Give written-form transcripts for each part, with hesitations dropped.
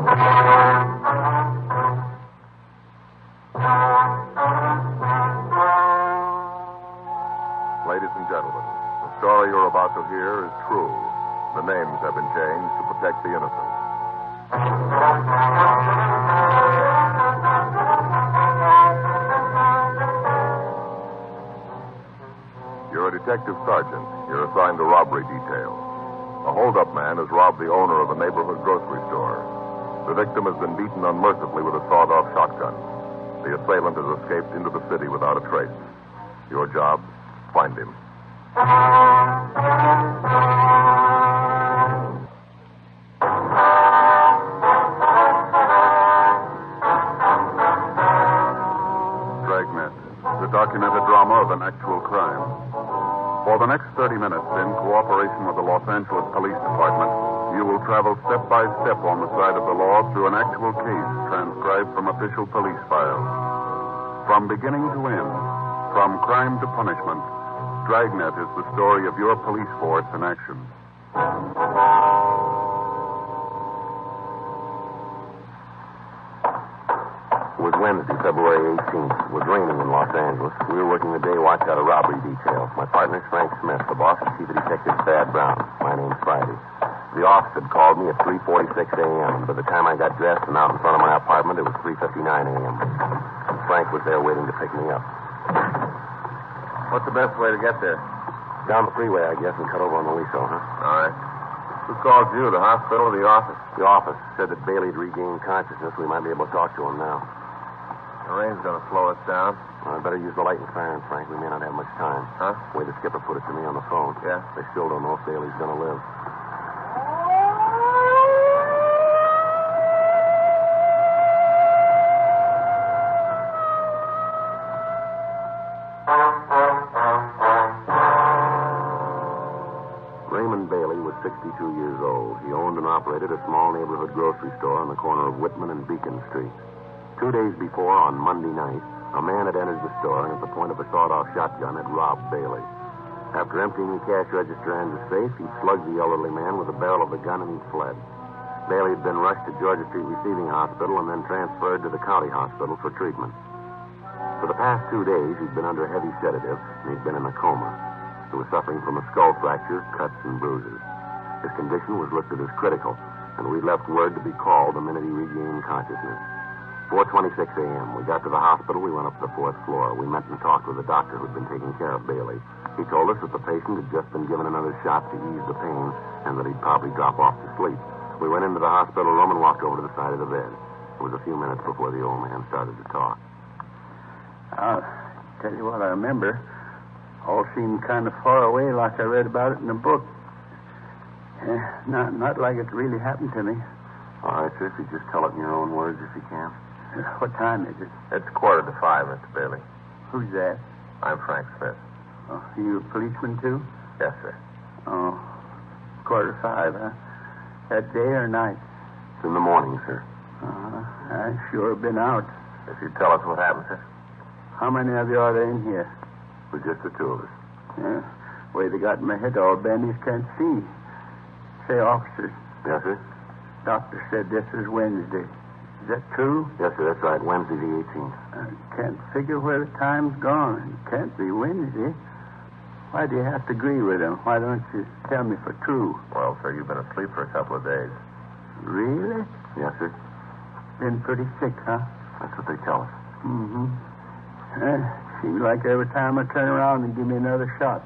Ladies and gentlemen, the story you're about to hear is true. The names have been changed to protect the innocent. You're a detective sergeant. You're assigned to robbery detail. A hold-up man has robbed the owner of a neighborhood grocery store. The victim has been beaten unmercifully with a sawed-off shotgun. The assailant has escaped into the city without a trace. Your job? Find him. Dragnet, the documented drama of an actual crime. For the next 30 minutes, in cooperation with the Los Angeles Police Department, you will travel step by step on the side of the law through an actual case transcribed from official police files. From beginning to end, from crime to punishment, Dragnet is the story of your police force in action. It was Wednesday, February 18th. It was raining in Los Angeles. We were working the day watch out of robbery detail. My partner's Frank Smith. The boss is Chief of Detective Thad Brown. My name's Friday. The office had called me at 3:46 a.m. By the time I got dressed and out in front of my apartment, it was 3:59 a.m. Frank was there waiting to pick me up. What's the best way to get there? Down the freeway, I guess, and cut over on the Liso, huh? All right. Who called you, the hospital or the office? The office said that Bailey had regained consciousness. We might be able to talk to him now. The rain's going to slow us down. Well, I'd better use the light and siren, Frank. We may not have much time. Huh? The way the skipper put it to me on the phone. Yeah? They still don't know if Bailey's going to live. Raymond Bailey was 62 years old. He owned and operated a small neighborhood grocery store on the corner of Whitman and Beacon Street. 2 days before, on Monday night, a man had entered the store and at the point of a sawed-off shotgun had robbed Bailey. After emptying the cash register and the safe, he'd slugged the elderly man with the barrel of the gun and he'd fled. Bailey had been rushed to Georgia Street Receiving Hospital and then transferred to the county hospital for treatment. For the past 2 days, he'd been under heavy sedative and he'd been in a coma. He was suffering from a skull fracture, cuts, and bruises. His condition was listed as critical, and we left word to be called the minute he regained consciousness. 4:26 a.m. We got to the hospital. We went up to the 4th floor. We met and talked with the doctor who'd been taking care of Bailey. He told us that the patient had just been given another shot to ease the pain and that he'd probably drop off to sleep. We went into the hospital room and walked over to the side of the bed. It was a few minutes before the old man started to talk. I'll tell you what I remember. All seemed kind of far away, like I read about it in a book. Not like it really happened to me. All right, sir, if you just tell it in your own words if you can. What time is it? It's 4:45, Mr. Bailey. Who's that? I'm Frank Smith. Oh, you a policeman, too? Yes, sir. Oh, 4:45, huh? That day or night? It's in the morning, sir. I sure have been out. If you tell us what happened, sir. How many of you are there in here? It was just the two of us. Yeah. Way they got my head all bandies, can't see. Say, officers. Yes, sir? Doctor said this is Wednesday. Is that true? Yes, sir, that's right. Wednesday the 18th. I can't figure where the time's gone. It can't be Wednesday. Why do you have to agree with him? Why don't you tell me for true? Well, sir, you've been asleep for a couple of days. Really? Yes, sir. Been pretty sick, huh? That's what they tell us. Mm-hmm. Seems like every time I turn around and give me another shot.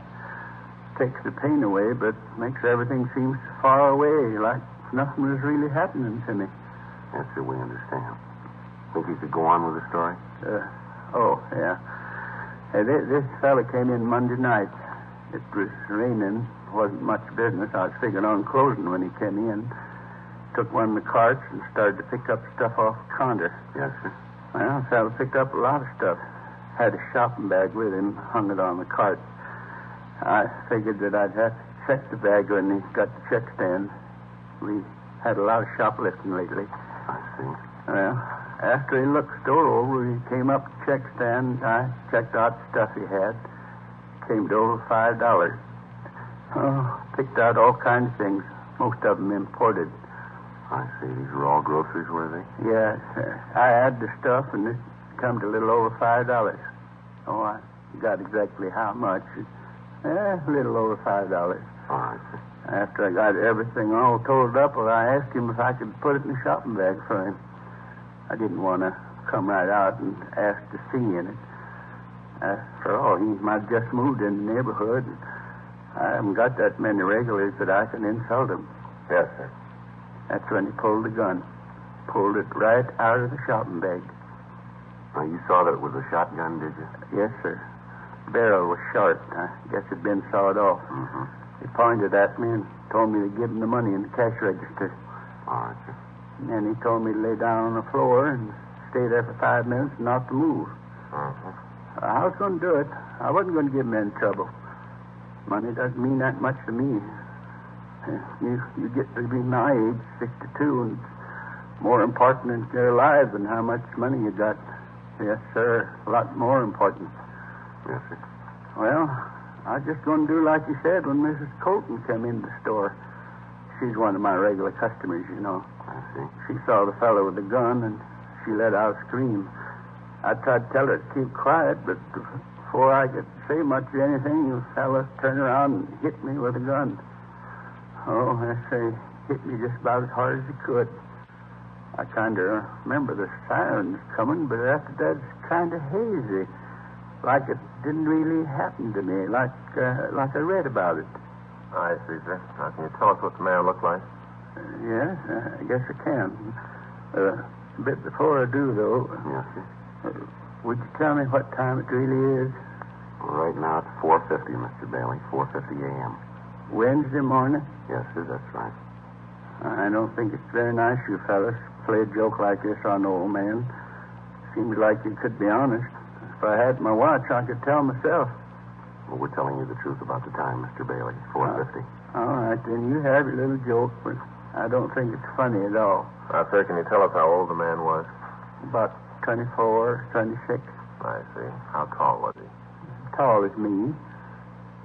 Takes the pain away, but makes everything seem far away, like nothing was really happening to me. Yes, sir, we understand. Think you could go on with the story? Yeah. This fella came in Monday night. It was raining. Wasn't much business. I was figuring on closing when he came in. Took one of the carts and started to pick up stuff off the counter. Yes, sir. Well, the fella picked up a lot of stuff. Had a shopping bag with him, hung it on the cart. I figured that I'd have to check the bag when he got the check stand. We had a lot of shoplifting lately. I see. Well, after he looked the store over, he came up to the check stand. I checked out the stuff he had. Came to over $5. Oh, picked out all kinds of things, most of them imported. I see. These were all groceries, were they? Yes, I had the stuff, and it come to a little over $5. Oh, I got exactly how much. A little over $5. Oh, I see. After I got everything all totaled up, well, I asked him if I could put it in the shopping bag for him. I didn't want to come right out and ask to see in it. After all, he might have just moved in the neighborhood. And I haven't got that many regulars that I can insult him. Yes, sir. That's when he pulled the gun. Pulled it right out of the shopping bag. Now, you saw that it was a shotgun, did you? Yes, sir. The barrel was short. I guess it'd been sawed off. Mm-hmm. He pointed at me and told me to give him the money in the cash register. All right, sir. And then he told me to lay down on the floor and stay there for 5 minutes and not to move. Mm-hmm. I was going to do it. I wasn't going to give him any trouble. Money doesn't mean that much to me. You get to be my age, 62, and it's more important in your life than how much money you got. Yes, sir. A lot more important. Yes, sir. Well, I was just going to do like you said when Mrs. Colton came into the store. She's one of my regular customers, you know. I see. She saw the fellow with the gun, and she let out a scream. I tried to tell her to keep quiet, but before I could say much of anything, the fellow turned around and hit me with a gun. Oh, I say, hit me just about as hard as he could. I kind of remember the sirens coming, but after that, it's kind of hazy. Like it didn't really happen to me, like I read about it. I see, sir. Now, can you tell us what the man looked like? Yes, I guess I can. A bit before I do, though, Yes, sir. would you tell me what time it really is? Well, right now it's 4:50, Mr. Bailey. 4:50 a.m. Wednesday morning? Yes, sir, that's right. I don't think it's very nice, you fellas, play a joke like this on the old man. Seems like you could be honest. If I had my watch, I could tell myself. Well, we're telling you the truth about the time, Mr. Bailey. 4:50. All right, then you have your little joke, but I don't think it's funny at all. Now, sir, can you tell us how old the man was? About 24, 26. I see. How tall was he? Tall as me.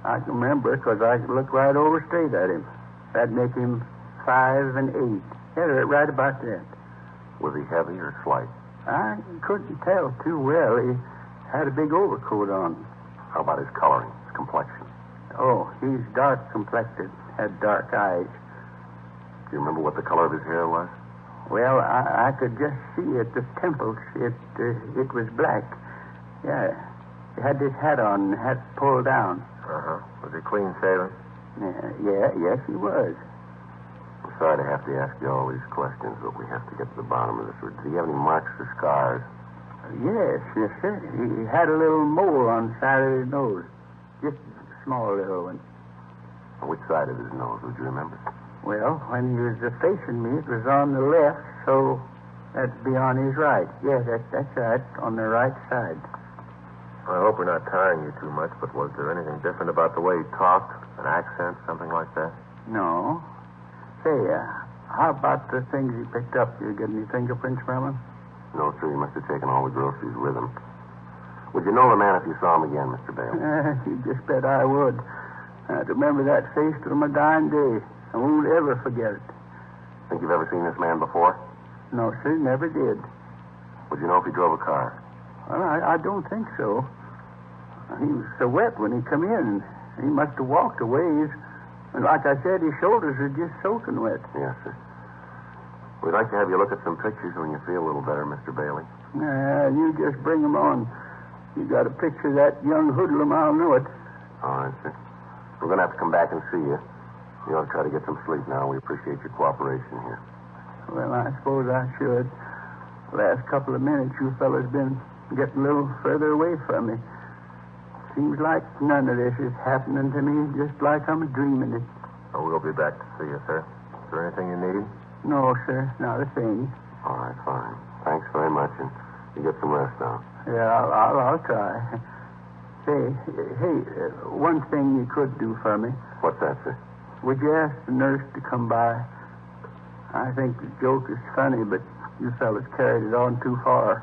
I can remember because I could look right over straight at him. That'd make him 5 and 8. Yeah, right about that. Was he heavy or slight? I couldn't tell too well. He had a big overcoat on. How about his coloring, his complexion? Oh, he's dark complected, had dark eyes. Do you remember what the color of his hair was? Well, I could just see at the temples. It was black. Yeah. He had his hat on, hat pulled down. Uh-huh. Was he clean shaven? Yes, he was. I'm sorry to have to ask you all these questions, but we have to get to the bottom of this. Do you have any marks or scars? Yes, sir. He had a little mole on the side of his nose. Just a small little one. On which side of his nose, would you remember? Well, when he was facing me, it was on the left, so that'd be on his right. Yes, that's right, on the right side. I hope we're not tiring you too much, but was there anything different about the way he talked? An accent, something like that? No. Say, how about the things he picked up? You get any fingerprints from him? No, sir. He must have taken all the groceries with him. Would you know the man if you saw him again, Mr. Bailey? You just bet I would. I'd remember that face till my dying day. I won't ever forget it. Think you've ever seen this man before? No, sir, never did. Would you know if he drove a car? Well, I don't think so. He was so wet when he come in. He must have walked a ways. And like I said, his shoulders are just soaking wet. Yes, sir. We'd like to have you look at some pictures when you feel a little better, Mr. Bailey. You just bring them on. You got a picture of that young hoodlum, I'll know it. All right, sir. We're going to have to come back and see you. You ought to try to get some sleep now. We appreciate your cooperation here. Well, I suppose I should. Last couple of minutes, you fellas been getting a little further away from me. Seems like none of this is happening to me, just like I'm dreaming it. Oh, we'll be back to see you, sir. Is there anything you need? No, sir, not a thing. All right, fine. Thanks very much, and you get some rest now. Yeah, I'll try. Hey, one thing you could do for me. What's that, sir? Would you ask the nurse to come by? I think the joke is funny, but you fellas carried it on too far.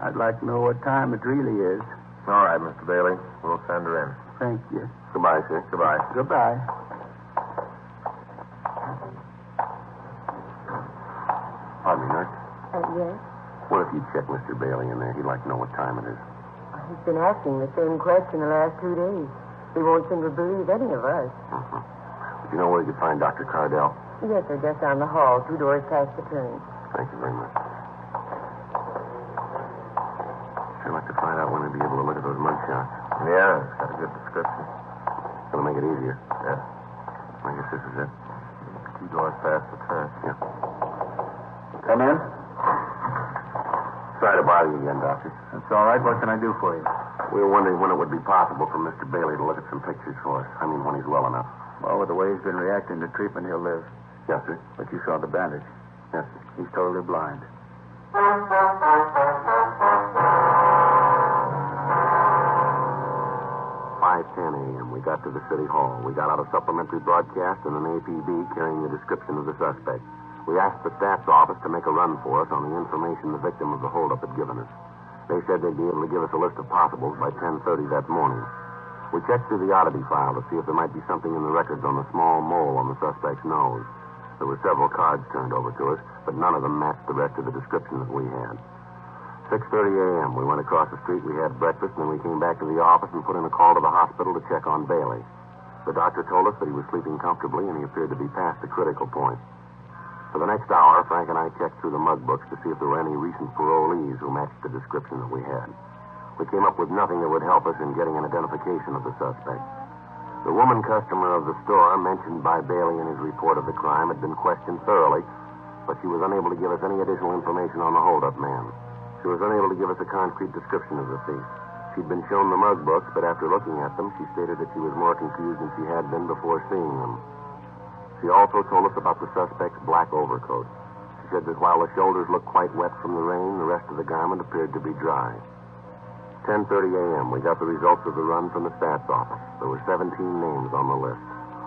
I'd like to know what time it really is. All right, Mr. Bailey. We'll send her in. Thank you. Goodbye, sir. Goodbye. Goodbye. Pardon me, nurse. Yes? What if you check Mr. Bailey in there? He'd like to know what time it is. He's been asking the same question the last 2 days. He won't seem to believe any of us. Uh-huh. Do you know where you could find Dr. Cardell? Yes, sir, just down the hall, 2 doors past the turn. Thank you very much. I'd like to find out when he'd be able to look at those mug shots. Yeah, it's got a good description. It'll make it easier. Yeah. I guess this is it. 2 doors past the turn. Yeah. Come in. Sorry to bother you again, Doctor. That's all right. What can I do for you? We were wondering when it would be possible for Mr. Bailey to look at some pictures for us. I mean, when he's well enough. Well, with the way he's been reacting to treatment, he'll live. Yes, sir. But you saw the bandage. Yes, sir. He's totally blind. 5:10 a.m. We got to the city hall. We got out a supplementary broadcast and an APB carrying the description of the suspect. We asked the staff's office to make a run for us on the information the victim of the holdup had given us. They said they'd be able to give us a list of possibles by 10:30 that morning. We checked through the oddity file to see if there might be something in the records on the small mole on the suspect's nose. There were several cards turned over to us, but none of them matched the rest of the description that we had. 6:30 a.m. We went across the street, we had breakfast, and then we came back to the office and put in a call to the hospital to check on Bailey. The doctor told us that he was sleeping comfortably and he appeared to be past the critical point. For the next hour, Frank and I checked through the mug books to see if there were any recent parolees who matched the description that we had. We came up with nothing that would help us in getting an identification of the suspect. The woman customer of the store mentioned by Bailey in his report of the crime had been questioned thoroughly, but she was unable to give us any additional information on the holdup man. She was unable to give us a concrete description of the thief. She'd been shown the mug books, but after looking at them, she stated that she was more confused than she had been before seeing them. She also told us about the suspect's black overcoat. She said that while the shoulders looked quite wet from the rain, the rest of the garment appeared to be dry. 10:30 a.m., we got the results of the run from the stats office. There were 17 names on the list.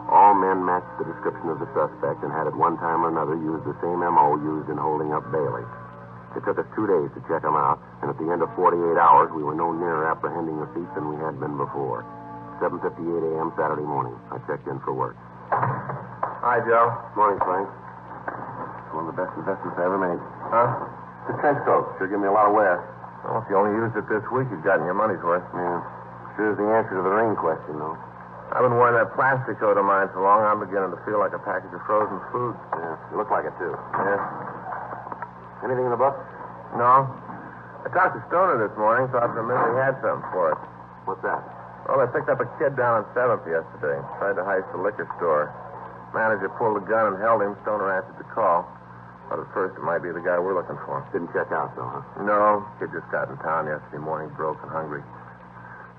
All men matched the description of the suspect and had at one time or another used the same M.O. used in holding up Bailey. It took us 2 days to check them out, and at the end of 48 hours, we were no nearer apprehending the thief than we had been before. 7:58 a.m. Saturday morning. I checked in for work. Hi, Joe. Morning, Frank. It's one of the best investments I ever made. Huh? The trench coat. Sure give me a lot of wear. Well, if you only used it this week, you've gotten your money's worth. Yeah. Sure is the answer to the rain question, though. I've been wearing that plastic coat of mine so long, I'm beginning to feel like a package of frozen foods. Yeah, you look like it, too. Yeah. Anything in the book? No. I talked to Stoner this morning, thought for a minute he had something for us. What's that? Well, they picked up a kid down on 7th yesterday. Tried to heist the liquor store. Manager pulled a gun and held him. Stoner answered the call. Thought at first it might be the guy we're looking for. Didn't check out, though, huh? No. Kid just got in town yesterday morning, broke and hungry.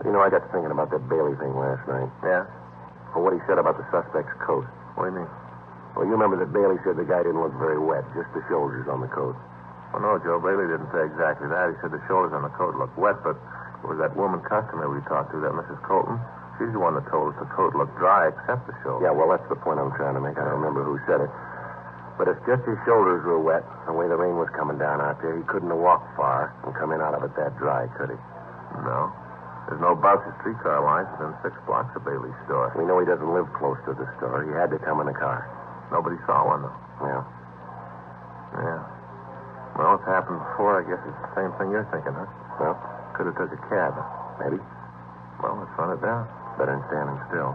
You know, I got to thinking about that Bailey thing last night. Yeah? Well, what he said about the suspect's coat. What do you mean? Well, you remember that Bailey said the guy didn't look very wet, just the shoulders on the coat. Well, no, Joe. Bailey didn't say exactly that. He said the shoulders on the coat looked wet, but it was that woman customer we talked to, that Mrs. Colton. She's the one that told us the coat looked dry except the shoulders. Yeah, well, that's the point I'm trying to make. I don't remember who said it. But if just his shoulders were wet, the way the rain was coming down out there, he couldn't have walked far and come in out of it that dry, could he? No. There's no Boucher streetcar lines within 6 blocks of Bailey's store. We know he doesn't live close to the store. He had to come in a car. Nobody saw one, though. Yeah. Yeah. Well, it's happened before. I guess it's the same thing you're thinking, huh? Well, could have took a cab. maybe. Well, let's run it down. Better than standing still.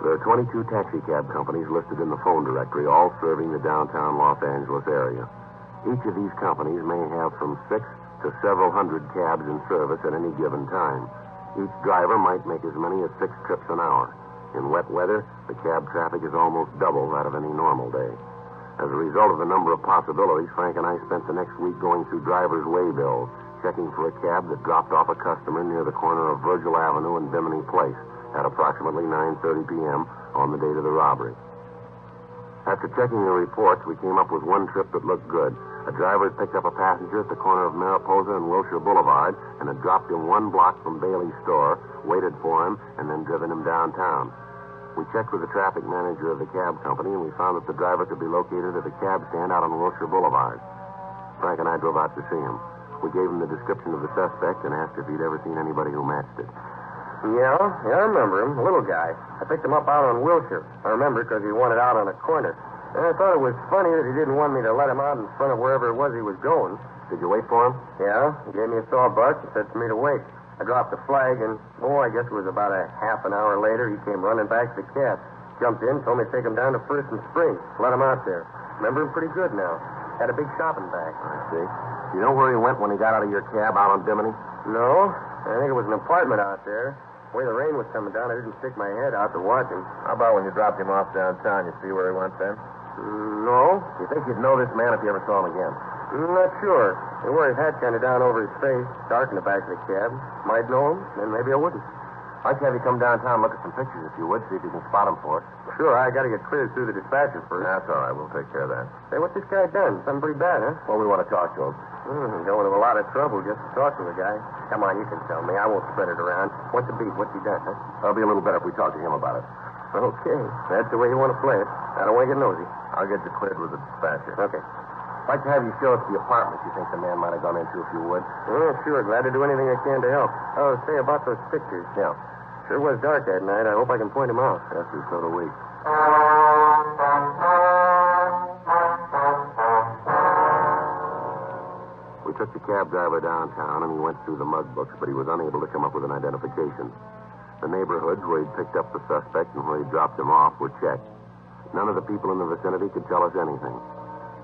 There are 22 taxi cab companies listed in the phone directory, all serving the downtown Los Angeles area. Each of these companies may have from 6 to several hundred cabs in service at any given time. Each driver might make as many as 6 trips an hour. In wet weather, the cab traffic is almost double that of any normal day. As a result of the number of possibilities, Frank and I spent the next week going through driver's waybills, checking for a cab that dropped off a customer near the corner of Virgil Avenue and Bimini Place at approximately 9:30 p.m. on the date of the robbery. After checking the reports, we came up with one trip that looked good. A driver had picked up a passenger at the corner of Mariposa and Wilshire Boulevard and had dropped him 1 block from Bailey's store, waited for him, and then driven him downtown. We checked with the traffic manager of the cab company, and we found that the driver could be located at a cab stand out on Wilshire Boulevard. Frank and I drove out to see him. We gave him the description of the suspect and asked if he'd ever seen anybody who matched it. Yeah, I remember him. A little guy. I picked him up out on Wilshire. I remember because he wanted out on a corner. And I thought it was funny that he didn't want me to let him out in front of wherever it was he was going. Did you wait for him? Yeah, he gave me a sawbuck and said for me to wait. I dropped the flag, and, I guess it was about a half an hour later, he came running back to the cab. Jumped in, told me to take him down to First and Spring. Let him out there. Remember him pretty good now. Had a big shopping bag. I see. You know where he went when he got out of your cab out on Bimini? No, I think it was an apartment out there. The way the rain was coming down, I didn't stick my head out to watch him. How about when you dropped him off downtown? You see where he went then? No. You think you'd know this man if you ever saw him again? Not sure. He wore his hat kind of down over his face, dark in the back of the cab. Might know him, then maybe I wouldn't. I'd have you come downtown and look at some pictures if you would, see if you can spot him for us. Sure, I got to get cleared through the dispatcher first. That's all right. We'll take care of that. Say, what's this guy done? Something pretty bad, huh? Well, we want to talk to him. Going to a lot of trouble just to talk to the guy. Come on, you can tell me. I won't spread it around. What's the beef? What's he done, huh? That'll be a little better if we talk to him about it. Okay. That's the way you want to play it. I don't want to get nosy. I'll get you cleared with the dispatcher. Okay. I'd like to have you show us the apartment you think the man might have gone into, if you would. Sure. Glad to do anything I can to help. Oh, say about those pictures. Yeah. Sure was dark that night. I hope I can point him out. Yes, so do we. We took the cab driver downtown, and he went through the mug books, but he was unable to come up with an identification. The neighborhoods where he'd picked up the suspect and where he dropped him off were checked. None of the people in the vicinity could tell us anything.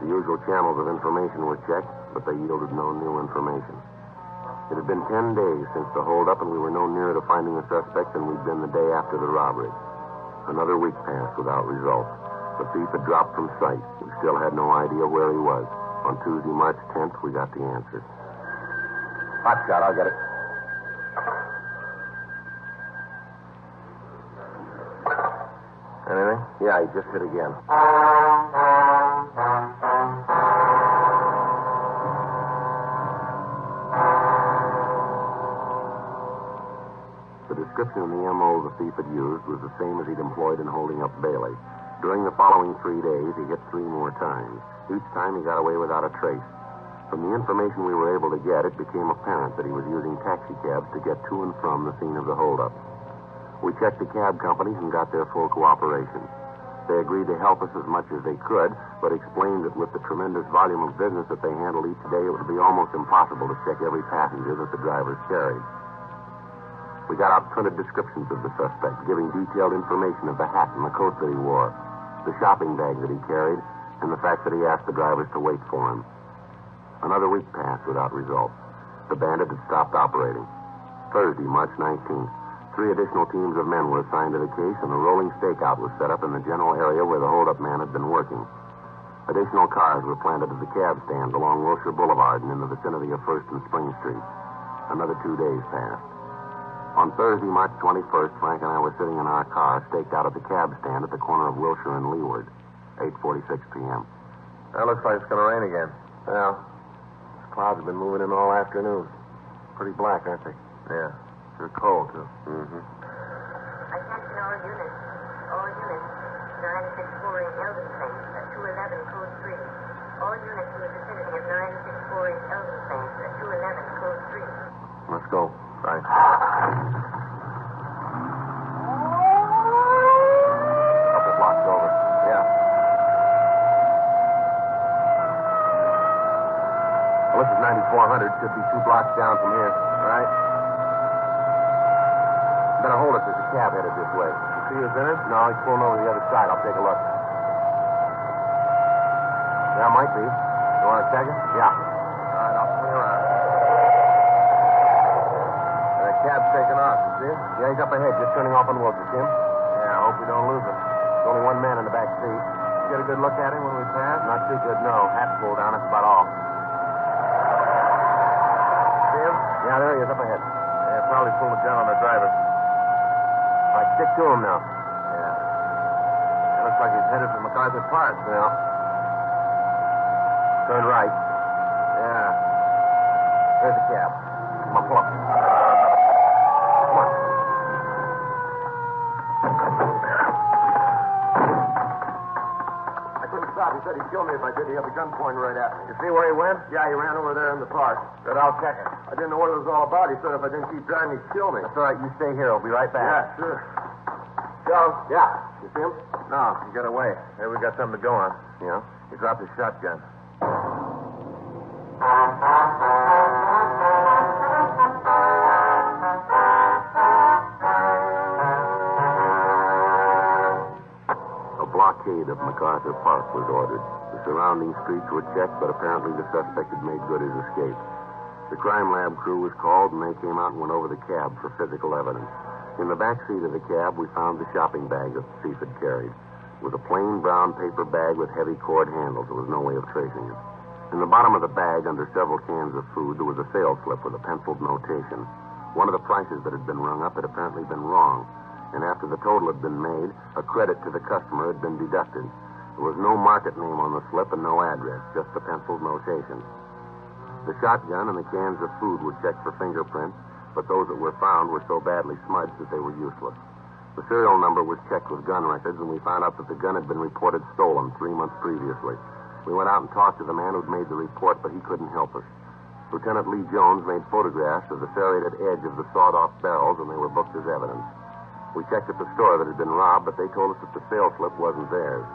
The usual channels of information were checked, but they yielded no new information. It had been 10 days since the holdup, and we were no nearer to finding the suspect than we'd been the day after the robbery. Another week passed without result. The thief had dropped from sight. We still had no idea where he was. On Tuesday, March 10th, we got the answer. Hot shot, I'll get it. Anything? Yeah, he just hit again. The description of the M.O. the thief had used was the same as he'd employed in holding up Bailey. During the following 3 days, he hit 3 more times. Each time he got away without a trace. From the information we were able to get, it became apparent that he was using taxicabs to get to and from the scene of the holdup. We checked the cab companies and got their full cooperation. They agreed to help us as much as they could, but explained that with the tremendous volume of business that they handled each day, it would be almost impossible to check every passenger that the drivers carried. We got out printed descriptions of the suspect, giving detailed information of the hat and the coat that he wore, the shopping bag that he carried, and the fact that he asked the drivers to wait for him. Another week passed without result. The bandit had stopped operating. Thursday, March 19th, 3 additional teams of men were assigned to the case, and a rolling stakeout was set up in the general area where the holdup man had been working. Additional cars were planted at the cab stand along Wilshire Boulevard and in the vicinity of First and Spring Street. Another 2 days passed. On Thursday, March 21st, Frank and I were sitting in our car, staked out at the cab stand at the corner of Wilshire and Leeward, 8:46 p.m. That looks like it's going to rain again. Well, these clouds have been moving in all afternoon. Pretty black, aren't they? Yeah. They're cold, too. Attention Mm-hmm. all units. All units. 964 in Eldon Place, 211 Code 3. All units in the vicinity of 964 in Eldon Place, 211 Code 3. Let's go. Right. Couple blocks over. Yeah. Well, this is 9400. Should be 2 blocks down from here. All right. Better hold it. There's a cab headed this way. You see who's in it? No, he's pulling over the other side. I'll take a look. Yeah, might be. You want to check it? Yeah. All right, I'll swing around. That cab's taking off, you see it? Yeah, he's up ahead, just turning off on Wilshire, Jim. Yeah, I hope we don't lose him. There's only one man in the back seat. Get a good look at him when we pass? Not too good, no. Hat's pulled down, that's about all. See him? Yeah, there he is, up ahead. Yeah, probably pulled a gun on the driver. All right, stick to him now. Yeah. It looks like he's headed for MacArthur Park. Yeah. Turn right. Yeah. There's the cab. Come on, pull up. Come on. I couldn't shot. He said he'd kill me if I did. He had the gun pointing right at me. You see where he went? Yeah, he ran over there in the park. Good, I'll check it. I didn't know what it was all about. He said if I didn't keep driving, he'd kill me. That's all right. You stay here. I'll be right back. Yeah, sure. Joe? Yeah. You see him? No, he got away. Hey, we got something to go on. Yeah. He dropped his shotgun. A blockade of MacArthur Park was ordered. The surrounding streets were checked, but apparently the suspect had made good his escape. The crime lab crew was called, and they came out and went over the cab for physical evidence. In the back seat of the cab, we found the shopping bag that the thief had carried. It was a plain brown paper bag with heavy cord handles. There was no way of tracing it. In the bottom of the bag, under several cans of food, there was a sales slip with a penciled notation. One of the prices that had been rung up had apparently been wrong, and after the total had been made, a credit to the customer had been deducted. There was no market name on the slip and no address, just the penciled notation. The shotgun and the cans of food were checked for fingerprints, but those that were found were so badly smudged that they were useless. The serial number was checked with gun records, and we found out that the gun had been reported stolen 3 months previously. We went out and talked to the man who'd made the report, but he couldn't help us. Lieutenant Lee Jones made photographs of the serrated edge of the sawed-off barrels, and they were booked as evidence. We checked at the store that had been robbed, but they told us that the sales slip wasn't theirs.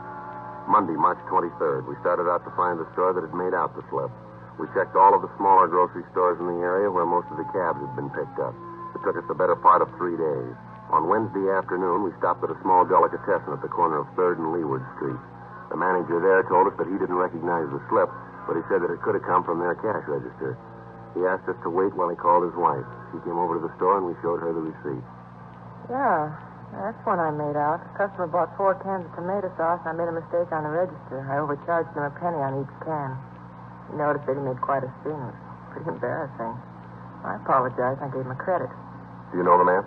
Monday, March 23rd, we started out to find the store that had made out the slip. We checked all of the smaller grocery stores in the area where most of the cabs had been picked up. It took us the better part of 3 days. On Wednesday afternoon, we stopped at a small delicatessen at the corner of 3rd and Leeward Street. The manager there told us that he didn't recognize the slip, but he said that it could have come from their cash register. He asked us to wait while he called his wife. She came over to the store, and we showed her the receipt. Yeah, that's one I made out. The customer bought 4 cans of tomato sauce, and I made a mistake on the register. I overcharged him a penny on each can. He noticed that he made quite a scene. It was pretty embarrassing. I apologized, and I gave him a credit. Do you know the man?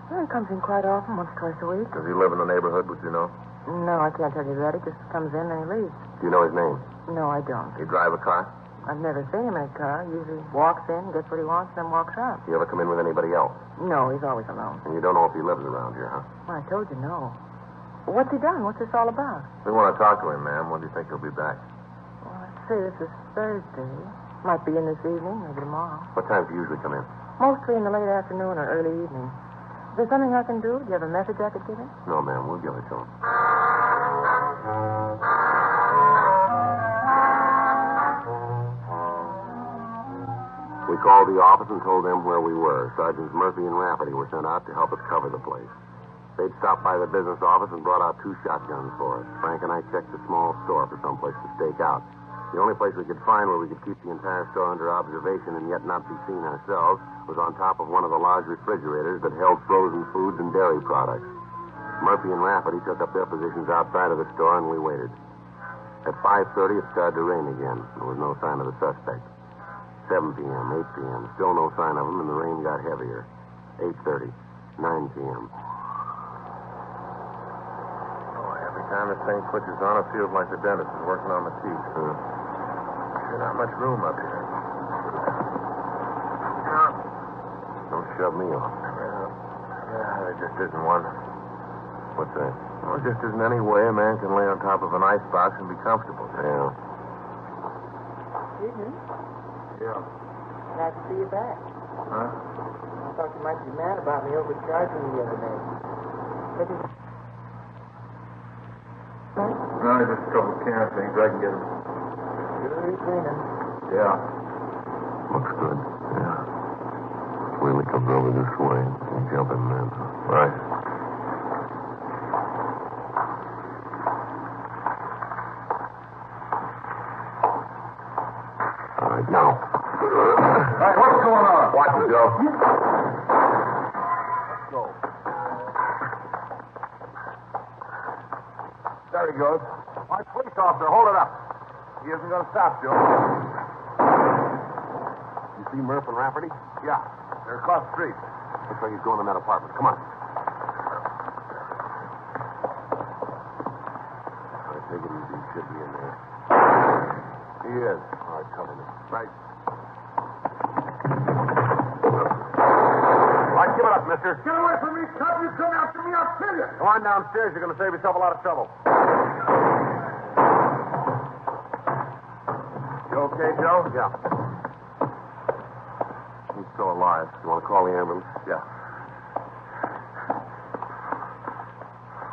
Well, he comes in quite often, once, twice a week. Does he live in the neighborhood, would you know? No, I can't tell you that. He just comes in and he leaves. Do you know his name? No, I don't. He drive a car? I've never seen him in a car. He usually walks in, gets what he wants, and then walks out. Do you ever come in with anybody else? No, he's always alone. And you don't know if he lives around here, huh? Well, I told you no. Well, what's he done? What's this all about? We want to talk to him, ma'am. When do you think he'll be back? Well, let's see. This is Thursday. Might be in this evening, maybe tomorrow. What time do you usually come in? Mostly in the late afternoon or early evening. Is there something I can do? Do you have a message I could give him? No, ma'am. We'll give it to him. We called the office and told them where we were. Sergeants Murphy and Rafferty were sent out to help us cover the place. They'd stopped by the business office and brought out 2 shotguns for us. Frank and I checked the small store for some place to stake out. The only place we could find where we could keep the entire store under observation and yet not be seen ourselves was on top of one of the large refrigerators that held frozen foods and dairy products. Murphy and Rafferty took up their positions outside of the store, and we waited. At 5:30, it started to rain again. There was no sign of the suspect. 7 p.m., 8 p.m., still no sign of him, and the rain got heavier. 8:30, 9 p.m. Oh, every time this thing switches on, it feels like the dentist is working on the teeth. There's not much room up here. Don't shove me off. Yeah, there just isn't one. What's that? Well, there just isn't any way a man can lay on top of an icebox and be comfortable. Yeah. Evening. Yeah. Glad to see you back. Huh? I thought you might be mad about me overcharging you the other day. Maybe... No, just a couple of can things. I can get them. You're cleaning. Yeah. Looks good. Yeah. When he comes over this way, you jump him in. Right. All right, now. Hey, what's going on? Watch it, Joe. Let's go. There he goes. My police officer, hold it up. He isn't going to stop, Joe. You see Murph and Rafferty? Yeah, they're across the street. Looks like he's going in that apartment. Come on. All right, take it easy. He should be in there. He is. All right, cover me. Right. All right, give it up, mister. Get away from me, cop. You come after me, I'll kill you. Go on downstairs. You're going to save yourself a lot of trouble. okay, Joe? Yeah. He's still alive. You want to call the ambulance? Yeah.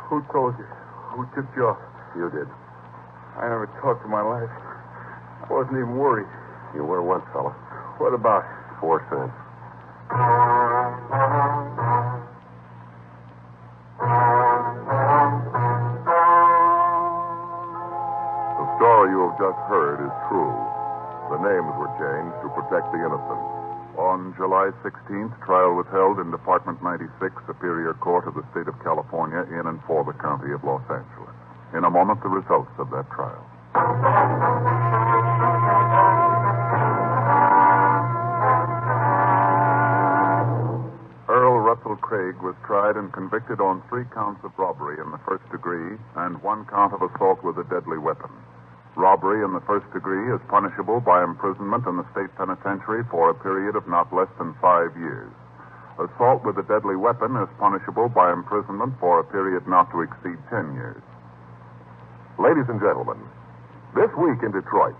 Who told you? Who tipped you off? You did. I never talked in my life. I wasn't even worried. You were once, fella. What about? 4 cents. The story you have just heard is true. The names were changed to protect the innocent. On July 16th, trial was held in Department 96, Superior Court of the State of California, in and for the County of Los Angeles. In a moment, the results of that trial. Earl Russell Craig was tried and convicted on 3 counts of robbery in the first degree and 1 count of assault with a deadly weapon. Robbery in the first degree is punishable by imprisonment in the state penitentiary for a period of not less than 5 years. Assault with a deadly weapon is punishable by imprisonment for a period not to exceed 10 years. Ladies and gentlemen, this week in Detroit,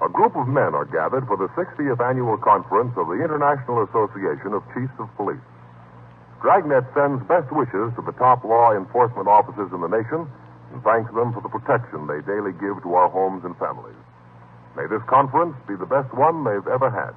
a group of men are gathered for the 60th annual conference of the International Association of Chiefs of Police. Dragnet sends best wishes to the top law enforcement officers in the nation and thanks them for the protection they daily give to our homes and families. May this conference be the best one they've ever had.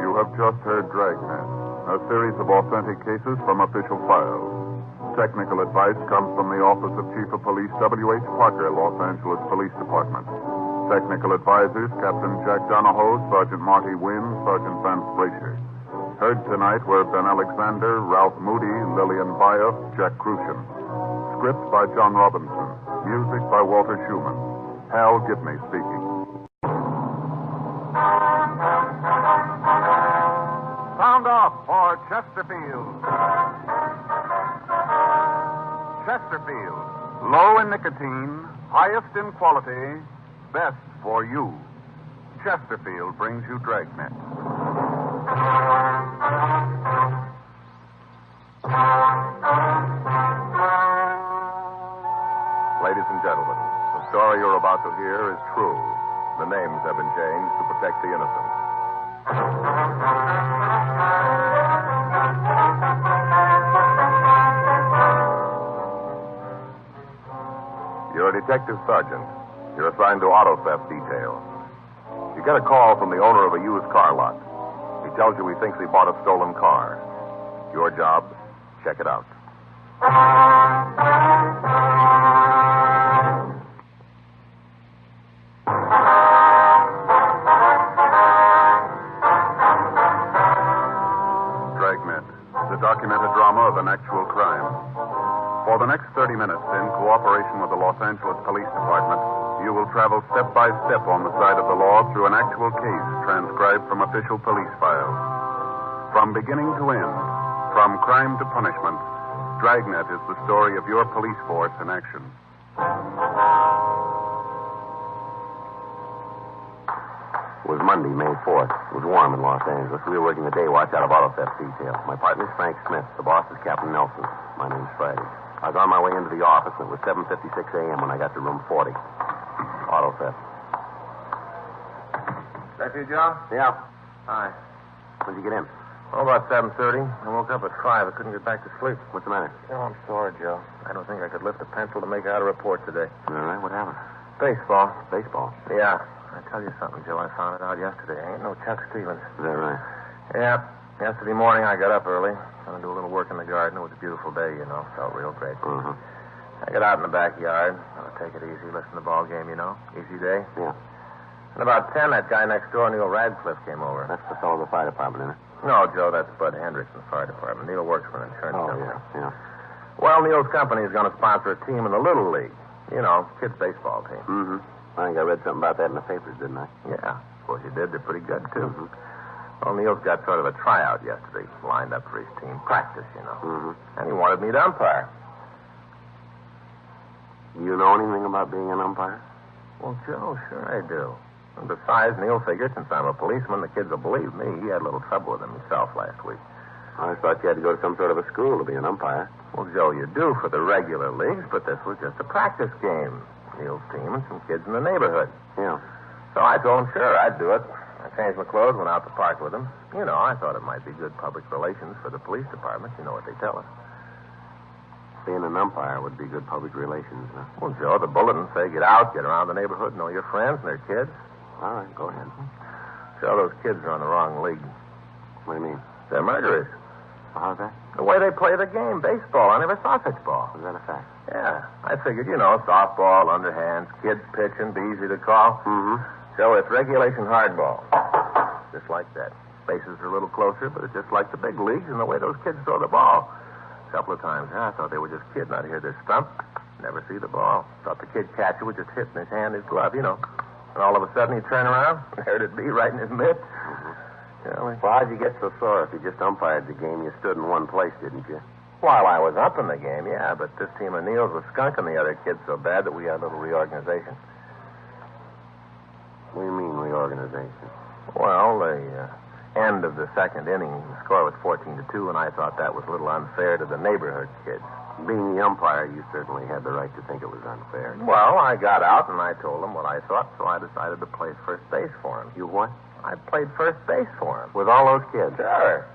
You have just heard Dragnet, a series of authentic cases from official files. Technical advice comes from the Office of Chief of Police W.H. Parker, Los Angeles Police Department. Technical advisors, Captain Jack Donahoe, Sergeant Marty Wynn, Sergeant Vance Brasher. Heard tonight were Ben Alexander, Ralph Moody, Lillian Baeff, Jack Crucian. Script by John Robinson. Music by Walter Schumann. Hal Gibney speaking. Sound off for Chesterfield. Chesterfield. Low in nicotine, highest in quality, best for you. Chesterfield brings you Dragnet. Ladies and gentlemen, the story you're about to hear is true. The names have been changed to protect the innocent. You're a detective sergeant. You're assigned to auto theft detail. You get a call from the owner of a used car lot. He tells you he thinks he bought a stolen car. Your job, check it out. Dragnet, the documented drama of an actual crime. For the next 30 minutes, in cooperation with the Los Angeles Police Department, you will travel step by step on the side of the law through an actual case transcribed from official police files. From beginning to end, from crime to punishment, Dragnet is the story of your police force in action. It was Monday, May 4th. It was warm in Los Angeles. We were working the day watch out of auto theft detail. My partner's Frank Smith. The boss is Captain Nelson. My name's Friday. I was on my way into the office, and it was 7:56 a.m. when I got to room 40. Auto theft. That you, Joe? Yeah. Hi. When'd you get in? Oh, about 7:30. I woke up at 5. I couldn't get back to sleep. What's the matter? Oh, I'm sorry, Joe. I don't think I could lift a pencil to make out a report today. All right, what happened? Baseball. Baseball. Yeah. I tell you something, Joe. I found it out yesterday. I ain't no Chuck Stevens. Is that right? Yeah. Yesterday morning, I got up early. Going to do a little work in the garden. It was a beautiful day, you know. Felt real great. Uh-huh. I got out in the backyard. I'll take it easy. Listen to the ball game, you know. Easy day. Yeah. And about 10, that guy next door, Neil Radcliffe, came over. That's the fellow of the fire department, isn't it? No, Joe, that's Bud Hendricks in the fire department. Neil works for an insurance Oh, company. yeah. Well, Neil's company is going to sponsor a team in the Little League. You know, kids' baseball team. Mm-hmm. I think I read something about that in the papers, didn't I? Yeah. Of course you did. They're pretty good, too. Mm-hmm. Well, Neil's got sort of a tryout yesterday, lined up for his team. Practice, you know. Mm-hmm. And he wanted me to umpire. You you know anything about being an umpire? Well, Joe, sure I do. And besides, Neil figured since I'm a policeman, the kids will believe me. He had a little trouble with them himself last week. I thought you had to go to some sort of a school to be an umpire. Well, Joe, you do for the regular leagues, but this was just a practice game. Neil's team and some kids in the neighborhood. Yeah. So I told him, sure, I'd do it. I changed my clothes, went out to park with him. You know, I thought it might be good public relations for the police department. You know what they tell us. Being an umpire would be good public relations, huh? Well, Joe, the bulletins say get out, get around the neighborhood, know your friends and their kids. All right, go ahead. Joe, those kids are on the wrong league. What do you mean? They're murderers. How's that? The way they play the game, baseball. I never saw such ball. Is that a fact? Yeah. I figured, you know, softball, underhands, kids pitching, be easy to call. Mm-hmm. So it's regulation hardball. Just like that. Bases are a little closer, but it's just like the big leagues and the way those kids throw the ball. A couple of times, I thought they were just kidding. I'd hear their stump, never see the ball. Thought the kid catcher would just hit in his hand, his glove, you know. And all of a sudden he'd turn around, and there'd it be right in his mitt. Well, how'd you get so sore if you just umpired the game? You stood in one place, didn't you? While I was up in the game, yeah, but this team of Neil's was skunking the other kids so bad that we had a little reorganization. What do you mean, reorganization? Well, the end of the second inning, the score was 14-2, and I thought that was a little unfair to the neighborhood kids. Being the umpire, you certainly had the right to think it was unfair. Well, I got out and I told them what I thought, so I decided to play first base for him. You what? I played first base for him. With all those kids? Sure.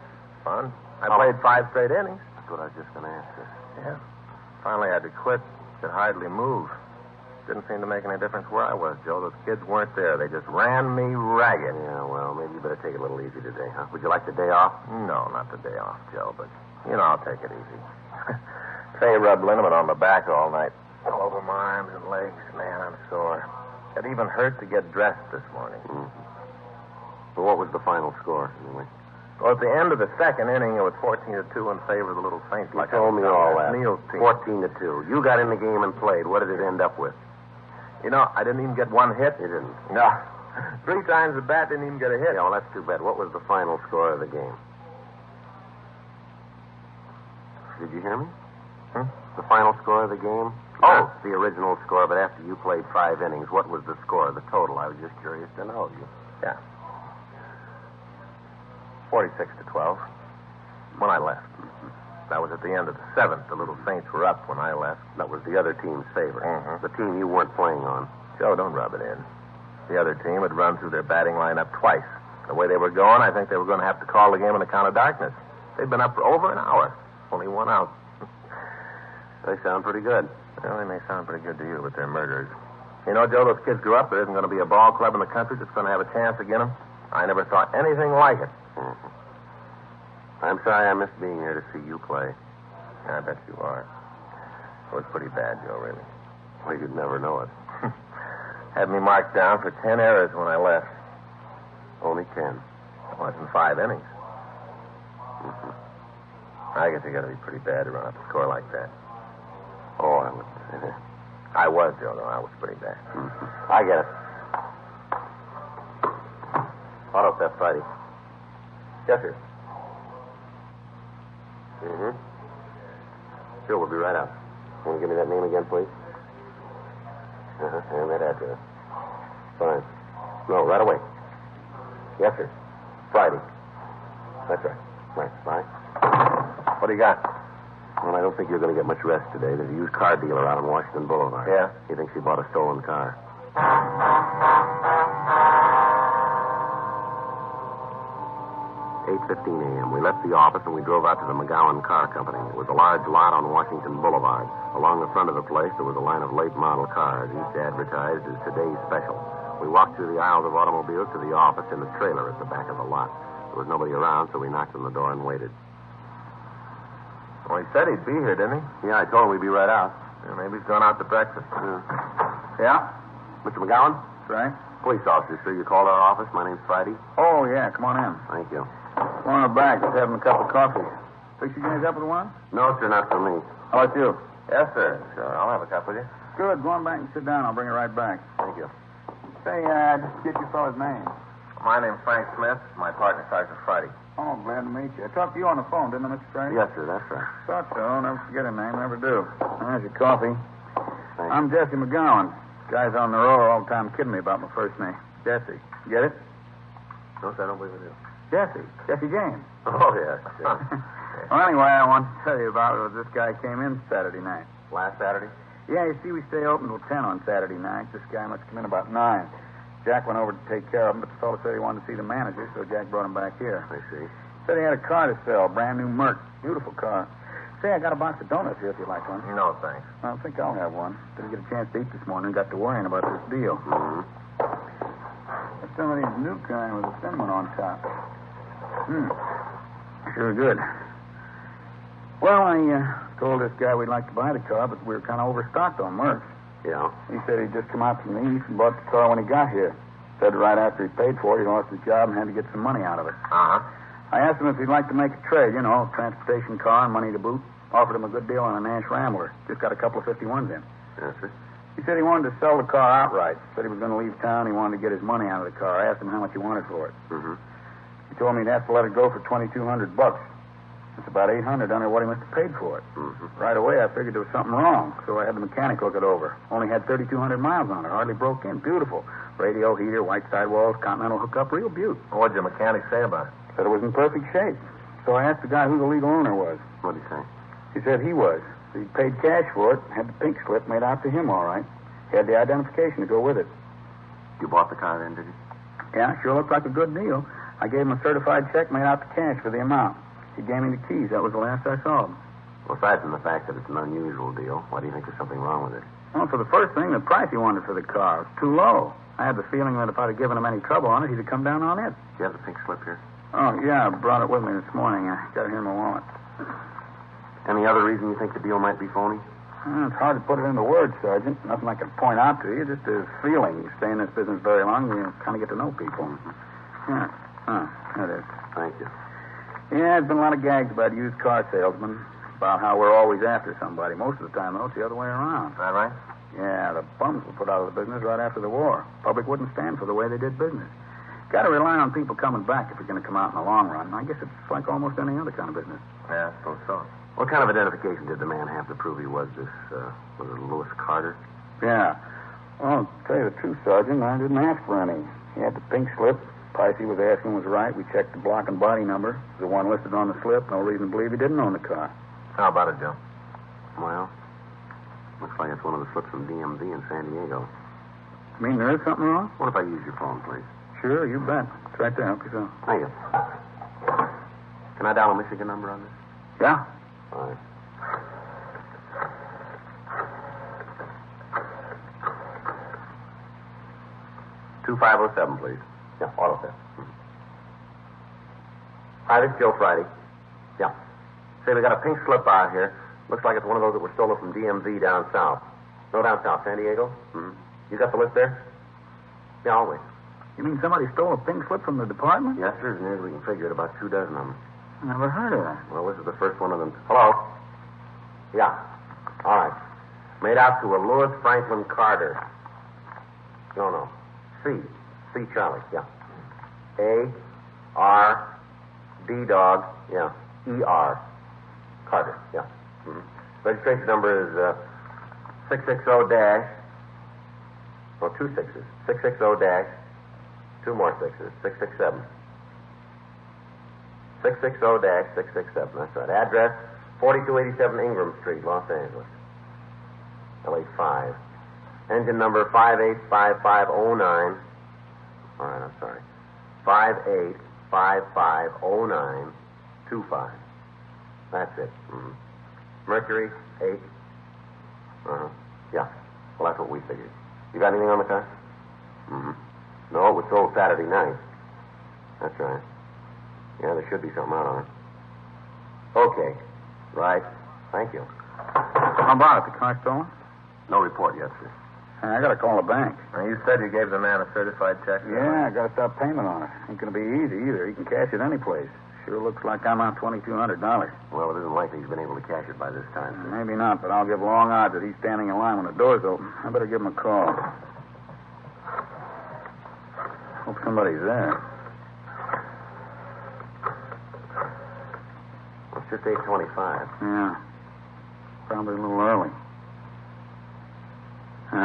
Fun. I played 5 straight innings. That's what I was just going to ask you. Yeah. Finally, I had to quit. Could hardly move. Didn't seem to make any difference where I was, Joe. Those kids weren't there. They just ran me ragged. Yeah, well, maybe you better take it a little easy today, huh? Would you like the day off? No, not the day off, Joe, but, you know, I'll take it easy. Say, rubbed liniment on my back all night. All over my arms and legs. Man, I'm sore. It even hurt to get dressed this morning. Mm-hmm. Well, what was the final score, anyway? Well, at the end of the second inning, it was 14-2 in favor of the Little Saints. You told me all that. Neil's team. 14-2. You got in the game and played. What did it end up with? You know, I didn't even get one hit. You didn't? No. 3 times the bat, didn't even get a hit. Yeah, well, that's too bad. What was the final score of the game? Did you hear me? The final score of the game? Oh. Not the original score, but after you played 5 innings, what was the score, the total? I was just curious to know. Yeah. 46-12 when I left. That was at the end of the 7th. The Little Saints were up when I left. That was the other team's favor. Mm-hmm. The team you weren't playing on. Joe, don't rub it in. The other team had run through their batting lineup twice. The way they were going, I think they were going to have to call the game on account of darkness. They'd been up for over an hour. Only 1 out. They sound pretty good. Well, they may sound pretty good to you, but they're murderers. You know, Joe, those kids grew up. There isn't going to be a ball club in the country that's going to have a chance against them. I never saw anything like it. Mm-hmm. I'm sorry I missed being here to see you play. I bet you are. It was pretty bad, Joe, really. Well, you'd never know it. Had me marked down for 10 errors when I left. Only 10. It wasn't 5 innings. Mm-hmm. I guess you got to be pretty bad to run up a score like that. Oh, I wouldn't say that. I was, Joe, though. I was pretty bad. Mm-hmm. I get it. Auto theft Friday. Yes, sir. Mm-hmm. Sure, we'll be right out. Want to give me that name again, please? And that address. Fine. No, right away. Yes, sir. Friday. That's right. Right. Bye. What do you got? Well, I don't think you're going to get much rest today. There's a used car dealer out on Washington Boulevard. Yeah? He thinks he bought a stolen car. 8:15 a.m. We left the office and we drove out to the McGowan Car Company. It was a large lot on Washington Boulevard. Along the front of the place, there was a line of late model cars, each advertised as today's special. We walked through the aisles of automobiles to the office in the trailer at the back of the lot. There was nobody around, so we knocked on the door and waited. Well, he said he'd be here, didn't he? Yeah, I told him we'd be right out. Yeah, maybe he's gone out to breakfast. Yeah? Mr. McGowan? That's right. Police officer, sir. You called our office. My name's Friday. Oh, yeah. Come on in. Thank you. Go on the back. Just having a cup of coffee. Fix you guys up with one? No, sir, not for me. How about you? Yes, sir. Sure, I'll have a cup with you. Good. Go on back and sit down. I'll bring it right back. Thank you. Say, just get your fellow's name. My name's Frank Smith. My partner, Sergeant Friday. Oh, glad to meet you. I talked to you on the phone, didn't I, Mr. Friday? Yes, sir, that's right. Thought so. Never forget a name. Never do. There's your coffee. Thanks. I'm Jesse McGowan. Guys on the road are all the time kidding me about my first name. Jesse. Get it? No, sir, I don't believe it is. Jesse James. Oh, yes. Well, anyway, I want to tell you about it. This guy came in Saturday night. Last Saturday? Yeah, you see, we stay open till 10 on Saturday night. This guy must come in about 9. Jack went over to take care of him, but the fellow said he wanted to see the manager, so Jack brought him back here. I see. Said he had a car to sell, brand new Merc. Beautiful car. Say, I got a box of donuts here if you'd like one. No, thanks. I think I'll have one. Didn't get a chance to eat this morning. Got to worrying about this deal. Mm-hmm. There's some of these new kind with a cinnamon on top. Sure good. Well, I told this guy we'd like to buy the car, but we were kind of overstocked on Mercs. Yeah? He said he'd just come out from the east and bought the car when he got here. Said right after he paid for it, he lost his job and had to get some money out of it. Uh-huh. I asked him if he'd like to make a trade, transportation car and money to boot. Offered him a good deal on a Nash Rambler. Just got a couple of 51s in. Yes, sir. He said he wanted to sell the car outright. Said he was going to leave town. He wanted to get his money out of the car. I asked him how much he wanted for it. Mm-hmm. He told me he'd have to let it go for $2,200. That's about $800 under what he must have paid for it. Mm-hmm. Right away, I figured there was something wrong, so I had the mechanic look it over. Only had 3,200 miles on it. Hardly broke in. Beautiful. Radio, heater, white sidewalls, continental hookup. Real beaut. What did your mechanic say about it? Said it was in perfect shape. So I asked the guy who the legal owner was. What did he say? He said he was. He paid cash for it, had the pink slip made out to him all right. He had the identification to go with it. You bought the car then, did you? Yeah, sure looked like a good deal. I gave him a certified check made out to cash for the amount. He gave me the keys. That was the last I saw him. Well, aside from the fact that it's an unusual deal, why do you think there's something wrong with it? Well, for the first thing, the price he wanted for the car was too low. I had the feeling that if I'd have given him any trouble on it, he'd have come down on it. Do you have the pink slip here? Oh, yeah, I brought it with me this morning. I got it here in my wallet. Any other reason you think the deal might be phony? It's hard to put it into words, Sergeant. Nothing I can point out to you. Just a feeling. You stay in this business very long, you kind of get to know people. Yeah. There it is. Thank you. Yeah, there's been a lot of gags about used car salesmen, about how we're always after somebody. Most of the time, though, it's the other way around. Is that right? Yeah, the bums were put out of the business right after the war. Public wouldn't stand for the way they did business. Got to rely on people coming back if you're going to come out in the long run. I guess it's like almost any other kind of business. Yeah, I suppose so. What kind of identification did the man have to prove he was this, was it Lewis Carter? Yeah. Well, to tell you the truth, Sergeant, I didn't ask for any. He had the pink slip. Price he was asking was right. We checked the block and body number. The one listed on the slip. No reason to believe he didn't own the car. How about it, Joe? Well, looks like it's one of the slips from DMV in San Diego. You mean there is something wrong? What if I use your phone, please? Sure, you bet. It's right there. Help yourself. Thank you. Can I dial a Michigan number on this? Yeah? All right. $2507, please. Yeah, auto theft. Hi, this is Joe Friday. Yeah. Say, we got a pink slip out here. Looks like it's one of those that were stolen from DMV down south. No, down south, San Diego? Mm-hmm. You got the list there? Yeah, I'll wait. You mean somebody stole a pink slip from the department? Yes, sir. As near as we can figure it, about 2 dozen of them. Never heard of that. Well, this is the first one of them. Hello? Yeah. All right. Made out to a Lewis Franklin Carter. No. C. Charlie. Yeah. A-R. D-Dog. Yeah. E-R. Carter. Yeah. Mm-hmm. Registration number is 660-. Oh, 2 sixes. 660-. 2 more sixes. 667. 660-667. That's right. Address 4287 Ingram Street, Los Angeles. LA5. Engine number 585509. All right, I'm sorry. 58550925. That's it. Mm-hmm. Mercury 8. Uh-huh. Yeah. Well, that's what we figured. You got anything on the car? Mm-hmm. No, it was sold Saturday night. That's right. Yeah, there should be something out on it. Okay. Right. Thank you. How about it? The car stolen? No report yet, sir. I got to call the bank. Now, you said you gave the man a certified check? Yeah, I got to stop payment on it. Ain't going to be easy either. He can cash it any place. Sure looks like I'm out $2,200. Well, it isn't likely he's been able to cash it by this time, sir. Maybe not, but I'll give long odds that he's standing in line when the door's open. I better give him a call. Hope somebody's there. Well, it's just 8:25. Yeah. Probably a little early.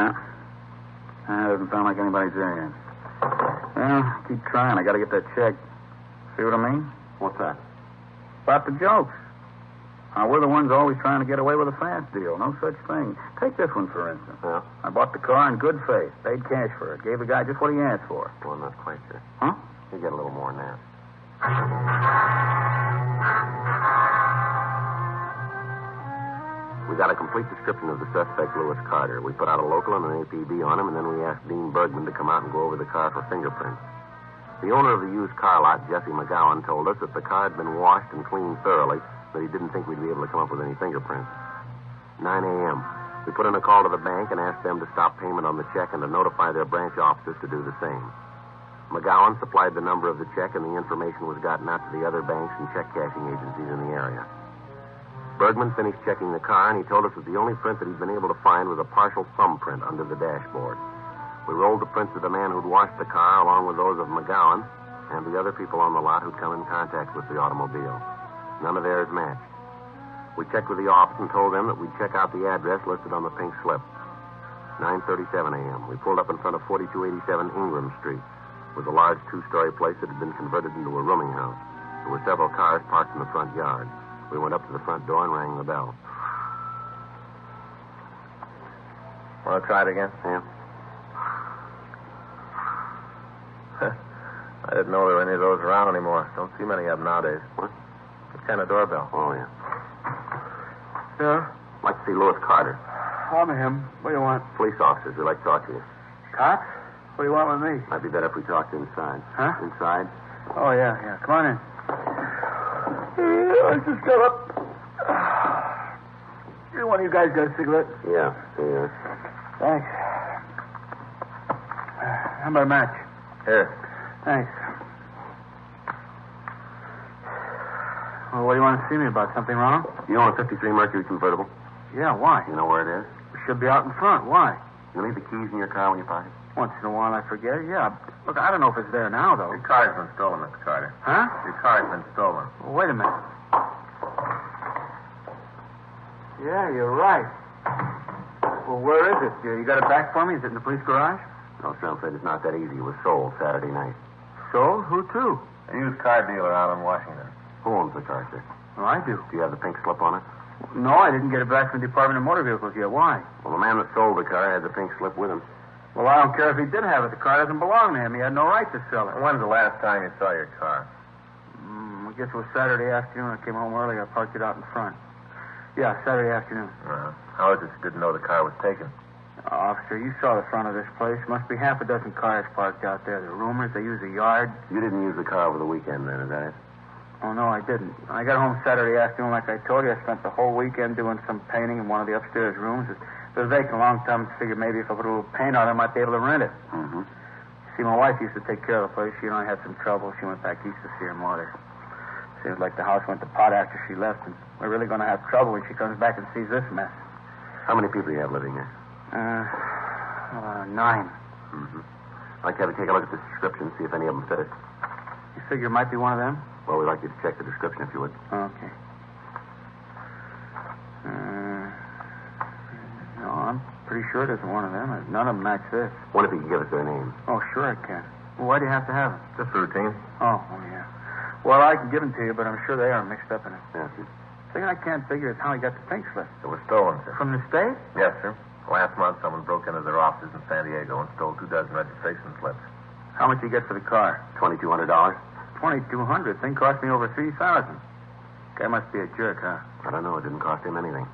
Yeah. Doesn't sound like anybody's there yet. Well, keep trying. I got to get that check. See what I mean? What's that? About the jokes. We're the ones always trying to get away with a fast deal. No such thing. Take this one, for instance. Yeah? I bought the car in good faith. Paid cash for it. Gave the guy just what he asked for. Well, I'm not quite sure. Huh? You get a little more than that. We got a complete description of the suspect, Lewis Carter. We put out a local and an APB on him, and then we asked Dean Bergman to come out and go over the car for fingerprints. The owner of the used car lot, Jesse McGowan, told us that the car had been washed and cleaned thoroughly, but he didn't think we'd be able to come up with any fingerprints. 9 a.m. We put in a call to the bank and asked them to stop payment on the check and to notify their branch officers to do the same. McGowan supplied the number of the check, and the information was gotten out to the other banks and check cashing agencies in the area. Bergman finished checking the car, and he told us that the only print that he'd been able to find was a partial thumbprint under the dashboard. We rolled the prints of the man who'd washed the car along with those of McGowan and the other people on the lot who'd come in contact with the automobile. None of theirs matched. We checked with the office and told them that we'd check out the address listed on the pink slip. 9:37 a.m. We pulled up in front of 4287 Ingram Street. It was a large two-story place that had been converted into a rooming house. There were several cars parked in the front yard. We went up to the front door and rang the bell. Want to try it again? Yeah. I didn't know there were any of those around anymore. Don't see many of them nowadays. What? What kind of doorbell? Oh, yeah. Yeah? I'd like to see Lewis Carter. I'm him. What do you want? Police officers. We'd like to talk to you. Cops? What do you want with me? Might be better if we talked inside. Huh? Inside? Oh, yeah. Come on in. I just got up. Either one of you guys got a cigarette? Yeah. Here. Thanks. How about a match? Here. Thanks. Well, what do you want to see me about? Something wrong? You own a 53 Mercury convertible? Yeah, why? You know where it is? It should be out in front. Why? You leave the keys in your car when you park it? Once in a while I forget it. Yeah. Look, I don't know if it's there now, though. Your car's been stolen, Mr. Carter. Huh? Your car's been stolen. Well, wait a minute. Yeah, you're right. Well, where is it? You got it back for me? Is it in the police garage? No, sir, I'm afraid it's not that easy. It was sold Saturday night. Sold? Who to? A used car dealer out in Washington. Who owns the car, sir? Well, I do. Do you have the pink slip on it? No, I didn't get it back from the Department of Motor Vehicles yet. Why? Well, the man that sold the car had the pink slip with him. Well, I don't care if he did have it. The car doesn't belong to him. He had no right to sell it. When's the last time you saw your car? I guess it was Saturday afternoon. I came home early. I parked it out in front. Yeah, Saturday afternoon. How is it you didn't know the car was taken? Officer, you saw the front of this place. Must be half a dozen cars parked out there. The rumors they use a yard. You didn't use the car over the weekend, then, is that it? Oh, no, I didn't. I got home Saturday afternoon, like I told you. I spent the whole weekend doing some painting in one of the upstairs rooms. It was vacant a long time. I figured maybe if I put a little paint on it, I might be able to rent it. Mm-hmm. See, my wife used to take care of the place. She and I had some trouble. She went back east to see her mother. Seems like the house went to pot after she left, and we're really going to have trouble when she comes back and sees this mess. How many people do you have living here? 9. Mm-hmm. I'd like to have you take a look at the description, see if any of them fit it. You figure it might be one of them? Well, we'd like you to check the description, if you would. Okay. No, I'm pretty sure it isn't one of them. None of them match this. What if you could give us their names? Oh, sure I can. Well, why do you have to have them? Just routine. Oh, yeah. Well, I can give them to you, but I'm sure they are mixed up in it. Yes, sir. The thing I can't figure is how he got the pink slip. It was stolen, sir. From the state? Yes, sir. Last month, someone broke into their offices in San Diego and stole 2 dozen registration slips. How much did you get for the car? $2,200. $2,200. Thing cost me over $3,000. Guy must be a jerk, huh? I don't know. It didn't cost him anything.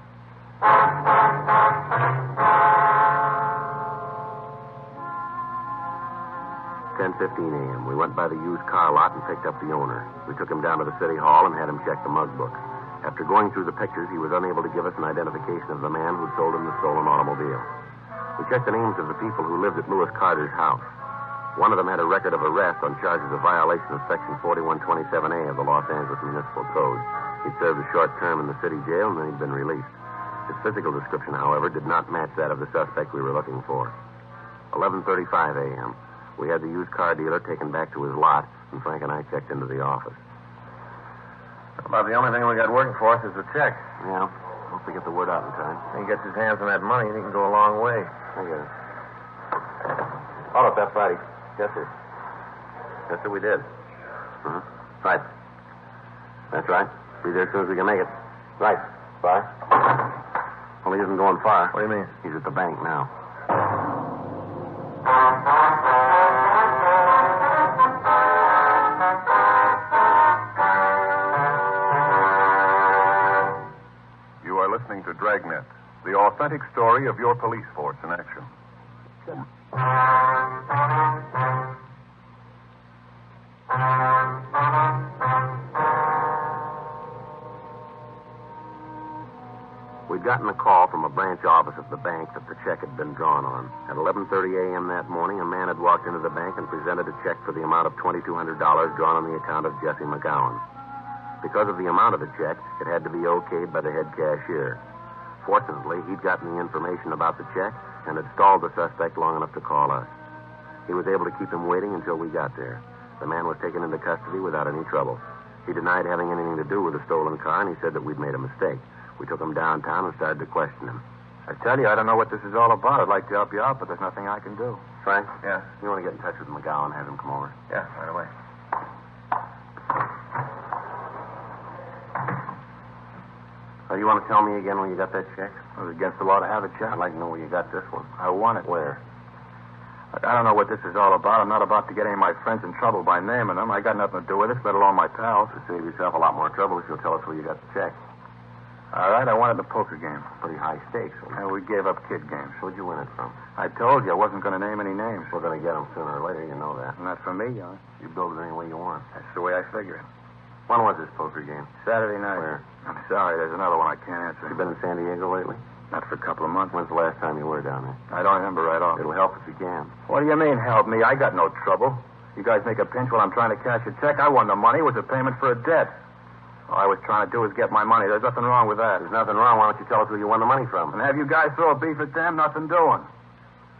10:15 a.m. We went by the used car lot and picked up the owner. We took him down to the city hall and had him check the mug books. After going through the pictures, he was unable to give us an identification of the man who'd sold him the stolen automobile. We checked the names of the people who lived at Lewis Carter's house. One of them had a record of arrest on charges of violation of Section 4127A of the Los Angeles Municipal Code. He'd served a short term in the city jail, and then he'd been released. His physical description, however, did not match that of the suspect we were looking for. 11:35 a.m. We had the used car dealer taken back to his lot, and Frank and I checked into the office. About the only thing we got working for us is the check. Yeah. We get the word out in time. He gets his hands on that money, and he can go a long way. I get it. Hold up, that's Friday. Yes, sir. Yes, sir, we did. Uh-huh. Right. That's right. Be there as soon as we can make it. Right. Bye. Well, he isn't going far. What do you mean? He's at the bank now. You are listening to Dragnet, the authentic story of your police force in action. We'd gotten a call from a branch office of the bank that the check had been drawn on. At 11:30 a.m. that morning, a man had walked into the bank and presented a check for the amount of $2,200 drawn on the account of Jesse McGowan. Because of the amount of the check, it had to be okayed by the head cashier. Fortunately, he'd gotten the information about the check and had stalled the suspect long enough to call us. He was able to keep him waiting until we got there. The man was taken into custody without any trouble. He denied having anything to do with the stolen car, and he said that we'd made a mistake. We took him downtown and started to question him. I tell you, I don't know what this is all about. I'd like to help you out, but there's nothing I can do. Frank? Yeah. You want to get in touch with McGowan, have him come over? Yeah, right away. You want to tell me again when you got that check? It was against the law to have a check. I'd like to know where you got this one. I won it. Where? I don't know what this is all about. I'm not about to get any of my friends in trouble by naming them. I got nothing to do with this, let alone my pals. To save yourself a lot more trouble if you'll tell us where you got the check. All right, I won it in a poker game. Pretty high stakes. And we gave up kid games. Where'd you win it from? I told you I wasn't going to name any names. We're going to get them sooner or later, you know that. Not for me, young. You build it any way you want. That's the way I figure it. When was this poker game? Saturday night. Where? I'm sorry, there's another one I can't answer. You been in San Diego lately? Not for a couple of months. When's the last time you were down there? I don't remember right off. It'll help if you can. What do you mean, help me? I got no trouble. You guys make a pinch while I'm trying to cash a check. I won the money. It was a payment for a debt. All I was trying to do was get my money. There's nothing wrong with that. There's nothing wrong. Why don't you tell us where you won the money from? And have you guys throw a beef at them? Nothing doing.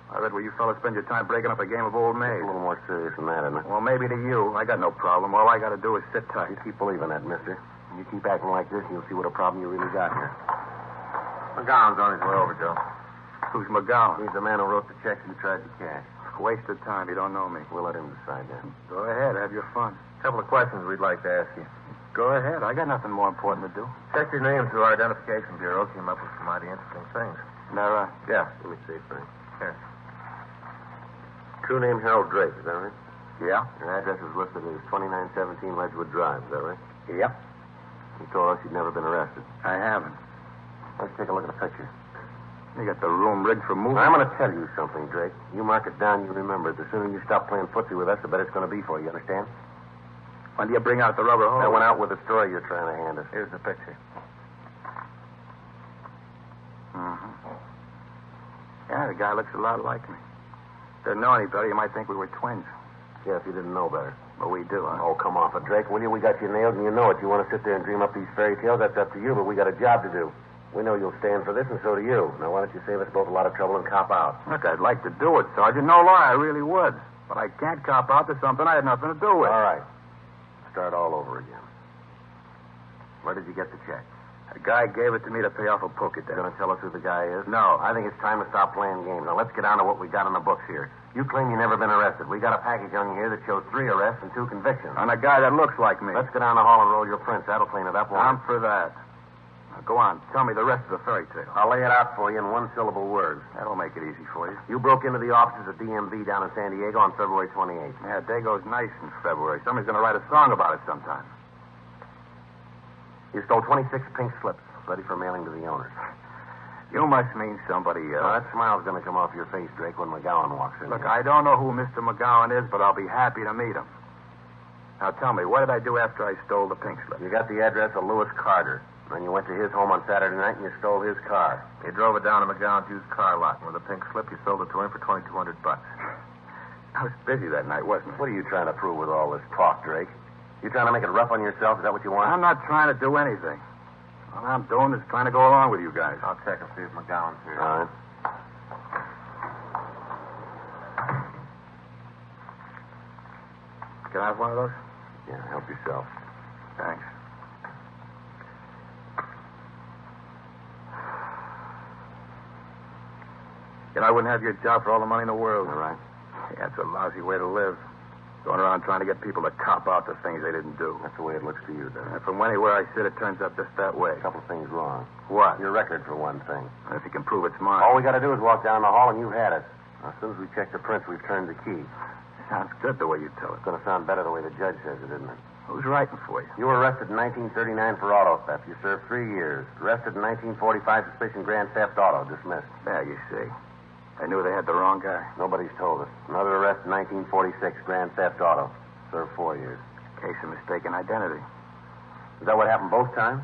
I read where you fellas spend your time breaking up a game of old maid. It's a little more serious than that, isn't it? Well, maybe to you. I got no problem. All I got to do is sit tight. You keep believing that, mister. You keep acting like this, and you'll see what a problem you really got here. McGowan's on his way over, Joe. Who's McGowan? He's the man who wrote the check you tried to cash. Waste of time. You don't know me. We'll let him decide that. Go ahead. Have your fun. A couple of questions we'd like to ask you. Go ahead. I got nothing more important to do. Checked your name through our identification bureau. Came up with some mighty interesting things. Isn't that right? Yeah. Let me see, Frank. Here. True name Harold Drake, is that right? Yeah? Your address is listed as 2917 Ledgewood Drive, is that right? Yep. You told us you'd never been arrested. I haven't. Let's take a look at the picture. You got the room rigged for moving. I'm going to tell you something, Drake. You mark it down, you remember it. The sooner you stop playing footsie with us, the better it's going to be for you, understand? When do you bring out the rubber hose? I went out with the story you're trying to hand us. Here's the picture. Mm-hmm. Yeah, the guy looks a lot like me. Didn't know any better, you might think we were twins. Yeah, if you didn't know better. But we do, huh? Oh, come off it, Drake, will you? We got you nailed, and you know it. You want to sit there and dream up these fairy tales? That's up to you, but we got a job to do. We know you'll stand for this, and so do you. Now, why don't you save us both a lot of trouble and cop out? Look, I'd like to do it, Sergeant. No lie, I really would. But I can't cop out to something I had nothing to do with. All right. Start all over again. Where did you get the check? A guy gave it to me to pay off a poker debt. You going to tell us who the guy is? No. I think it's time to stop playing games. Now, let's get down to what we got on the books here. You claim you never been arrested. We got a package on you here that shows 3 arrests and 2 convictions. On a guy that looks like me. Let's go down the hall and roll your prints. That'll clean it up, won't I'm it? for that. Now, go on. Tell me the rest of the fairy tale. I'll lay it out for you in 1-syllable words. That'll make it easy for you. You broke into the offices of DMV down in San Diego on February 28th. Yeah, day goes nice in February. Somebody's going to write a song about it sometime. You stole 26 pink slips, ready for mailing to the owners. You must mean somebody else. Now, that smile's going to come off your face, Drake, when McGowan walks in. Look, I don't know who Mr. McGowan is, but I'll be happy to meet him. Now, tell me, what did I do after I stole the pink slip? You got the address of Lewis Carter. Then you went to his home on Saturday night and you stole his car. You drove it down to McGowan's used car lot, and with a pink slip, you sold it to him for $2,200. I was busy that night, wasn't I? What are you trying to prove with all this talk, Drake? You trying to make it rough on yourself? Is that what you want? I'm not trying to do anything. All I'm doing is trying to go along with you guys. I'll check and see if McGowan's here. All right. Can I have one of those? Yeah, help yourself. Thanks. Yet I wouldn't have your job for all the money in the world. All right. Yeah, it's a lousy way to live. Going around trying to get people to cop out to things they didn't do. That's the way it looks to you, doesn't it? And from anywhere I sit, it turns out just that way. A couple things wrong. What? Your record, for one thing. If you can prove it's mine. All we got to do is walk down the hall and you've had it. As soon as we check the prints, we've turned the key. Sounds good the way you tell it. It's going to sound better the way the judge says it, isn't it? Who's writing for you? You were arrested in 1939 for auto theft. You served 3 years. Arrested in 1945, suspicion grand theft auto. Dismissed. Yeah, you see. I knew they had the wrong guy. Nobody's told us. Another arrest in 1946, grand theft auto. Served 4 years. Case of mistaken identity. Is that what happened both times?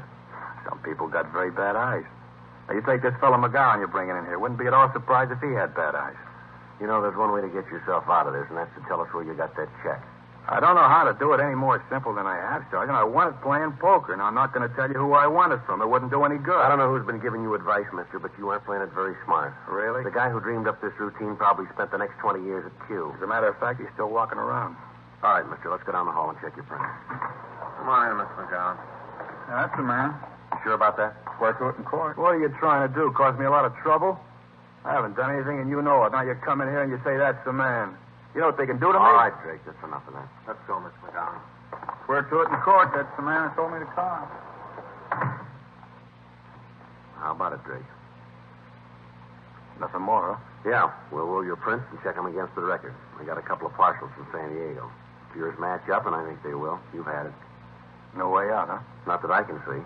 Some people got very bad eyes. Now, you take this fellow McGowan you're bringing in here. Wouldn't be at all surprised if he had bad eyes. You know, there's one way to get yourself out of this, and that's to tell us where you got that check. I don't know how to do it any more simple than I have, Sergeant. I won it playing poker. Now, I'm not going to tell you who I won it from. It wouldn't do any good. I don't know who's been giving you advice, mister, but you aren't playing it very smart. Really? The guy who dreamed up this routine probably spent the next 20 years at Q. As a matter of fact, he's still walking around. All right, mister, let's go down the hall and check your prints. Come on in, Mr. McGowan. That's the man. You sure about that? Swear to it in court. What are you trying to do? Cause me a lot of trouble? I haven't done anything, and you know it. Now you come in here and you say that's the man. You know what they can do to me? All right, Drake, that's enough of that. Let's go, Mr. McGowan. Swear to it in court. That's the man who told me to come. How about it, Drake? Nothing more, huh? Yeah, we'll roll your prints and check them against the record. I got a couple of partials from San Diego. If yours match up, and I think they will, you've had it. No way out, huh? Not that I can see.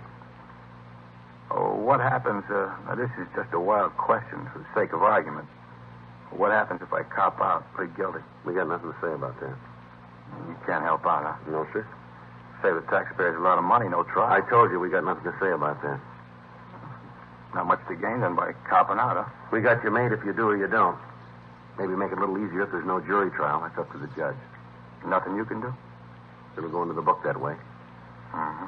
Oh, what happens, now this is just a wild question for the sake of argument. What happens if I cop out, plead guilty? We got nothing to say about that. You can't help out, huh? No, sir. Save the taxpayers a lot of money, no trial. I told you we got nothing to say about that. Not much to gain then by copping out, huh? We got you made if you do or you don't. Maybe make it a little easier if there's no jury trial. That's up to the judge. Nothing you can do? It'll go into the book that way. Mm-hmm.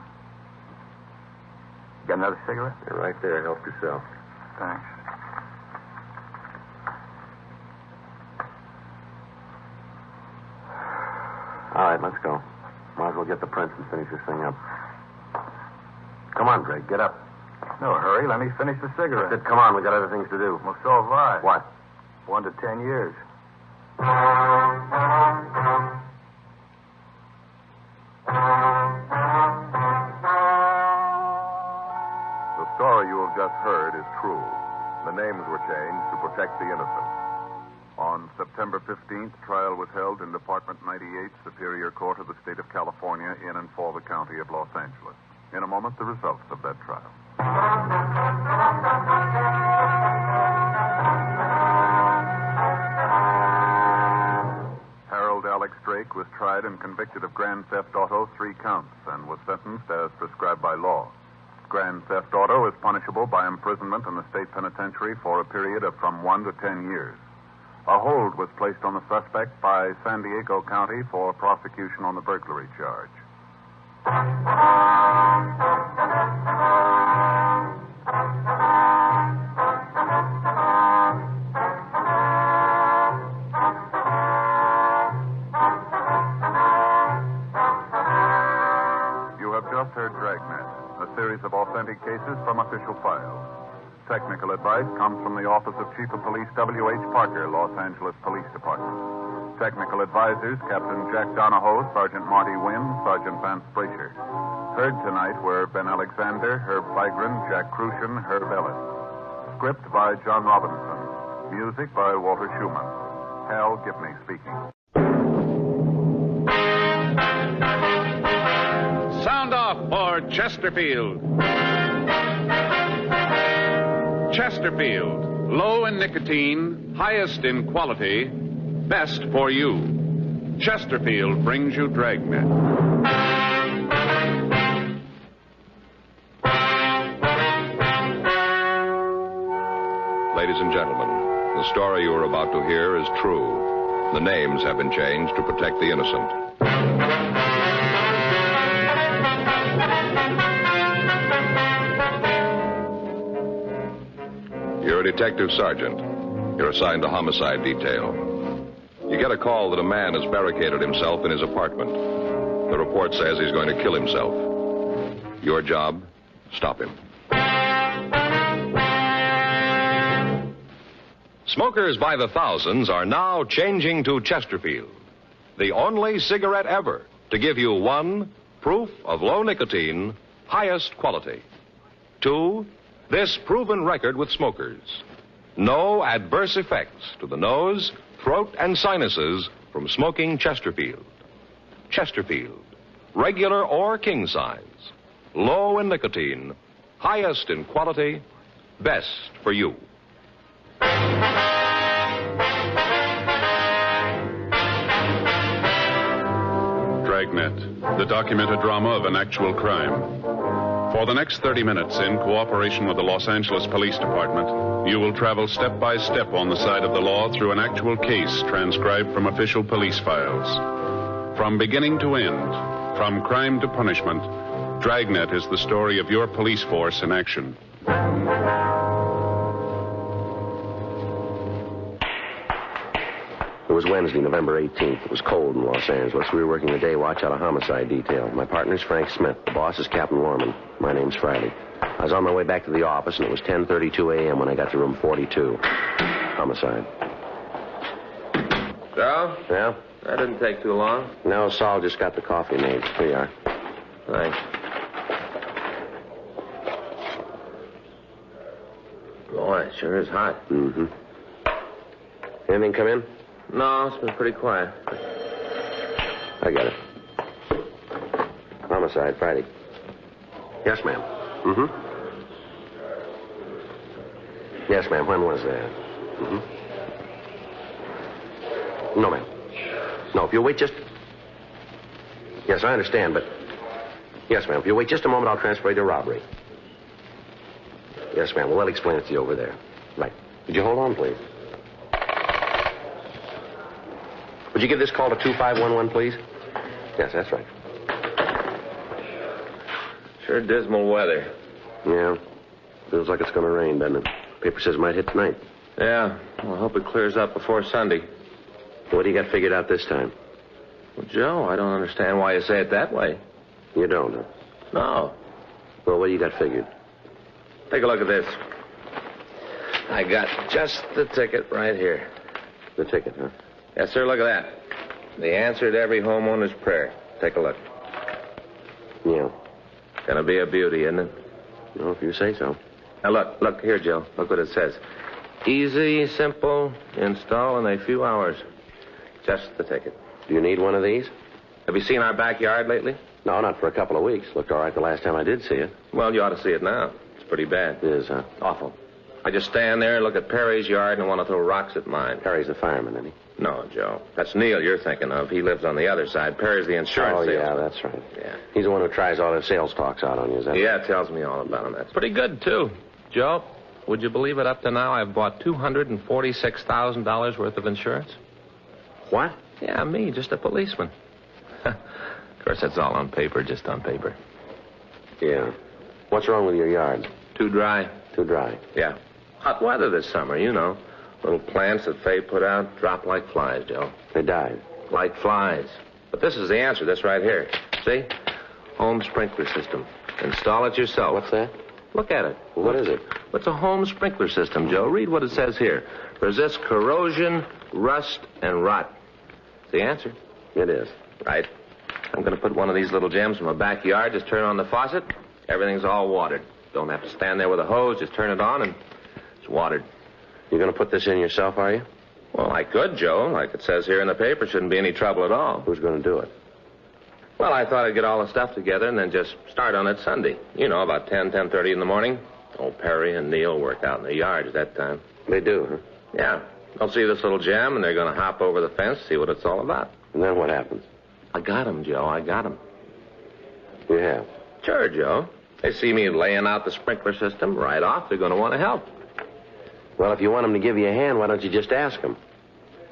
Got another cigarette? They're right there. Help yourself. Thanks. All right, let's go. Might as well get the prints and finish this thing up. Come on, Drake. Get up. No hurry. Let me finish the I cigarette. said, come on. We got other things to do. Well, so have I. What? 1 to 10 years. The story you have just heard is true. The names were changed to protect the innocent. On September 15th, trial was held in Department 98, Superior Court of the State of California, in and for the County of Los Angeles. In a moment, the results of that trial. Harold Alex Drake was tried and convicted of grand theft auto, 3 counts, and was sentenced as prescribed by law. Grand theft auto is punishable by imprisonment in the state penitentiary for a period of from 1 to 10 years. A hold was placed on the suspect by San Diego County for prosecution on the burglary charge. You have just heard Dragnet, a series of authentic cases from official files. Technical advice comes from the Office of Chief of Police W.H. Parker, Los Angeles Police Department. Technical advisors, Captain Jack Donahoe, Sergeant Marty Wynn, Sergeant Vance Brasher. Heard tonight were Ben Alexander, Herb Figren, Jack Crucian, Herb Ellis. Script by John Robinson. Music by Walter Schumann. Hal Gibney speaking. Sound off for Chesterfield. Chesterfield, low in nicotine, highest in quality, best for you. Chesterfield brings you Dragnet. Ladies and gentlemen, the story you are about to hear is true. The names have been changed to protect the innocent. You're a detective sergeant. You're assigned to homicide detail. You get a call that a man has barricaded himself in his apartment. The report says he's going to kill himself. Your job, stop him. Smokers by the thousands are now changing to Chesterfield, the only cigarette ever to give you 1, proof of low nicotine, highest quality. 2, this proven record with smokers. No adverse effects to the nose, throat, and sinuses from smoking Chesterfield. Chesterfield, regular or king size, low in nicotine, highest in quality, best for you. Dragnet, the documented drama of an actual crime. For the next 30 minutes, in cooperation with the Los Angeles Police Department, you will travel step by step on the side of the law through an actual case transcribed from official police files. From beginning to end, from crime to punishment, Dragnet is the story of your police force in action. It was Wednesday, November 18th. It was cold in Los Angeles. We were working the day watch out of homicide detail. My partner's Frank Smith. The boss is Captain Warman. My name's Friday. I was on my way back to the office, and it was 10:32 a.m. when I got to room 42. Homicide. Joe? Yeah? That didn't take too long. No, Saul just got the coffee made. Here you are. Thanks. Boy, it sure is hot. Mm-hmm. Anything come in? No, it's been pretty quiet. I got it. Homicide, Friday. Yes, ma'am. Mm-hmm. Yes, ma'am. When was that? Mm-hmm. No, ma'am. No, if you'll wait just... Yes, I understand, but... Yes, ma'am. If you'll wait just a moment, I'll transfer you to robbery. Yes, ma'am. Well, they'll explain it to you over there. Right. Would you hold on, please? Would you give this call to 2511, please? Yes, that's right. Sure dismal weather. Yeah. Feels like it's going to rain, doesn't it? Paper says it might hit tonight. Yeah. Well, I hope it clears up before Sunday. What do you got figured out this time? Well, Joe, I don't understand why you say it that way. You don't, huh? No. Well, what do you got figured? Take a look at this. I got just the ticket right here. The ticket, huh? Yes, sir, look at that. The answer to every homeowner's prayer. Take a look. Yeah. Gonna be a beauty, isn't it? No, if you say so. Now, look here, Joe. Look what it says. Easy, simple, install in a few hours. Just the ticket. Do you need one of these? Have you seen our backyard lately? No, not for a couple of weeks. Looked all right the last time I did see it. Well, you ought to see it now. It's pretty bad. It is, huh? Awful. I just stand there and look at Perry's yard and want to throw rocks at mine. Perry's the fireman, isn't he? No, Joe. That's Neil you're thinking of. He lives on the other side. Perry's the insurance salesman. Yeah, that's right. Yeah. He's the one who tries all his sales talks out on you, is that Yeah, right? tells me all about him. That's pretty good, too. Joe, would you believe it? Up to now, I've bought $246,000 worth of insurance. What? Yeah, me, just a policeman. Of course, that's all on paper, just on paper. Yeah. What's wrong with your yard? Too dry. Too dry. Yeah. Hot weather this summer, you know. Little plants that Faye put out drop like flies, Joe. They died. Like flies. But this is the answer, this right here. See? Home sprinkler system. Install it yourself. What's that? Look at it. Well, what is it? It's a home sprinkler system, Joe. Read what it says here. Resists corrosion, rust, and rot. It's the answer. It is. Right. I'm going to put one of these little gems in my backyard. Just turn on the faucet. Everything's all watered. Don't have to stand there with a hose. Just turn it on and it's watered. You're going to put this in yourself, are you? Well, I could, Joe. Like it says here in the paper, shouldn't be any trouble at all. Who's going to do it? Well, I thought I'd get all the stuff together and then just start on it Sunday. You know, about 10:30 in the morning. Old Perry and Neil work out in the yard at that time. They do, huh? Yeah. They'll see this little gem and they're going to hop over the fence, see what it's all about. And then what happens? I got 'em, Joe. I got 'em. You have? Sure, Joe. They see me laying out the sprinkler system right off. They're going to want to help. Well, if you want them to give you a hand, why don't you just ask them?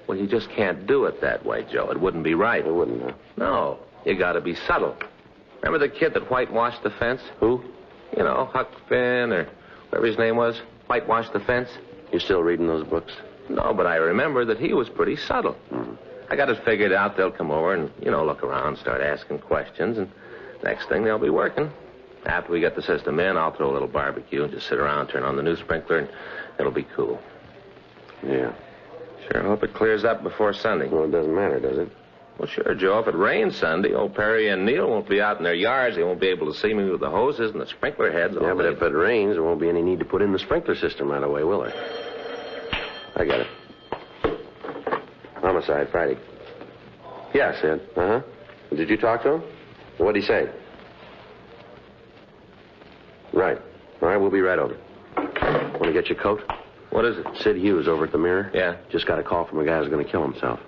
Well, you just can't do it that way, Joe. It wouldn't be right. It wouldn't, huh? No. You got to be subtle. Remember the kid that whitewashed the fence? Who? You know, Huck Finn or whatever his name was. Whitewashed the fence. You still reading those books? No, but I remember that he was pretty subtle. Mm-hmm. I got it figured out. They'll come over and, look around, start asking questions, and next thing they'll be working. After we get the system in, I'll throw a little barbecue and just sit around, turn on the new sprinkler, and it'll be cool. Yeah. Sure hope it clears up before Sunday. Well, it doesn't matter, does it? Well, sure, Joe. If it rains Sunday, old Perry and Neil won't be out in their yards. They won't be able to see me with the hoses and the sprinkler heads. Yeah, but if it rains, there won't be any need to put in the sprinkler system right away, will there? I got it. Homicide, Friday. Yeah, Sid. Uh-huh. Did you talk to him? What'd he say? Right. All right, we'll be right over. Want to get your coat? What is it? Sid Hughes over at the Mirror. Yeah. Just got a call from a guy who's going to kill himself.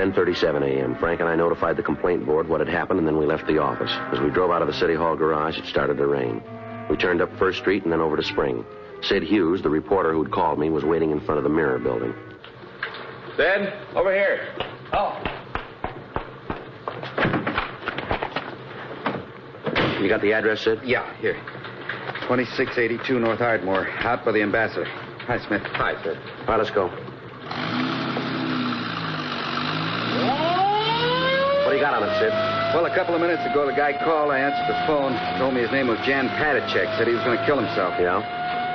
10:37 a.m. Frank and I notified the complaint board what had happened, and then we left the office. As we drove out of the City Hall garage, it started to rain. We turned up First Street and then over to Spring. Sid Hughes, the reporter who'd called me, was waiting in front of the Mirror building. Sid, over here. Oh. You got the address, Sid? Yeah, here. 2682 North Ardmore, out by the Ambassador. Hi, Smith. Hi, Sid. All right, let's go. What do you got on it, Sid? Well, a couple of minutes ago, the guy called. I answered the phone. Told me his name was Jan Padacek. Said he was going to kill himself. Yeah?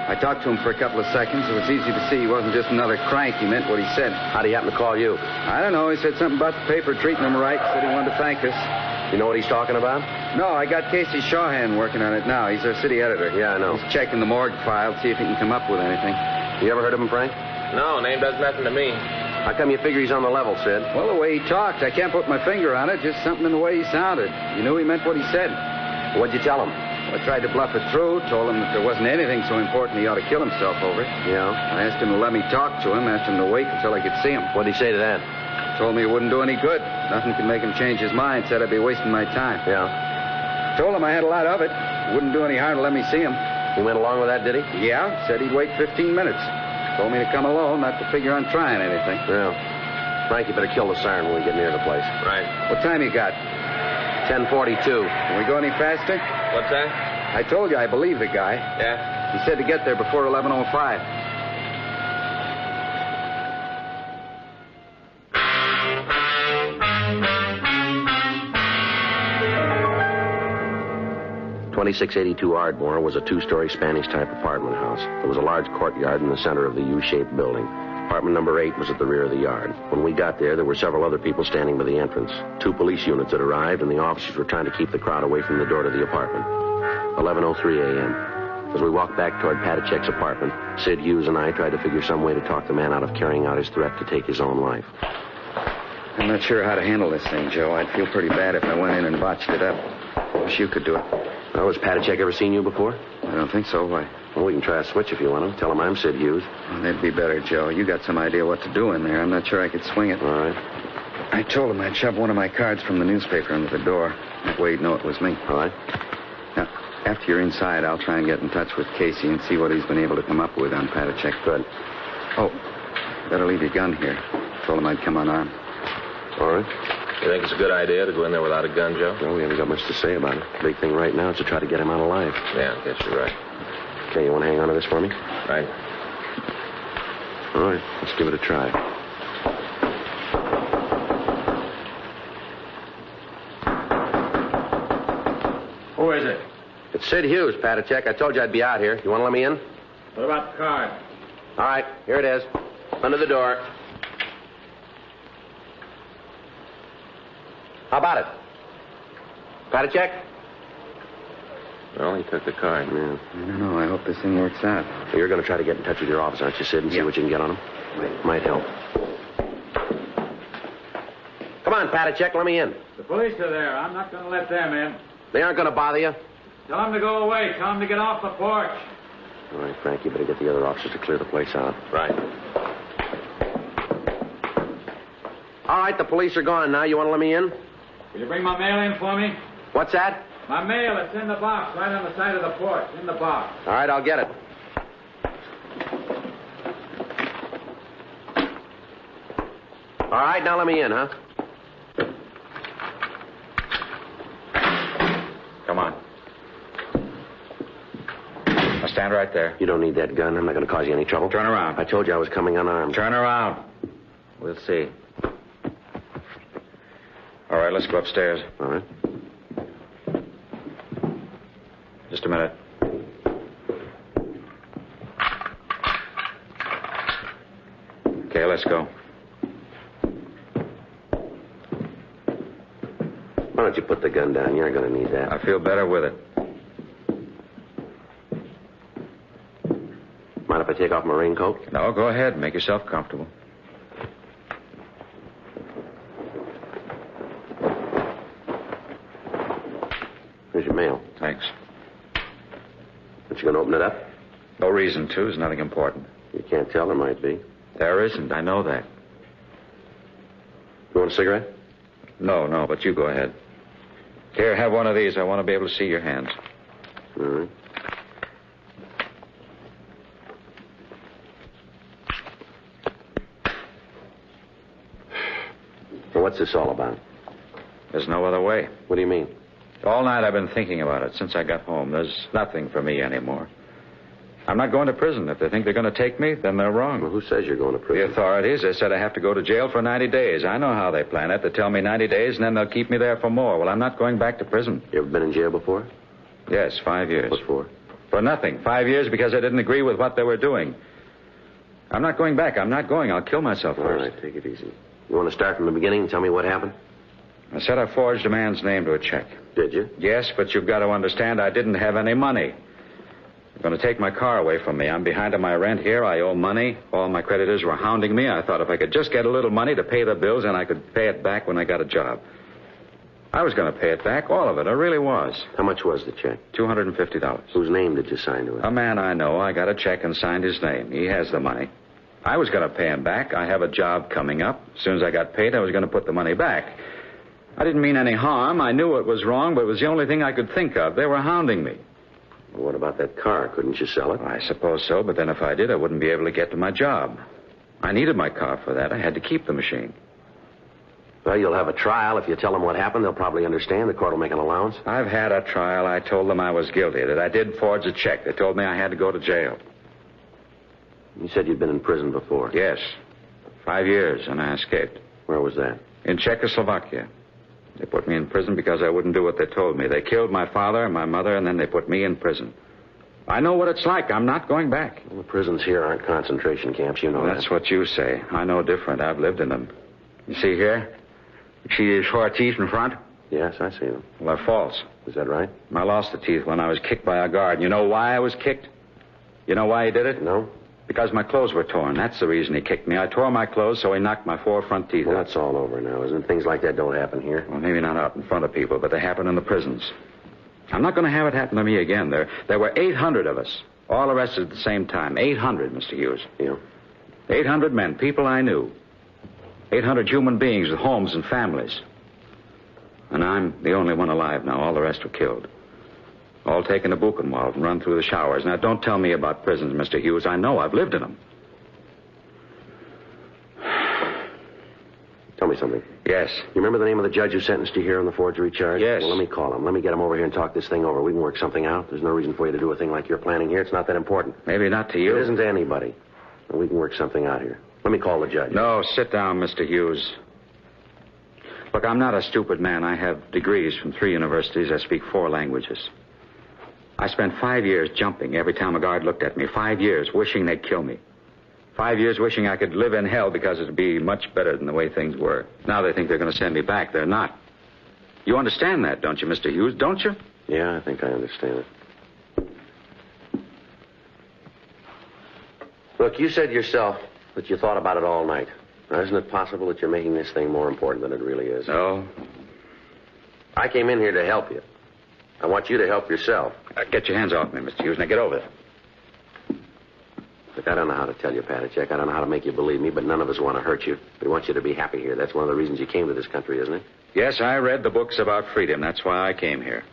I talked to him for a couple of seconds. It was easy to see he wasn't just another crank. He meant what he said. How'd he happen to call you? I don't know. He said something about the paper treating him right. Said he wanted to thank us. You know what he's talking about? No, I got Casey Shawhan working on it now. He's our city editor. Yeah, I know. He's checking the morgue file, see if he can come up with anything. You ever heard of him, Frank? No, name does nothing to me. How come you figure he's on the level, Sid? Well, the way he talked, I can't put my finger on it. Just something in the way he sounded. You knew he meant what he said. What'd you tell him? I tried to bluff it through, told him that there wasn't anything so important he ought to kill himself over it. Yeah? I asked him to let me talk to him, asked him to wait until I could see him. What'd he say to that? Told me it wouldn't do any good. Nothing could make him change his mind. Said I'd be wasting my time. Yeah? Told him I had a lot of it. Wouldn't do any harm to let me see him. He went along with that, did he? Yeah, said he'd wait 15 minutes. Told me to come alone, not to figure on trying anything. Yeah. Frank, you better kill the siren when we get near the place. Right. What time you got? 10:42. Can we go any faster? What's that? I told you I believe the guy. Yeah? He said to get there before 11:05. .2682 Ardmore was a two-story Spanish-type apartment house. There was a large courtyard in the center of the U-shaped building. Apartment number 8 was at the rear of the yard. When we got there were several other people standing by the entrance. 2 police units had arrived, and the officers were trying to keep the crowd away from the door to the apartment. 11:03 a.m. As we walked back toward Padacek's apartment, Sid Hughes and I tried to figure some way to talk the man out of carrying out his threat to take his own life. I'm not sure how to handle this thing, Joe. I'd feel pretty bad if I went in and botched it up. Wish you could do it. Well, has Padacek ever seen you before? I don't think so. Why? Well, we can try a switch if you want to. Tell him I'm Sid Hughes. Well, that'd be better, Joe. You got some idea what to do in there. I'm not sure I could swing it. All right. I told him I'd shove one of my cards from the newspaper under the door. That way he'd know it was me. All right. Now, after you're inside, I'll try and get in touch with Casey and see what he's been able to come up with on Padacek. Good. Oh, better leave your gun here. Told him I'd come unarmed. All right. You think it's a good idea to go in there without a gun, Joe? No, we haven't got much to say about it. The big thing right now is to try to get him out alive. Yeah, I guess you're right. Okay, you want to hang on to this for me? Right. All right, let's give it a try. Who is it? It's Sid Hughes, Padacek. I told you I'd be out here. You want to let me in? What about the card? All right, here it is. Under the door. How about it? Padacek? Well, he took the card. Yeah. I don't know. I hope this thing works out. You're going to try to get in touch with your office, aren't you, Sid, and see what you can get on him? Might help. Come on, Padacek, let me in. The police are there. I'm not going to let them in. They aren't going to bother you. Tell them to go away. Tell them to get off the porch. All right, Frank, you better get the other officers to clear the place out. Right. All right, the police are gone now. You want to let me in? Will you bring my mail in for me? What's that? My mail, it's in the box, right on the side of the porch. In the box. All right, I'll get it. All right, now let me in, huh? Come on. Now stand right there. You don't need that gun. I'm not going to cause you any trouble. Turn around. I told you I was coming unarmed. Turn around. We'll see. All right, let's go upstairs. All right. Just a minute. Okay, let's go. Why don't you put the gun down? You're going to need that. I feel better with it. Mind if I take off my raincoat? No, go ahead. Make yourself comfortable. Here's your mail. Thanks. Aren't you going to open it up? No reason to. There's nothing important. You can't tell. There might be. There isn't. I know that. You want a cigarette? No, but you go ahead. Here, have one of these. I want to be able to see your hands. All right. So what's this all about? There's no other way. What do you mean? All night I've been thinking about it since I got home. There's nothing for me anymore. I'm not going to prison. If they think they're going to take me, then they're wrong. Well, who says you're going to prison? The authorities. They said I have to go to jail for 90 days. I know how they plan it. They tell me 90 days, and then they'll keep me there for more. Well, I'm not going back to prison. You ever been in jail before? Yes, 5 years. What for? For nothing. 5 years because I didn't agree with what they were doing. I'm not going back. I'm not going. I'll kill myself first. All right, take it easy. You want to start from the beginning and tell me what happened? I said I forged a man's name to a check. Did you? Yes, but you've got to understand I didn't have any money. They're going to take my car away from me. I'm behind on my rent here. I owe money. All my creditors were hounding me. I thought if I could just get a little money to pay the bills, then I could pay it back when I got a job. I was going to pay it back, all of it. I really was. How much was the check? $250. Whose name did you sign to it? A man I know. I got a check and signed his name. He has the money. I was going to pay him back. I have a job coming up. As soon as I got paid, I was going to put the money back. I didn't mean any harm. I knew it was wrong, but it was the only thing I could think of. They were hounding me. Well, what about that car? Couldn't you sell it? I suppose so, but then if I did, I wouldn't be able to get to my job. I needed my car for that. I had to keep the machine. Well, you'll have a trial. If you tell them what happened, they'll probably understand. The court will make an allowance. I've had a trial. I told them I was guilty, that I did forge a check. They told me I had to go to jail. You said you'd been in prison before. Yes. 5 years, and I escaped. Where was that? In Czechoslovakia. They put me in prison because I wouldn't do what they told me. They killed my father and my mother, and then they put me in prison. I know what it's like. I'm not going back. Well, the prisons here aren't concentration camps. You know that. That's what you say. I know different. I've lived in them. You see here? You see these 4 teeth in front? Yes, I see them. Well, they're false. Is that right? I lost the teeth when I was kicked by a guard. You know why I was kicked? You know why he did it? No. Because my clothes were torn. That's the reason he kicked me. I tore my clothes, so he knocked my 4 front teeth out. Well, that's all over now, isn't it? Things like that don't happen here. Well, maybe not out in front of people, but they happen in the prisons. I'm not going to have it happen to me again. There were 800 of us, all arrested at the same time. 800, Mr. Hughes. Yeah. 800 men, people I knew. 800 human beings with homes and families. And I'm the only one alive now. All the rest were killed. All taken to Buchenwald and run through the showers. Now, don't tell me about prisons, Mr. Hughes. I know. I've lived in them. Tell me something. Yes. You remember the name of the judge who sentenced you here on the forgery charge? Yes. Well, let me call him. Let me get him over here and talk this thing over. We can work something out. There's no reason for you to do a thing like you're planning here. It's not that important. Maybe not to you. It isn't to anybody. And we can work something out here. Let me call the judge. No, sit down, Mr. Hughes. Look, I'm not a stupid man. I have degrees from 3 universities. I speak 4 languages. I spent 5 years jumping every time a guard looked at me. 5 years wishing they'd kill me. 5 years wishing I could live in hell because it'd be much better than the way things were. Now they think they're going to send me back. They're not. You understand that, don't you, Mr. Hughes? Don't you? Yeah, I think I understand it. Look, you said yourself that you thought about it all night. Now, isn't it possible that you're making this thing more important than it really is? No. I came in here to help you. I want you to help yourself. Get your hands off me, Mr. Hughes. Now get over there. Look, I don't know how to tell you, Patachek. I don't know how to make you believe me, but none of us want to hurt you. We want you to be happy here. That's one of the reasons you came to this country, isn't it? Yes, I read the books about freedom. That's why I came here.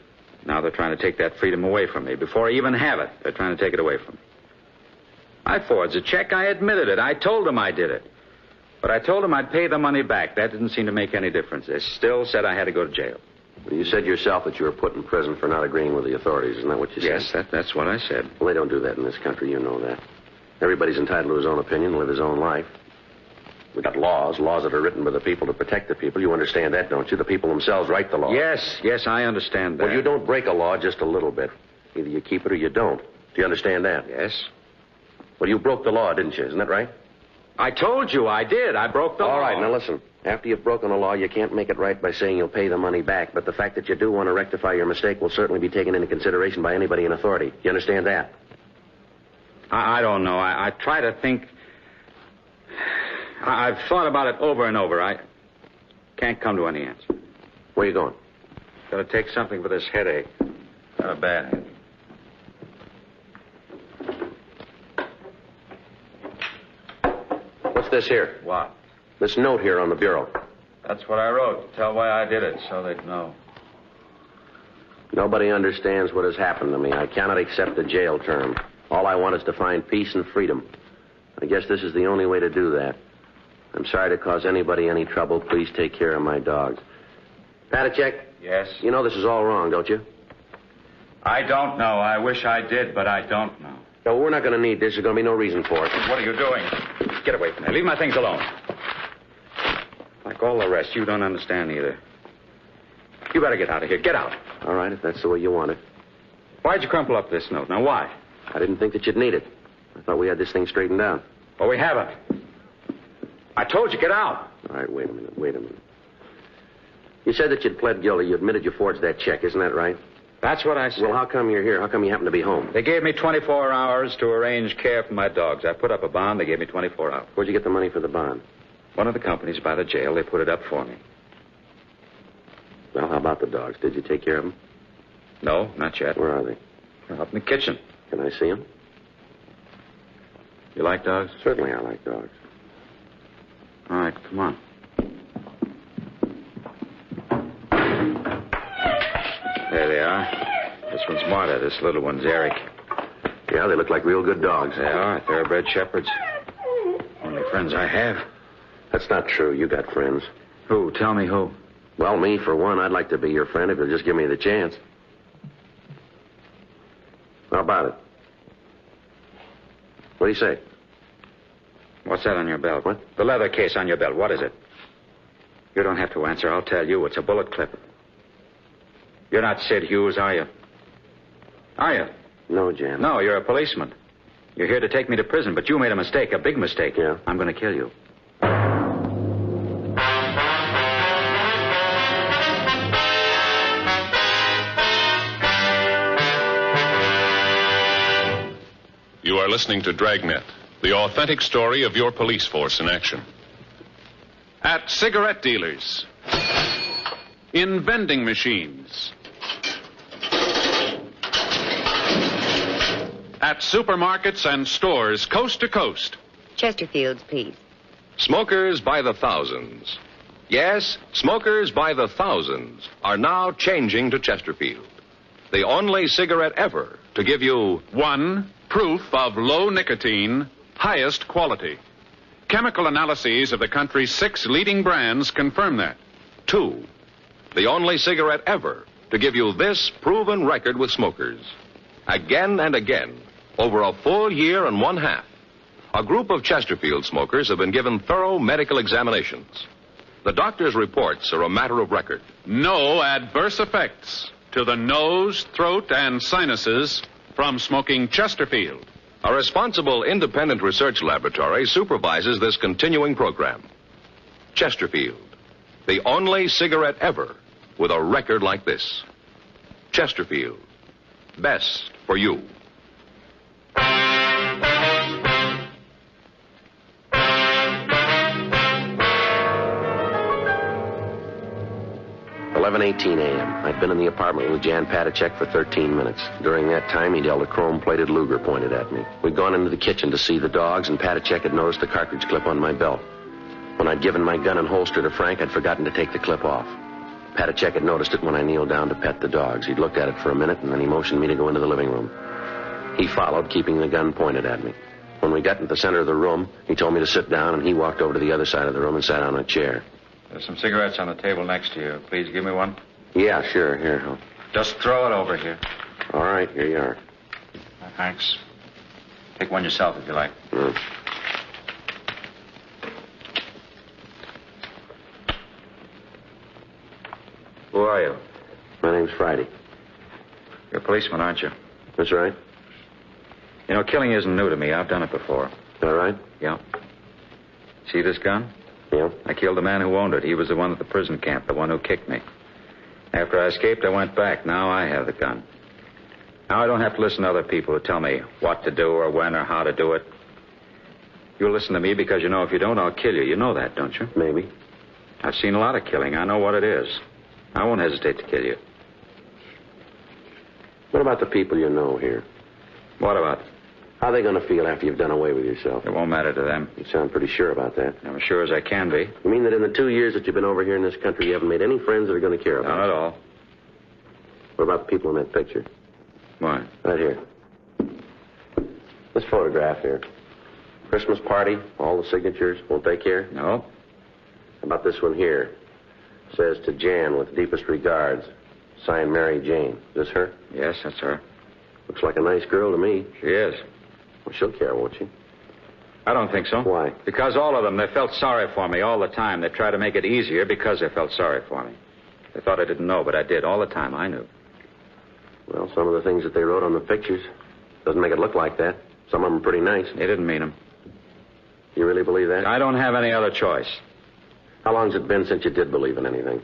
Now they're trying to take that freedom away from me. Before I even have it, they're trying to take it away from me. I forged a check. I admitted it. I told them I did it. But I told them I'd pay the money back. That didn't seem to make any difference. They still said I had to go to jail. Well, you said yourself that you were put in prison for not agreeing with the authorities. Isn't that what you said? Yes, that's what I said. Well, they don't do that in this country. You know that. Everybody's entitled to his own opinion, live his own life. We've got laws that are written by the people to protect the people. You understand that, don't you? The people themselves write the law. Yes, I understand that. Well, you don't break a law just a little bit. Either you keep it or you don't. Do you understand that? Yes. Well, you broke the law, didn't you? Isn't that right? I told you I did. I broke the law. All right, now listen. After you've broken the law, you can't make it right by saying you'll pay the money back. But the fact that you do want to rectify your mistake will certainly be taken into consideration by anybody in authority. You understand that? I don't know. I try to think. I've thought about it over and over. I can't come to any answer. Where you going? Got to take something for this headache. Got a bad headache. What's this here? What? This note here on the bureau. That's what I wrote. Tell why I did it, so they'd know. Nobody understands what has happened to me. I cannot accept a jail term. All I want is to find peace and freedom. I guess this is the only way to do that. I'm sorry to cause anybody any trouble. Please take care of my dogs. Patacek? Yes? You know this is all wrong, don't you? I don't know. I wish I did, but I don't know. No, we're not going to need this. There's going to be no reason for it. What are you doing? Get away from me. Leave my things alone. Like all the rest, you don't understand either. You better get out of here. Get out. All right, if that's the way you want it. Why'd you crumple up this note? Now, why? I didn't think that you'd need it. I thought we had this thing straightened out. Well, we haven't. I told you, get out. All right, wait a minute. You said that you'd pled guilty. You admitted you forged that check. Isn't that right? That's what I said. Well, how come you're here? How come you happen to be home? They gave me 24 hours to arrange care for my dogs. I put up a bond. They gave me 24 hours. Where'd you get the money for the bond? One of the companies by the jail. They put it up for me. Well, how about the dogs? Did you take care of them? No, not yet. Where are they? They're up in the kitchen. Can I see them? You like dogs? Certainly I like dogs. All right, come on. There they are. This one's Marta. This little one's Eric. Yeah, they look like real good dogs. They are. Thoroughbred shepherds. Only friends I have. That's not true. You got friends. Who? Tell me who. Well, me, for one, I'd like to be your friend if you'll just give me the chance. How about it? What do you say? What's that on your belt? What? The leather case on your belt. What is it? You don't have to answer. I'll tell you. It's a bullet clip. You're not Sid Hughes, are you? Are you? No, Jan. No, you're a policeman. You're here to take me to prison, but you made a mistake, a big mistake. Yeah? I'm going to kill you. You are listening to Dragnet, the authentic story of your police force in action. At cigarette dealers, in vending machines, at supermarkets and stores coast to coast. Chesterfield's, please. Smokers by the thousands. Yes, smokers by the thousands are now changing to Chesterfield, the only cigarette ever to give you 1, proof of low nicotine, highest quality. Chemical analyses of the country's 6 leading brands confirm that. 2, the only cigarette ever to give you this proven record with smokers. Again and again, over a full year and 1/2, a group of Chesterfield smokers have been given thorough medical examinations. The doctor's reports are a matter of record. No adverse effects to the nose, throat, and sinuses from smoking Chesterfield. A responsible independent research laboratory supervises this continuing program. Chesterfield, the only cigarette ever with a record like this. Chesterfield, best for you. $11:18 a.m. I'd been in the apartment with Jan Patacek for 13 minutes. During that time, he'd held a chrome-plated Luger pointed at me. We'd gone into the kitchen to see the dogs, and Patacek had noticed the cartridge clip on my belt. When I'd given my gun and holster to Frank, I'd forgotten to take the clip off. Patacek had noticed it when I kneeled down to pet the dogs. He'd looked at it for a minute, and then he motioned me to go into the living room. He followed, keeping the gun pointed at me. When we got into the center of the room, he told me to sit down, and he walked over to the other side of the room and sat on a chair. There's some cigarettes on the table next to you. Please give me one. Yeah, sure. Here. Just throw it over here. All right, here you are. Thanks. Take one yourself if you like. Who are you? My name's Friday. You're a policeman, aren't you? That's right. You know, killing isn't new to me. I've done it before. All right? Yeah. See this gun? Yeah? I killed the man who owned it. He was the one at the prison camp, the one who kicked me. After I escaped, I went back. Now I have the gun. Now I don't have to listen to other people who tell me what to do or when or how to do it. You'll listen to me because you know if you don't, I'll kill you. You know that, don't you? Maybe. I've seen a lot of killing. I know what it is. I won't hesitate to kill you. What about the people you know here? What about? How are they going to feel after you've done away with yourself? It won't matter to them. You sound pretty sure about that. I'm as sure as I can be. You mean that in the 2 years that you've been over here in this country, you haven't made any friends that are going to care about Not at all. What about the people in that picture? Why? Right here. This photograph here. Christmas party, all the signatures. Won't they care? No. How about this one here? Says to Jan with deepest regards. Signed Mary Jane. Is this her? Yes, that's her. Looks like a nice girl to me. She is. Well, she'll care, won't she? I don't think so. Why? Because all of them, they felt sorry for me all the time. They tried to make it easier because they felt sorry for me. They thought I didn't know, but I did. All the time, I knew. Well, some of the things that they wrote on the pictures doesn't make it look like that. Some of them are pretty nice. They didn't mean them. You really believe that? I don't have any other choice. How long's it been since you did believe in anything?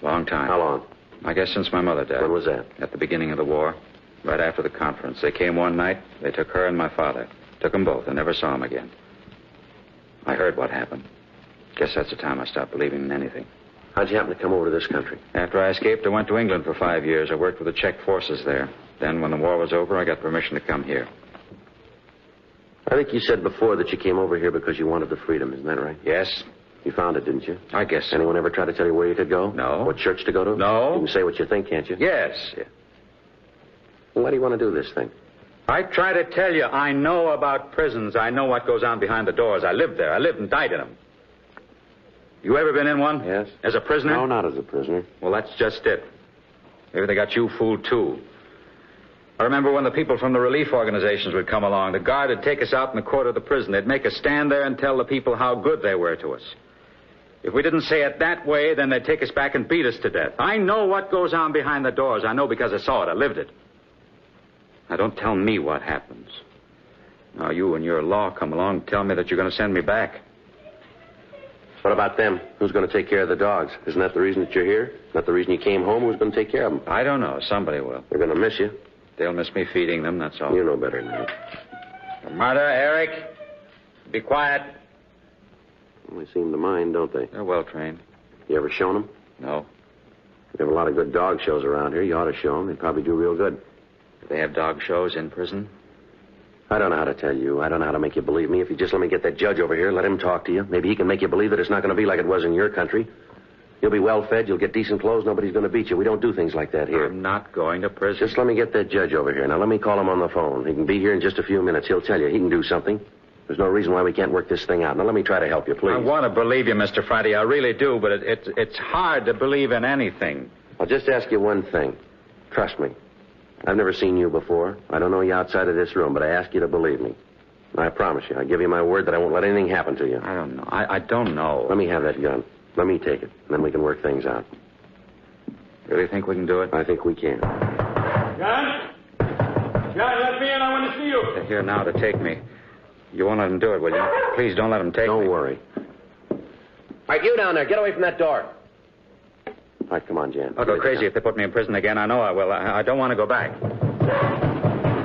Long time. How long? I guess since my mother died. When was that? At the beginning of the war. Right after the conference. They came one night. They took her and my father. Took them both. I never saw them again. I heard what happened. Guess that's the time I stopped believing in anything. How'd you happen to come over to this country? After I escaped, I went to England for 5 years. I worked with the Czech forces there. Then, when the war was over, I got permission to come here. I think you said before that you came over here because you wanted the freedom. Isn't that right? Yes. You found it, didn't you? I guess so. Anyone ever try to tell you where you could go? No. What church to go to? No. You can say what you think, can't you? Yes. Well, why do you want to do this thing? I try to tell you, I know about prisons. I know what goes on behind the doors. I lived there. I lived and died in them. You ever been in one? Yes. As a prisoner? No, not as a prisoner. Well, that's just it. Maybe they got you fooled, too. I remember when the people from the relief organizations would come along. The guard would take us out in the court of the prison. They'd make us stand there and tell the people how good they were to us. If we didn't say it that way, then they'd take us back and beat us to death. I know what goes on behind the doors. I know because I saw it. I lived it. Now, don't tell me what happens. Now, you and your law come along and tell me that you're going to send me back. What about them? Who's going to take care of the dogs? Isn't that the reason that you're here? Not the reason you came home? Who's going to take care of them? I don't know. Somebody will. They're going to miss you. They'll miss me feeding them, that's all. You know better than that. Murder, Eric. Be quiet. Well, they seem to mind, don't they? They're well trained. You ever shown them? No. We have a lot of good dog shows around here. You ought to show them. They'd probably do real good. Do they have dog shows in prison? I don't know how to tell you. I don't know how to make you believe me. If you just let me get that judge over here, let him talk to you. Maybe he can make you believe that it's not going to be like it was in your country. You'll be well fed. You'll get decent clothes. Nobody's going to beat you. We don't do things like that here. I'm not going to prison. Just let me get that judge over here. Now, let me call him on the phone. He can be here in just a few minutes. He'll tell you. He can do something. There's no reason why we can't work this thing out. Now, let me try to help you, please. I want to believe you, Mr. Friday. I really do, but it's hard to believe in anything. I'll just ask you one thing. Trust me. I've never seen you before. I don't know you outside of this room, but I ask you to believe me. And I promise you, I give you my word that I won't let anything happen to you. I don't know. I don't know. Let me have that gun. Let me take it, and then we can work things out. Really think we can do it? I think we can. John? John, let me in. I want to see you. They're here now to take me. You won't let them do it, will you? Please don't let them take me. Don't worry. All right, you down there. Get away from that door. All right, come on, Jan. I'll go crazy if they put me in prison again. I know I will. I don't want to go back.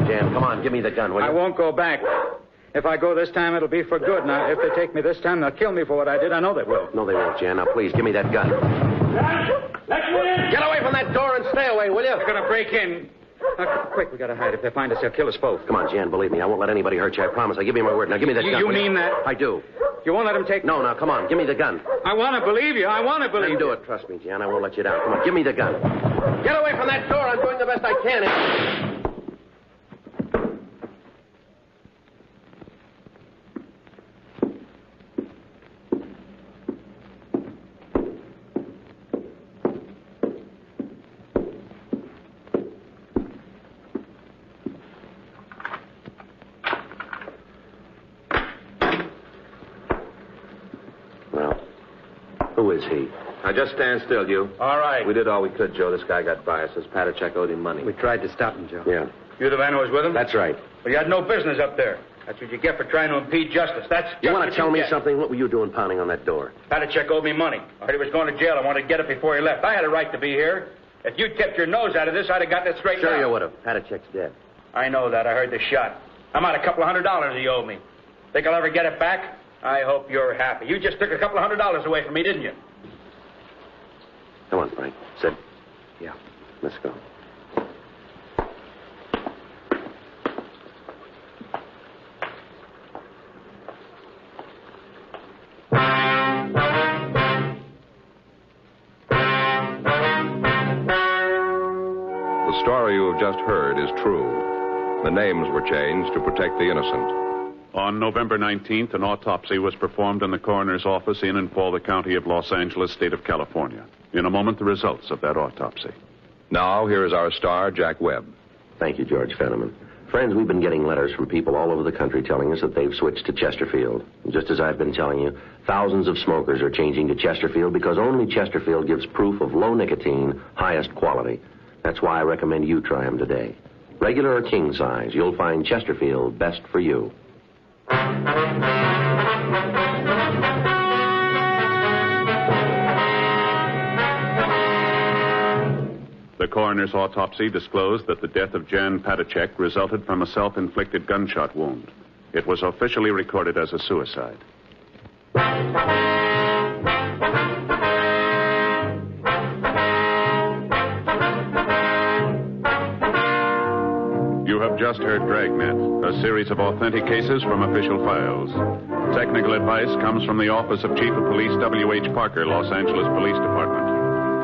Jan, come on. Give me the gun, will you? I won't go back. If I go this time, it'll be for good. Now, if they take me this time, they'll kill me for what I did. I know they will. No, they won't, Jan. Now, please, give me that gun. Let me in. Get away from that door and stay away, will you? They're going to break in. Quick, we got to hide. If they find us, they'll kill us both. Come on, Jan, believe me. I won't let anybody hurt you. I promise. I give you my word. Now, give me that gun. You mean that? I do. You won't let them take me? No, now, come on. Give me the gun. I want to believe you. I want to believe you. Do it. Trust me, Jan. I won't let you down. Come on, give me the gun. Get away from that door. I'm doing the best I can. Who is he? Now, just stand still, you. All right. We did all we could, Joe. This guy got by us. This Patachek owed him money. We tried to stop him, Joe. Yeah. You the man who was with him? That's right. Well, you had no business up there. That's what you get for trying to impede justice. That's just You want what to tell me get. something? What were you doing pounding on that door? Padachek owed me money. I heard he was going to jail. I wanted to get it before he left. I had a right to be here. If you'd kept your nose out of this, I'd have gotten it straightened out. Sure you would have. Padachek's dead. I know that. I heard the shot. I'm out $200 he owed me. Think I'll ever get it back? I hope you're happy. You just took $200 away from me, didn't you? Come on, Frank. Sit. Yeah. Let's go. The story you have just heard is true. The names were changed to protect the innocent. On November 19th, an autopsy was performed in the coroner's office in and for the county of Los Angeles, state of California. In a moment, the results of that autopsy. Now, here is our star, Jack Webb. Thank you, George Fenneman. Friends, we've been getting letters from people all over the country telling us that they've switched to Chesterfield. Just as I've been telling you, thousands of smokers are changing to Chesterfield because only Chesterfield gives proof of low nicotine, highest quality. That's why I recommend you try them today. Regular or king size, you'll find Chesterfield best for you. The coroner's autopsy disclosed that the death of Jan Padachek resulted from a self-inflicted gunshot wound. It was officially recorded as a suicide. You have just heard Dragnet, a series of authentic cases from official files. Technical advice comes from the Office of Chief of Police W.H. Parker, Los Angeles Police Department.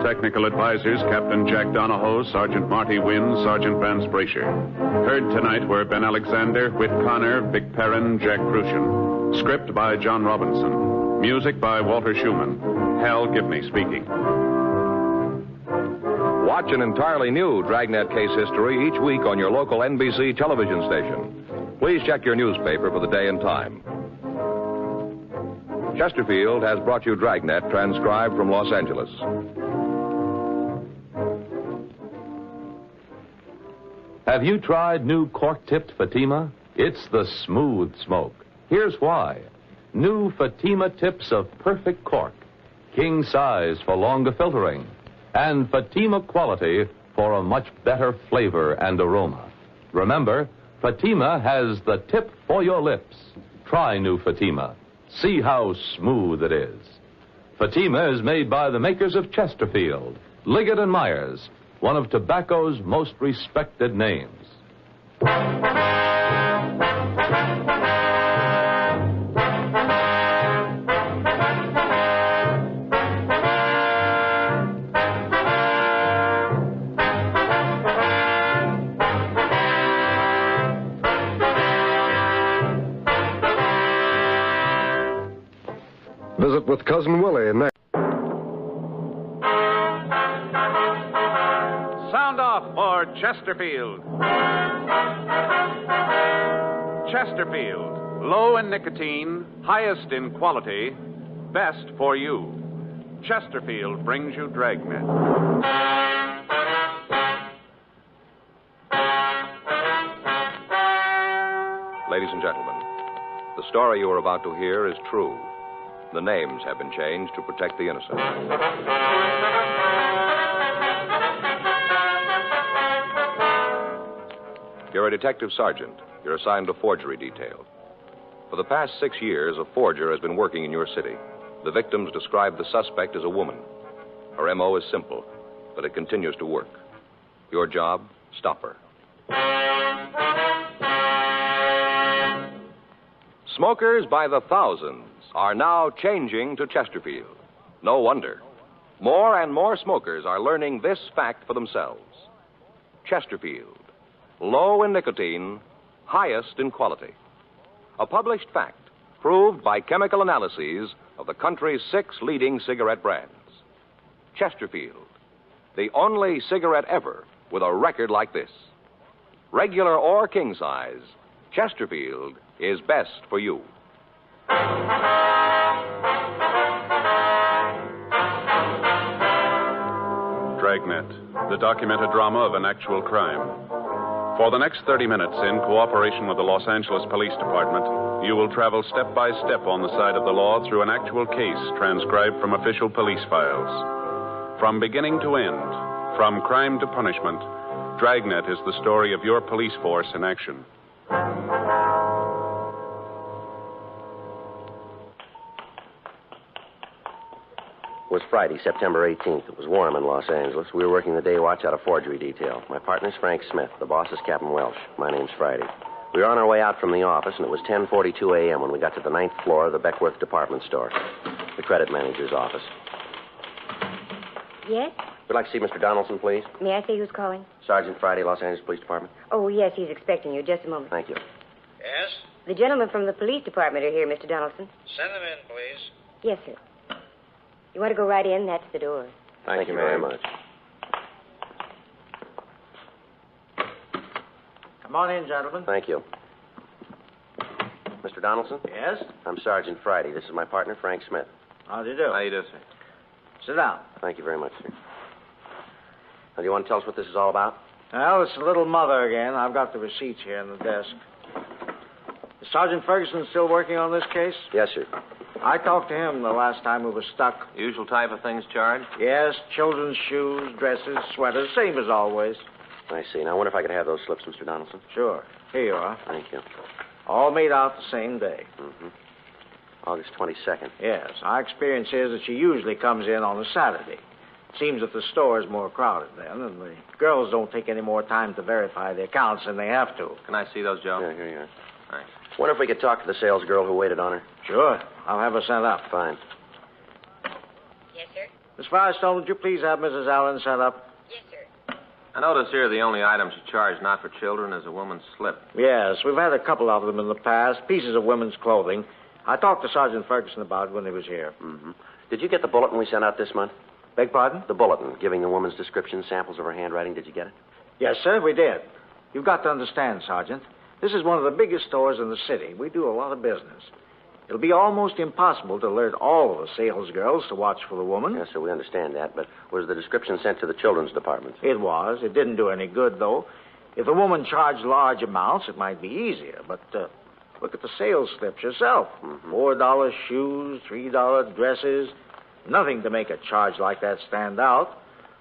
Technical advisors Captain Jack Donahoe, Sergeant Marty Wynn, Sergeant Vance Brasher. Heard tonight were Ben Alexander, Whit Connor, Vic Perrin, Jack Crucian. Script by John Robinson. Music by Walter Schumann. Hal Gibney speaking. Watch an entirely new Dragnet case history each week on your local NBC television station. Please check your newspaper for the day and time. Chesterfield has brought you Dragnet, transcribed from Los Angeles. Have you tried new cork-tipped Fatima? It's the smooth smoke. Here's why. New Fatima tips of perfect cork. King size for longer filtering. And Fatima quality for a much better flavor and aroma. Remember, Fatima has the tip for your lips. Try new Fatima. See how smooth it is. Fatima is made by the makers of Chesterfield, Liggett and Myers, one of tobacco's most respected names. Visit with Cousin Willie next. Sound off for Chesterfield. Chesterfield, low in nicotine, highest in quality, best for you. Chesterfield brings you Dragnet. Ladies and gentlemen, the story you are about to hear is true. The names have been changed to protect the innocent. You're a detective sergeant. You're assigned to forgery detail. For the past 6 years, a forger has been working in your city. The victims describe the suspect as a woman. Her M.O. is simple, but it continues to work. Your job, stop her. Smokers by the thousands are now changing to Chesterfield. No wonder. More and more smokers are learning this fact for themselves. Chesterfield, low in nicotine, highest in quality. A published fact, proved by chemical analyses of the country's 6 leading cigarette brands. Chesterfield, the only cigarette ever with a record like this. Regular or king size, Chesterfield is best for you. Dragnet, the documented drama of an actual crime. For the next 30 minutes, in cooperation with the Los Angeles Police Department, you will travel step by step on the side of the law through an actual case transcribed from official police files. From beginning to end, from crime to punishment, Dragnet is the story of your police force in action. It was Friday, September 18th. It was warm in Los Angeles. We were working the day watch out of forgery detail. My partner's Frank Smith. The boss is Captain Welsh. My name's Friday. We were on our way out from the office, and it was 10:42 a.m. when we got to the 9th floor of the Beckworth department store, the credit manager's office. Yes? We'd like to see Mr. Donaldson, please. May I say who's calling? Sergeant Friday, Los Angeles Police Department. Oh, yes, he's expecting you. Just a moment. Thank you. Yes? The gentlemen from the police department are here, Mr. Donaldson. Send them in, please. Yes, sir. You want to go right in? That's the door. Thank you very much. Come on in, gentlemen. Thank you. Mr. Donaldson? Yes? I'm Sergeant Friday. This is my partner, Frank Smith. How do you do? How you do, sir? Sit down. Thank you very much, sir. Now, do you want to tell us what this is all about? Well, it's the little mother again. I've got the receipts here in the desk. Is Sergeant Ferguson still working on this case? Yes, sir. I talked to him the last time we were stuck. Usual type of things charged? Yes, children's shoes, dresses, sweaters, same as always. I see. Now, I wonder if I could have those slips, Mr. Donaldson. Sure. Here you are. Thank you. All made out the same day. Mm-hmm. August 22nd. Yes. Our experience is that she usually comes in on a Saturday. Seems that the store is more crowded then, and the girls don't take any more time to verify the accounts than they have to. Can I see those, Joe? Yeah, here you are. Thanks. Wonder if we could talk to the sales girl who waited on her. Sure. I'll have her sent up. Fine. Yes, sir? Miss Firestone, would you please have Mrs. Allen sent up? Yes, sir. I notice here the only item she charged not for children is a woman's slip. Yes, we've had a couple of them in the past, pieces of women's clothing. I talked to Sergeant Ferguson about it when he was here. Mm-hmm. Did you get the bulletin we sent out this month? Beg pardon? The bulletin, giving the woman's description, samples of her handwriting. Did you get it? Yes, sir, we did. You've got to understand, Sergeant. This is one of the biggest stores in the city. We do a lot of business. It'll be almost impossible to alert all of the sales girls to watch for the woman. Yes, sir, we understand that, but was the description sent to the children's department? It was. It didn't do any good, though. If the woman charged large amounts, it might be easier. But look at the sales slips yourself. Mm-hmm. $4 shoes, $3 dresses. Nothing to make a charge like that stand out.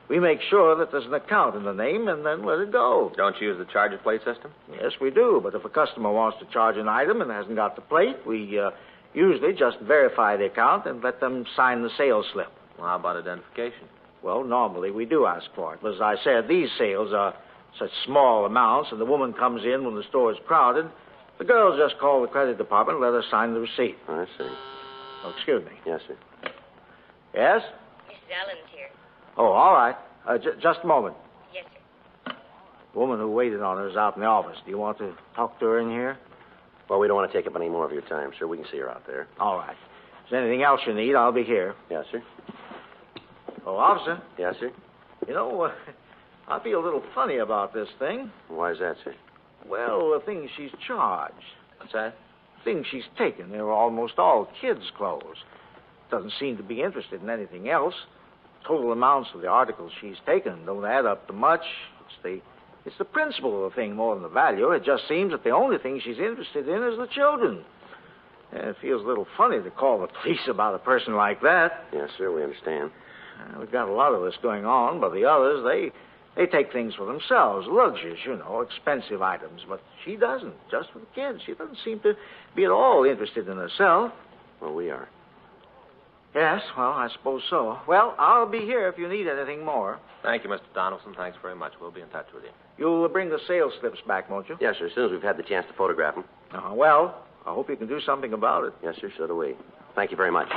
We make sure that there's an account in the name and then let it go. Don't you use the charge plate system? Yes, we do. But if a customer wants to charge an item and hasn't got the plate, we usually just verify the account and let them sign the sales slip. Well, how about identification? Well, normally we do ask for it. But as I said, these sales are such small amounts, and the woman comes in when the store is crowded. The girls just call the credit department and let her sign the receipt. I see. Oh, excuse me. Yes, sir. Yes? Mrs. Allen's here. Oh, all right. Just a moment. Yes, sir. The woman who waited on her is out in the office. Do you want to talk to her in here? Well, we don't want to take up any more of your time, sir. We can see her out there. All right. If there's anything else you need, I'll be here. Yes, sir. Oh, officer. Yes, sir. You know, I feel a little funny about this thing. Why is that, sir? Well, the things she's charged. What's that? Things she's taken. They were almost all kids' clothes. Doesn't seem to be interested in anything else. Total amounts of the articles she's taken don't add up to much. It's the principle of the thing more than the value. It just seems that the only thing she's interested in is the children. And it feels a little funny to call the police about a person like that. Yes, sir, we understand. We've got a lot of this going on, but the others, they take things for themselves. Luxuries, you know, expensive items. But she doesn't, just for the kids. She doesn't seem to be at all interested in herself. Well, we are. Yes, well, I suppose so. Well, I'll be here if you need anything more. Thank you, Mr. Donaldson. Thanks very much. We'll be in touch with you. You'll bring the sales slips back, won't you? Yes, sir, as soon as we've had the chance to photograph them. Well, I hope you can do something about it. Yes, sir, so do we. Thank you very much.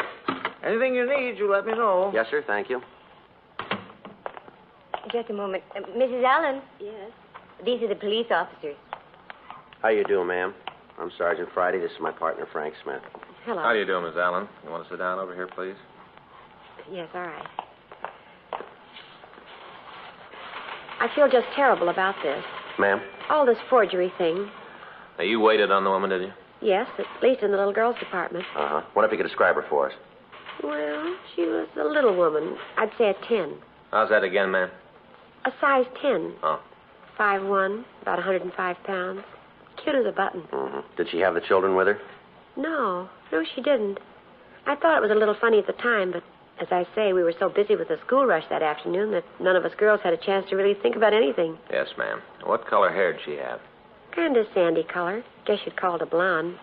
Anything you need, you let me know. Yes, sir, thank you. Just a moment. Mrs. Allen? Yes? These are the police officers. How you doing, ma'am? I'm Sergeant Friday. This is my partner, Frank Smith. Hello. How do you do, Miss Allen? You want to sit down over here, please? Yes, all right. I feel just terrible about this. Ma'am? All this forgery thing. Now, you waited on the woman, did you? Yes, at least in the little girls' department. Uh-huh. What if you could describe her for us? Well, she was a little woman. I'd say a 10. How's that again, ma'am? A size 10. Oh. 5'1", about 105 pounds. Cute as a button. Mm-hmm. Did she have the children with her? No, she didn't. I thought it was a little funny at the time, but as I say, we were so busy with the school rush that afternoon that none of us girls had a chance to really think about anything. Yes, ma'am. What color hair did she have? Kind of sandy color. Guess you'd call it a blonde.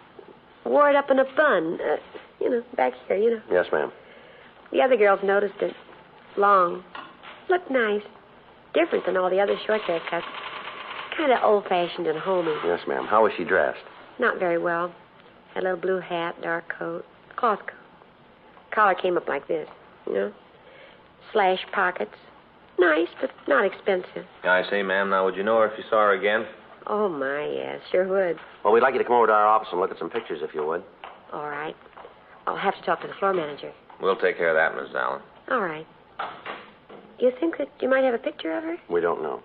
Wore it up in a bun. Back here, Yes, ma'am. The other girls noticed it. Long. Looked nice. Different than all the other short haircuts. Kind of old-fashioned and homey. Yes, ma'am. How was she dressed? Not very well. Had a little blue hat, dark coat, cloth coat. Collar came up like this, Slash pockets. Nice, but not expensive. I say, ma'am, now would you know her if you saw her again? Oh, my, yes, sure would. Well, we'd like you to come over to our office and look at some pictures, if you would. All right. I'll have to talk to the floor manager. We'll take care of that, Miss Allen. All right. You think that you might have a picture of her? We don't know.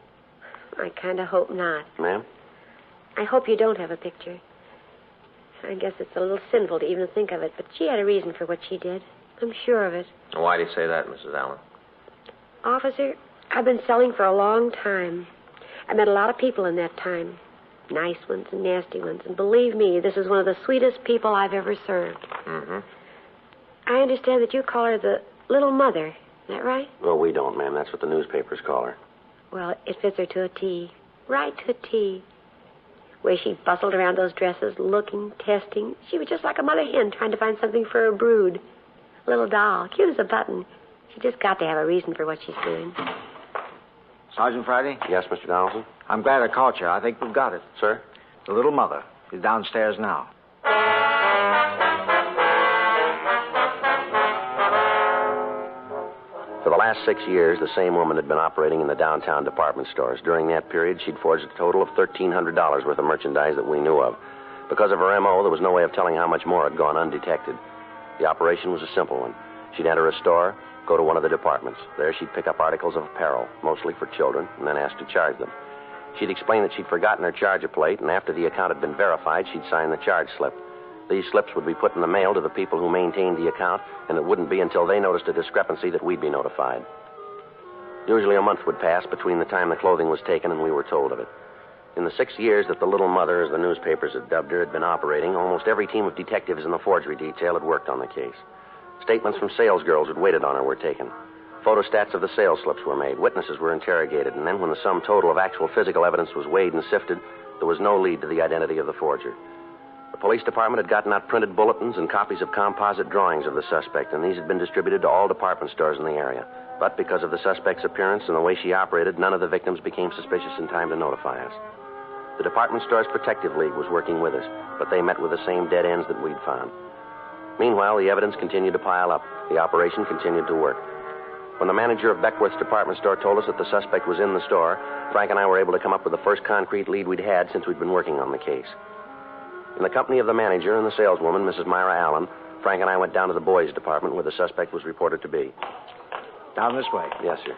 I kind of hope not. Ma'am? I hope you don't have a picture. I guess it's a little sinful to even think of it, but she had a reason for what she did. I'm sure of it. Why do you say that, Mrs. Allen? Officer, I've been selling for a long time. I met a lot of people in that time. Nice ones and nasty ones. And believe me, this is one of the sweetest people I've ever served. Mm-hmm. I understand that you call her the Little Mother. Is that right? Well, we don't, ma'am. That's what the newspapers call her. Well, it fits her to a T. Right to a T. Where she bustled around those dresses, looking, testing. She was just like a mother hen trying to find something for her brood. A little doll, cute as a button. She just got to have a reason for what she's doing. Sergeant Friday? Yes, Mr. Donaldson? I'm glad I caught you. I think we've got it. Sir? The little mother is downstairs now. For the last 6 years, the same woman had been operating in the downtown department stores. During that period, she'd forged a total of $1,300 worth of merchandise that we knew of. Because of her M.O., there was no way of telling how much more had gone undetected. The operation was a simple one. She'd enter a store, go to one of the departments. There she'd pick up articles of apparel, mostly for children, and then ask to charge them. She'd explain that she'd forgotten her charge plate, and after the account had been verified, she'd sign the charge slip. These slips would be put in the mail to the people who maintained the account, and it wouldn't be until they noticed a discrepancy that we'd be notified. Usually a month would pass between the time the clothing was taken and we were told of it. In the 6 years that the Little Mother, as the newspapers had dubbed her, had been operating, almost every team of detectives in the forgery detail had worked on the case. Statements from salesgirls who'd waited on her were taken. Photostats of the sales slips were made. Witnesses were interrogated, and then when the sum total of actual physical evidence was weighed and sifted, there was no lead to the identity of the forger. The police department had gotten out printed bulletins and copies of composite drawings of the suspect, and these had been distributed to all department stores in the area. But because of the suspect's appearance and the way she operated, none of the victims became suspicious in time to notify us. The Department Stores Protective League was working with us, but they met with the same dead ends that we'd found. Meanwhile, the evidence continued to pile up. The operation continued to work. When the manager of Beckworth's department store told us that the suspect was in the store, Frank and I were able to come up with the first concrete lead we'd had since we'd been working on the case. In the company of the manager and the saleswoman, Mrs. Myra Allen, Frank and I went down to the boys' department where the suspect was reported to be. Down this way. Yes, sir.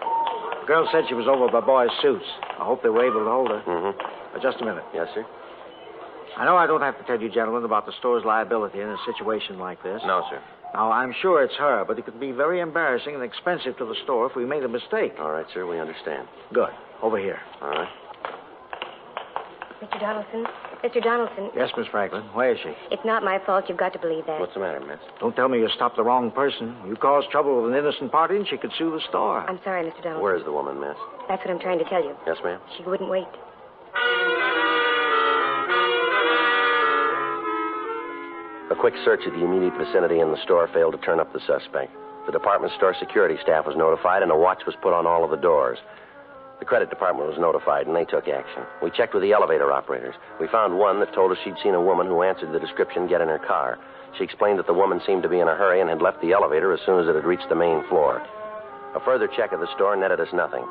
The girl said she was over by boys' suits. I hope they were able to hold her. Mm-hmm. Just a minute. Yes, sir. I know I don't have to tell you, gentlemen, about the store's liability in a situation like this. No, sir. Now, I'm sure it's her, but it could be very embarrassing and expensive to the store if we made a mistake. All right, sir, we understand. Good. Over here. All right. Mr. Donaldson? Mr. Donaldson? Yes, Miss Franklin. Where is she? It's not my fault. You've got to believe that. What's the matter, miss? Don't tell me you stopped the wrong person. You caused trouble with an innocent party, and she could sue the store. I'm sorry, Mr. Donaldson. Where's the woman, miss? That's what I'm trying to tell you. Yes, ma'am? She wouldn't wait. A quick search of the immediate vicinity in the store failed to turn up the suspect. The department store security staff was notified, and a watch was put on all of the doors. The credit department was notified, and they took action. We checked with the elevator operators. We found one that told us she'd seen a woman who answered the description get in her car. She explained that the woman seemed to be in a hurry and had left the elevator as soon as it had reached the main floor. A further check of the store netted us nothing.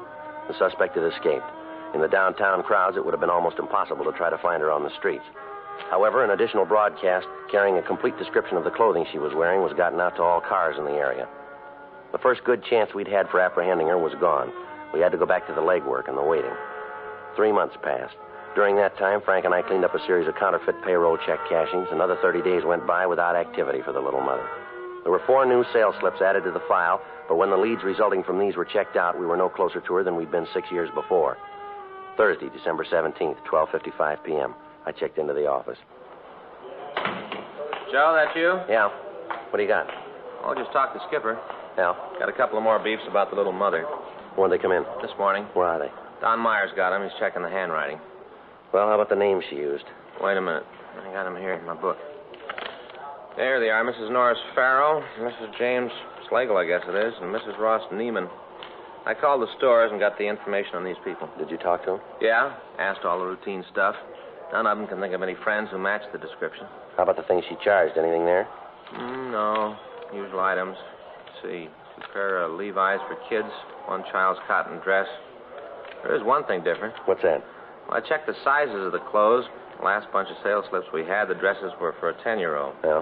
The suspect had escaped. In the downtown crowds, it would have been almost impossible to try to find her on the streets. However, an additional broadcast carrying a complete description of the clothing she was wearing was gotten out to all cars in the area. The first good chance we'd had for apprehending her was gone. We had to go back to the legwork and the waiting. 3 months passed. During that time, Frank and I cleaned up a series of counterfeit payroll check cashings. Another 30 days went by without activity for the Little Mother. There were 4 new sales slips added to the file, but when the leads resulting from these were checked out, we were no closer to her than we'd been 6 years before. Thursday, December 17th, 12:55 p.m. I checked into the office. Joe, that you? Yeah. What do you got? Oh, just talked to Skipper. Yeah. Got a couple of more beefs about the little mother. When did they come in? This morning. Where are they? Don Myers got him. He's checking the handwriting. Well, how about the names she used? Wait a minute. I got him here in my book. There they are. Mrs. Norris Farrow, Mrs. James Slagle, I guess it is, and Mrs. Ross Neiman. I called the stores and got the information on these people. Did you talk to them? Yeah. Asked all the routine stuff. None of them can think of any friends who match the description. How about the things she charged? Anything there? No. Usual items. Let's see. 2 pair of Levi's for kids, 1 child's cotton dress. There is one thing different. What's that? Well, I checked the sizes of the clothes. The last bunch of sales slips we had, the dresses were for a 10-year-old. Yeah.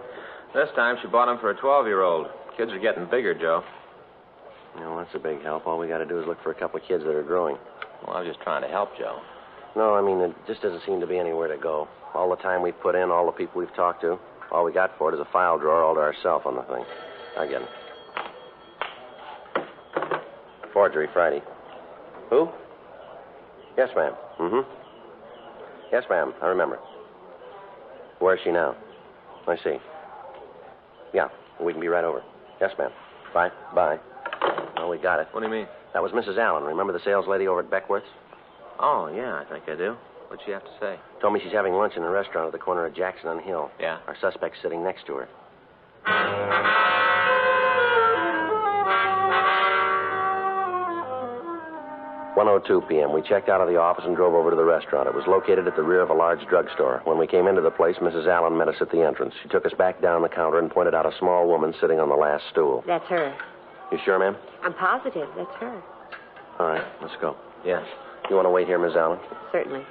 This time she bought them for a 12-year-old. Kids are getting bigger, Joe. Well, that's a big help. All we got to do is look for a couple of kids that are growing. Well, I was just trying to help, Joe. No, I mean, it just doesn't seem to be anywhere to go. All the time we've put in, all the people we've talked to, all we got for it is a file drawer all to ourselves on the thing. I get it. Forgery Friday. Who? Yes, ma'am. Mm-hmm. Yes, ma'am. I remember. Where is she now? I see. Yeah, we can be right over. Yes, ma'am. Bye. Bye. Well, we got it. What do you mean? That was Mrs. Allen. Remember the sales lady over at Beckworth's? Oh, yeah, I think I do. What'd she have to say? Told me she's having lunch in a restaurant at the corner of Jackson and Hill. Yeah? Our suspect's sitting next to her. "1:02 p.m. We checked out of the office and drove over to the restaurant. It was located at the rear of a large drugstore. When we came into the place, Mrs. Allen met us at the entrance. She took us back down the counter and pointed out a small woman sitting on the last stool. That's her. You sure, ma'am? I'm positive. That's her. All right, let's go. Yes. You want to wait here, Miss Allen? Certainly.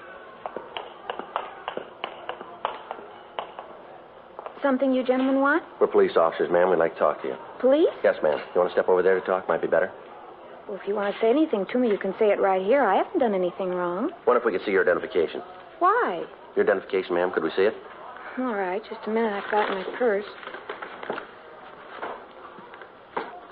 Something you gentlemen want? We're police officers, ma'am. We'd like to talk to you. Police? Yes, ma'am. You want to step over there to talk? Might be better. Well, if you want to say anything to me, you can say it right here. I haven't done anything wrong. What if we could see your identification? Why? Your identification, ma'am. Could we see it? All right, just a minute. I've got it in my purse.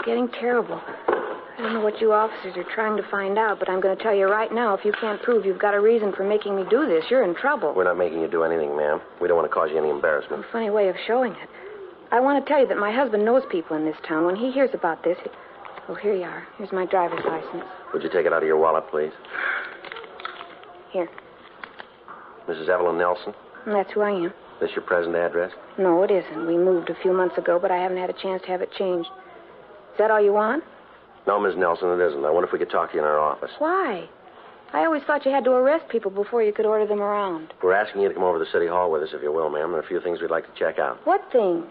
Getting terrible. I don't know what you officers are trying to find out, but I'm going to tell you right now, if you can't prove you've got a reason for making me do this, you're in trouble. We're not making you do anything, ma'am. We don't want to cause you any embarrassment. A funny way of showing it. I want to tell you that my husband knows people in this town. When he hears about this... Oh, here you are. Here's my driver's license. Would you take it out of your wallet, please? Here. Mrs. Evelyn Nelson? That's who I am. This your present address? No, it isn't. We moved a few months ago, but I haven't had a chance to have it changed. Is that all you want? No, Miss Nelson, it isn't. I wonder if we could talk to you in our office. Why? I always thought you had to arrest people before you could order them around. We're asking you to come over to the City Hall with us, if you will, ma'am. There are a few things we'd like to check out. What things?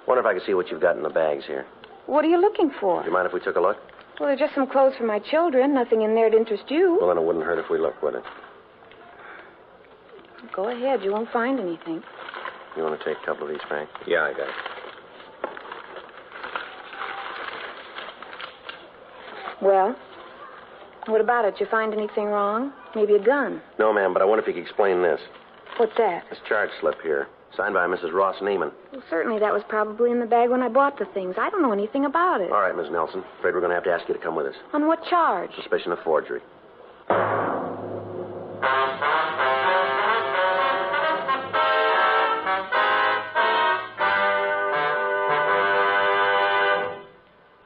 Wonder if I could see what you've got in the bags here. What are you looking for? Do you mind if we took a look? Well, they're just some clothes for my children. Nothing in there to interest you. Well, then it wouldn't hurt if we looked, would it? Go ahead. You won't find anything. You want to take a couple of these, Frank? Yeah, I got it. Well, what about it? Did you find anything wrong? Maybe a gun? No, ma'am, but I wonder if you could explain this. What's that? This charge slip here, signed by Mrs. Ross Neiman. Well, certainly that was probably in the bag when I bought the things. I don't know anything about it. All right, Miss Nelson. Afraid we're going to have to ask you to come with us. On what charge? Suspicion of forgery.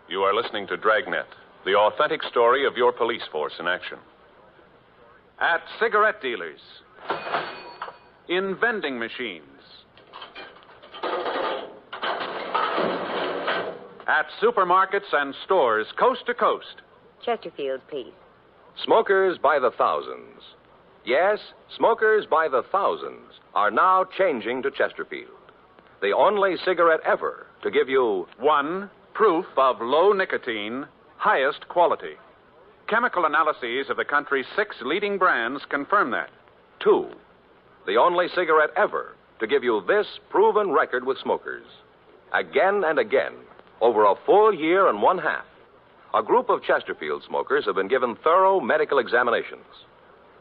You are listening to Dragnet, the authentic story of your police force in action. At cigarette dealers, in vending machines, at supermarkets and stores coast to coast. Chesterfield, please. Smokers by the thousands. Yes, smokers by the thousands are now changing to Chesterfield. The only cigarette ever to give you... 1, proof of low nicotine, highest quality. Chemical analyses of the country's 6 leading brands confirm that. 2, the only cigarette ever to give you this proven record with smokers. Again and again, over a full year and 1/2, a group of Chesterfield smokers have been given thorough medical examinations.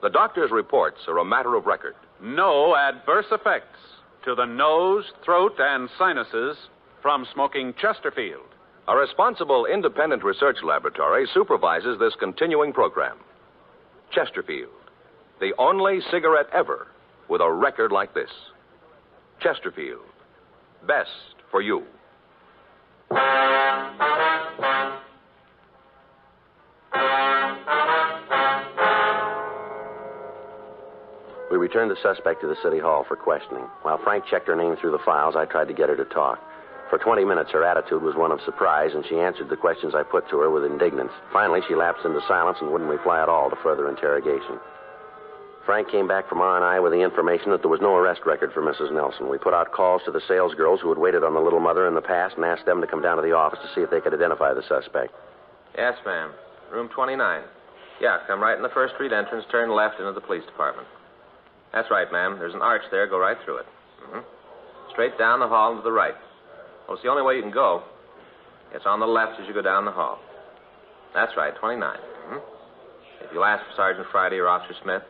The doctor's reports are a matter of record. No adverse effects to the nose, throat, and sinuses from smoking Chesterfield. A responsible independent research laboratory supervises this continuing program. Chesterfield, The only cigarette ever with a record like this. Chesterfield. Best for you. We returned the suspect to the city hall for questioning. While Frank checked her name through the files, I tried to get her to talk. For 20 minutes, her attitude was one of surprise, and she answered the questions I put to her with indignance. Finally, she lapsed into silence and wouldn't reply at all to further interrogation. Frank came back from R&I with the information that there was no arrest record for Mrs. Nelson. We put out calls to the sales girls who had waited on the little mother in the past and asked them to come down to the office to see if they could identify the suspect. Yes, ma'am. Room 29. Yeah, come right in the First Street entrance, turn left into the police department. That's right, ma'am. There's an arch there. Go right through it. Mm-hmm. Straight down the hall and to the right. Well, it's the only way you can go. It's on the left as you go down the hall. That's right, 29. Mm-hmm. If you'll ask for Sergeant Friday or Officer Smith.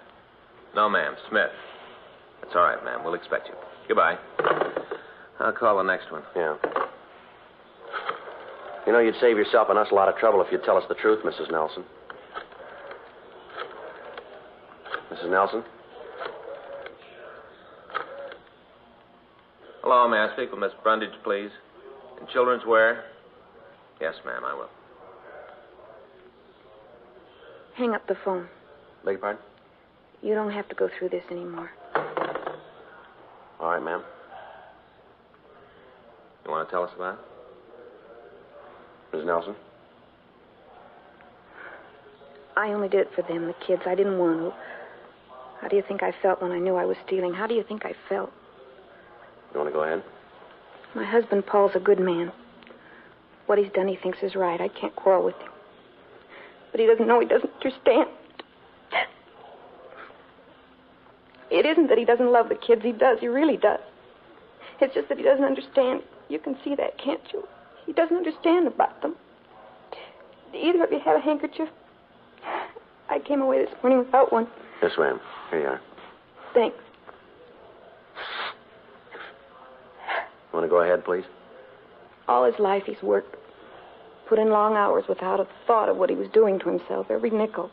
No, ma'am, Smith. That's all right, ma'am. We'll expect you. Goodbye. I'll call the next one. Yeah. You know, you'd save yourself and us a lot of trouble if you'd tell us the truth, Mrs. Nelson. Mrs. Nelson? Hello, may I speak with Miss Brundage, please? In children's wear? Yes, ma'am, I will. Hang up the phone. Beg your pardon? You don't have to go through this anymore. All right, ma'am. You want to tell us about it? Mrs. Nelson? I only did it for them, the kids. I didn't want to. How do you think I felt when I knew I was stealing? How do you think I felt? You want to go ahead? My husband, Paul's a good man. What he's done, he thinks is right. I can't quarrel with him. But he doesn't know, he doesn't understand. It isn't that he doesn't love the kids. He does. He really does. It's just that he doesn't understand. You can see that, can't you? He doesn't understand about them. Do either of you have a handkerchief? I came away this morning without one. Yes, ma'am. Here you are. Thanks. Want to go ahead, please? All his life he's worked. Put in long hours without a thought of what he was doing to himself. Every nickel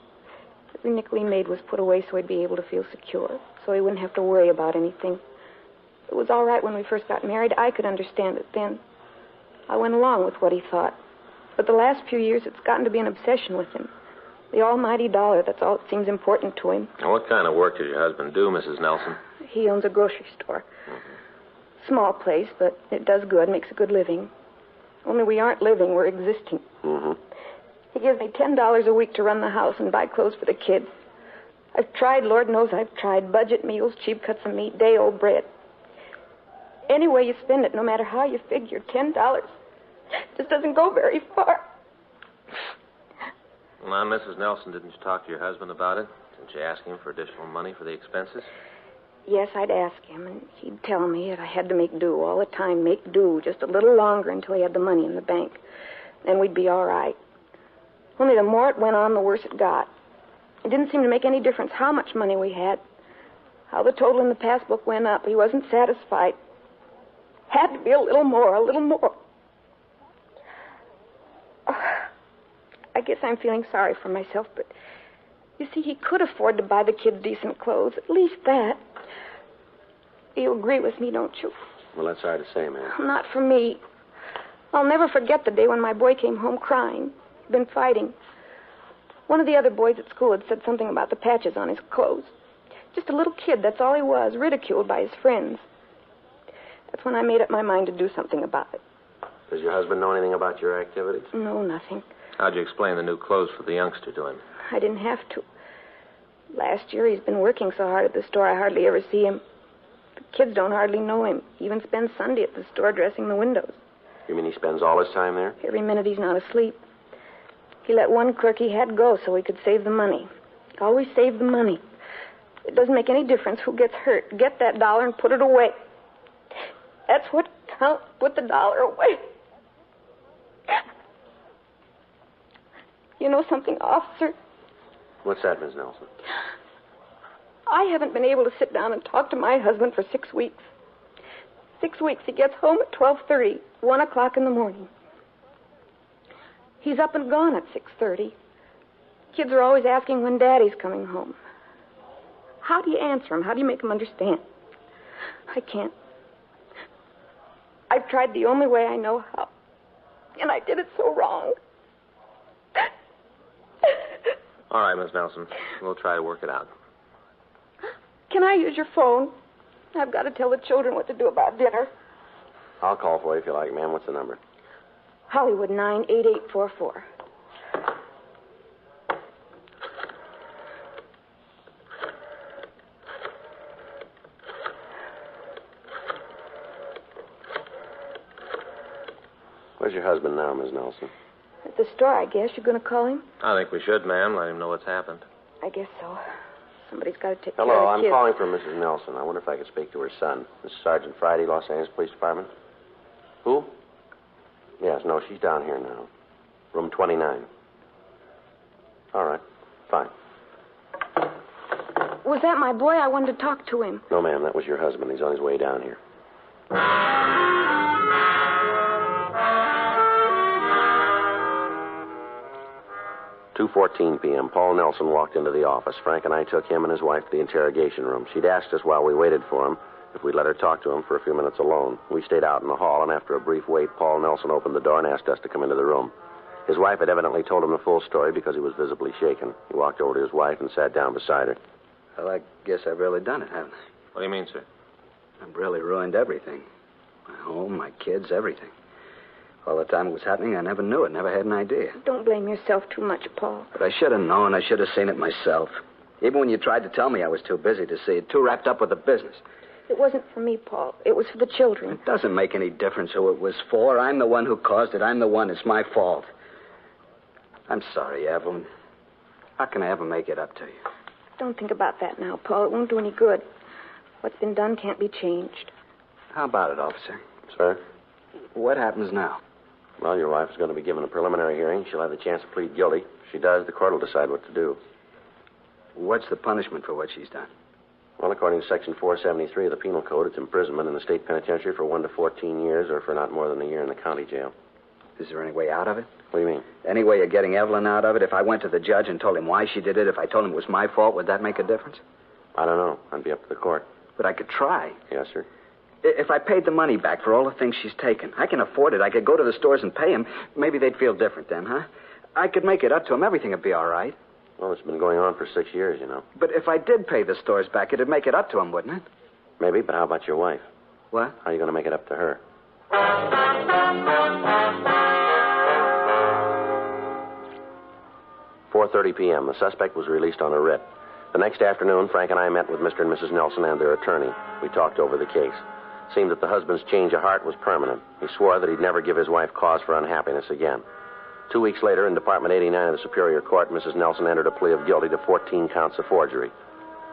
he made was put away so he'd be able to feel secure, so he wouldn't have to worry about anything. It was all right when we first got married. I could understand it then. I went along with what he thought. But the last few years, it's gotten to be an obsession with him. The almighty dollar, that's all that seems important to him. Now, what kind of work does your husband do, Mrs. Nelson? He owns a grocery store. Mm-hmm. Small place, but it does good, makes a good living. Only we aren't living, we're existing. Mm-hmm. He gives me $10 a week to run the house and buy clothes for the kids. I've tried, Lord knows I've tried, budget meals, cheap cuts of meat, day-old bread. Any way you spend it, no matter how you figure, $10 just doesn't go very far. Well, now, Mrs. Nelson, didn't you talk to your husband about it? Didn't you ask him for additional money for the expenses? Yes, I'd ask him, and he'd tell me that I had to make do all the time, make do just a little longer until he had the money in the bank. Then we'd be all right. Only the more it went on, the worse it got. It didn't seem to make any difference how much money we had, how the total in the passbook went up. He wasn't satisfied. Had to be a little more, a little more. I guess I'm feeling sorry for myself, but you see, he could afford to buy the kids decent clothes, at least that. You agree with me, don't you? Well, that's hard to say, ma'am. Not for me. I'll never forget the day when my boy came home crying. He'd been fighting. One of the other boys at school had said something about the patches on his clothes. Just a little kid, that's all he was, ridiculed by his friends. That's when I made up my mind to do something about it. Does your husband know anything about your activities? No, nothing. How'd you explain the new clothes for the youngster to him? I didn't have to. Last year, he's been working so hard at the store, I hardly ever see him. The kids don't hardly know him. He even spends Sunday at the store dressing the windows. You mean he spends all his time there? Every minute he's not asleep. He let one clerk he had go so he could save the money. Always save the money. It doesn't make any difference who gets hurt. Get that dollar and put it away. That's what counts. Put the dollar away. You know something, officer? What's that, Miss Nelson? I haven't been able to sit down and talk to my husband for 6 weeks. 6 weeks. He gets home at 12:30, 1 o'clock in the morning. He's up and gone at 6:30. Kids are always asking when Daddy's coming home. How do you answer him? How do you make him understand? I can't. I've tried the only way I know how. And I did it so wrong. All right, Miss Nelson. We'll try to work it out. Can I use your phone? I've got to tell the children what to do about dinner. I'll call for you if you like, ma'am. What's the number? Hollywood 98844. Where's your husband now, Miss Nelson? At the store, I guess. You're going to call him? I think we should, ma'am. Let him know what's happened. I guess so. Somebody's got to take Hello, care of I'm kids. calling for Mrs. Nelson. I wonder if I could speak to her son. This is Sergeant Friday, Los Angeles Police Department. Who? Yes, no, she's down here now. Room 29. All right, fine. Was that my boy? I wanted to talk to him. No, ma'am, that was your husband. He's on his way down here. 2:14 p.m. Paul Nelson walked into the office. Frank and I took him and his wife to the interrogation room. She'd asked us while we waited for him if we'd let her talk to him for a few minutes alone. We stayed out in the hall, and after a brief wait, Paul Nelson opened the door and asked us to come into the room. His wife had evidently told him the full story because he was visibly shaken. He walked over to his wife and sat down beside her. Well, I guess I've really done it, haven't I? What do you mean, sir? I've really ruined everything. My home, my kids, everything. All the time it was happening, I never knew it, never had an idea. Don't blame yourself too much, Paul. But I should have known. I should have seen it myself. Even when you tried to tell me, I was too busy to see it, too wrapped up with the business. It wasn't for me, Paul. It was for the children. It doesn't make any difference who it was for. I'm the one who caused it. I'm the one. It's my fault. I'm sorry, Evelyn. How can I ever make it up to you? Don't think about that now, Paul. It won't do any good. What's been done can't be changed. How about it, officer? Sir? What happens now? Well, your wife is going to be given a preliminary hearing. She'll have the chance to plead guilty. If she does, the court will decide what to do. What's the punishment for what she's done? Well, according to Section 473 of the Penal Code, it's imprisonment in the state penitentiary for 1 to 14 years or for not more than a year in the county jail. Is there any way out of it? What do you mean? Any way of getting Evelyn out of it? If I went to the judge and told him why she did it, if I told him it was my fault, would that make a difference? I don't know. That'd be up to the court. But I could try. Yes, sir. If I paid the money back for all the things she's taken, I can afford it. I could go to the stores and pay him. Maybe they'd feel different then, huh? I could make it up to him. Everything would be all right. Well, it's been going on for 6 years, you know. But if I did pay the stores back, it'd make it up to him, wouldn't it? Maybe, but how about your wife? What? How are you going to make it up to her? "4:30 p.m. The suspect was released on a writ. The next afternoon, Frank and I met with Mr. and Mrs. Nelson and their attorney. We talked over the case. It seemed that the husband's change of heart was permanent. He swore that he'd never give his wife cause for unhappiness again. 2 weeks later, in Department 89 of the Superior Court, Mrs. Nelson entered a plea of guilty to 14 counts of forgery.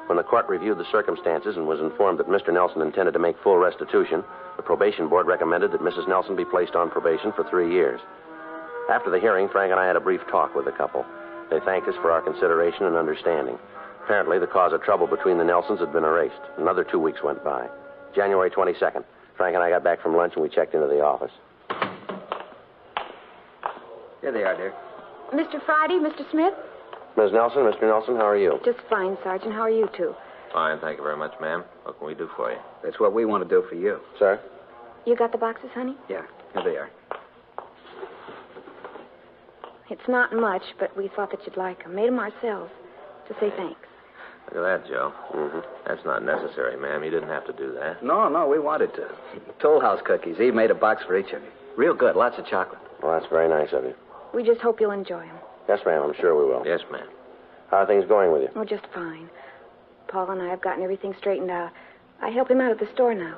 When the court reviewed the circumstances and was informed that Mr. Nelson intended to make full restitution, the probation board recommended that Mrs. Nelson be placed on probation for 3 years. After the hearing, Frank and I had a brief talk with the couple. They thanked us for our consideration and understanding. Apparently, the cause of trouble between the Nelsons had been erased. Another 2 weeks went by. January 22nd, Frank and I got back from lunch and we checked into the office. Here they are, dear. Mr. Friday, Mr. Smith? Ms. Nelson, Mr. Nelson, how are you? Just fine, Sergeant. How are you two? Fine, thank you very much, ma'am. What can we do for you? That's what we want to do for you. Sir? You got the boxes, honey? Yeah, here they are. It's not much, but we thought that you'd like them. Made them ourselves to say thanks. Look at that, Joe. Mm-hmm. That's not necessary, ma'am. You didn't have to do that. No, we wanted to. Toll House cookies. Eve made a box for each of you. Real good. Lots of chocolate. Well, that's very nice of you. We just hope you'll enjoy them. Yes, ma'am. I'm sure we will. Yes, ma'am. How are things going with you? Oh, just fine. Paul and I have gotten everything straightened out. I help him out at the store now.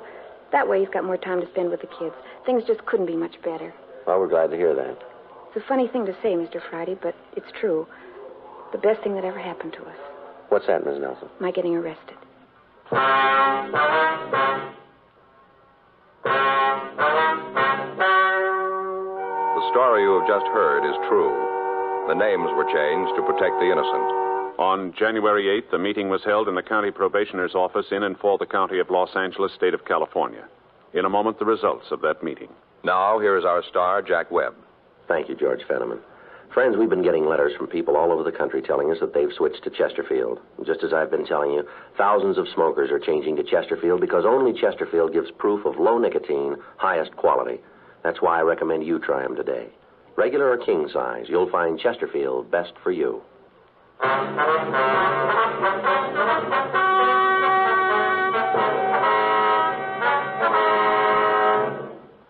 That way he's got more time to spend with the kids. Things just couldn't be much better. Well, we're glad to hear that. It's a funny thing to say, Mr. Friday, but it's true. The best thing that ever happened to us. What's that, Ms. Nelson? My getting arrested. The story you have just heard is true. The names were changed to protect the innocent. On January 8th, the meeting was held in the county probationer's office in and for the county of Los Angeles, state of California. In a moment, the results of that meeting. Now, here is our star, Jack Webb. Thank you, George Fenneman. Friends, we've been getting letters from people all over the country telling us that they've switched to Chesterfield. Just as I've been telling you, thousands of smokers are changing to Chesterfield because only Chesterfield gives proof of low nicotine, highest quality. That's why I recommend you try them today. Regular or king size, you'll find Chesterfield best for you.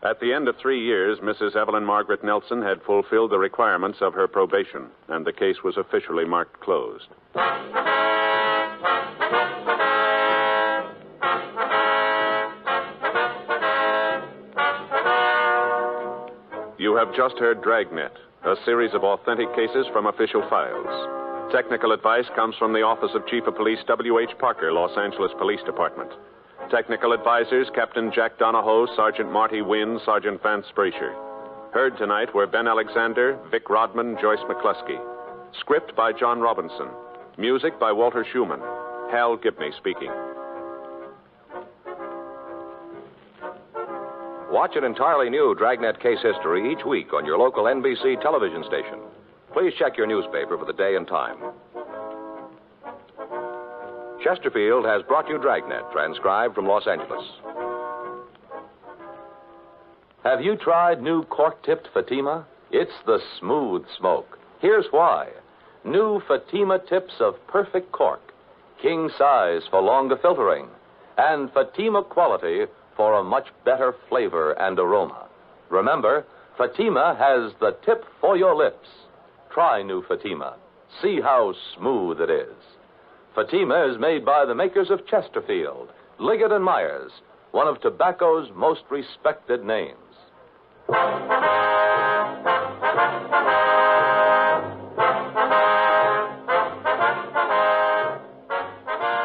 At the end of 3 years, Mrs. Evelyn Margaret Nelson had fulfilled the requirements of her probation, and the case was officially marked closed. You have just heard Dragnet, a series of authentic cases from official files. Technical advice comes from the Office of Chief of Police W.H. Parker, Los Angeles Police Department. Technical advisors, Captain Jack Donahoe, Sergeant Marty Wynn, Sergeant Vance Brasher. Heard tonight were Ben Alexander, Vic Rodman, Joyce McCluskey. Script by John Robinson. Music by Walter Schumann. Hal Gibney speaking. Watch an entirely new Dragnet case history each week on your local NBC television station. Please check your newspaper for the day and time. Chesterfield has brought you Dragnet, transcribed from Los Angeles. Have you tried new cork-tipped Fatima? It's the smooth smoke. Here's why. New Fatima tips of perfect cork, king size for longer filtering, and Fatima quality for a much better flavor and aroma. Remember, Fatima has the tip for your lips. Try new Fatima. See how smooth it is. Fatima is made by the makers of Chesterfield, Liggett & Myers, one of tobacco's most respected names.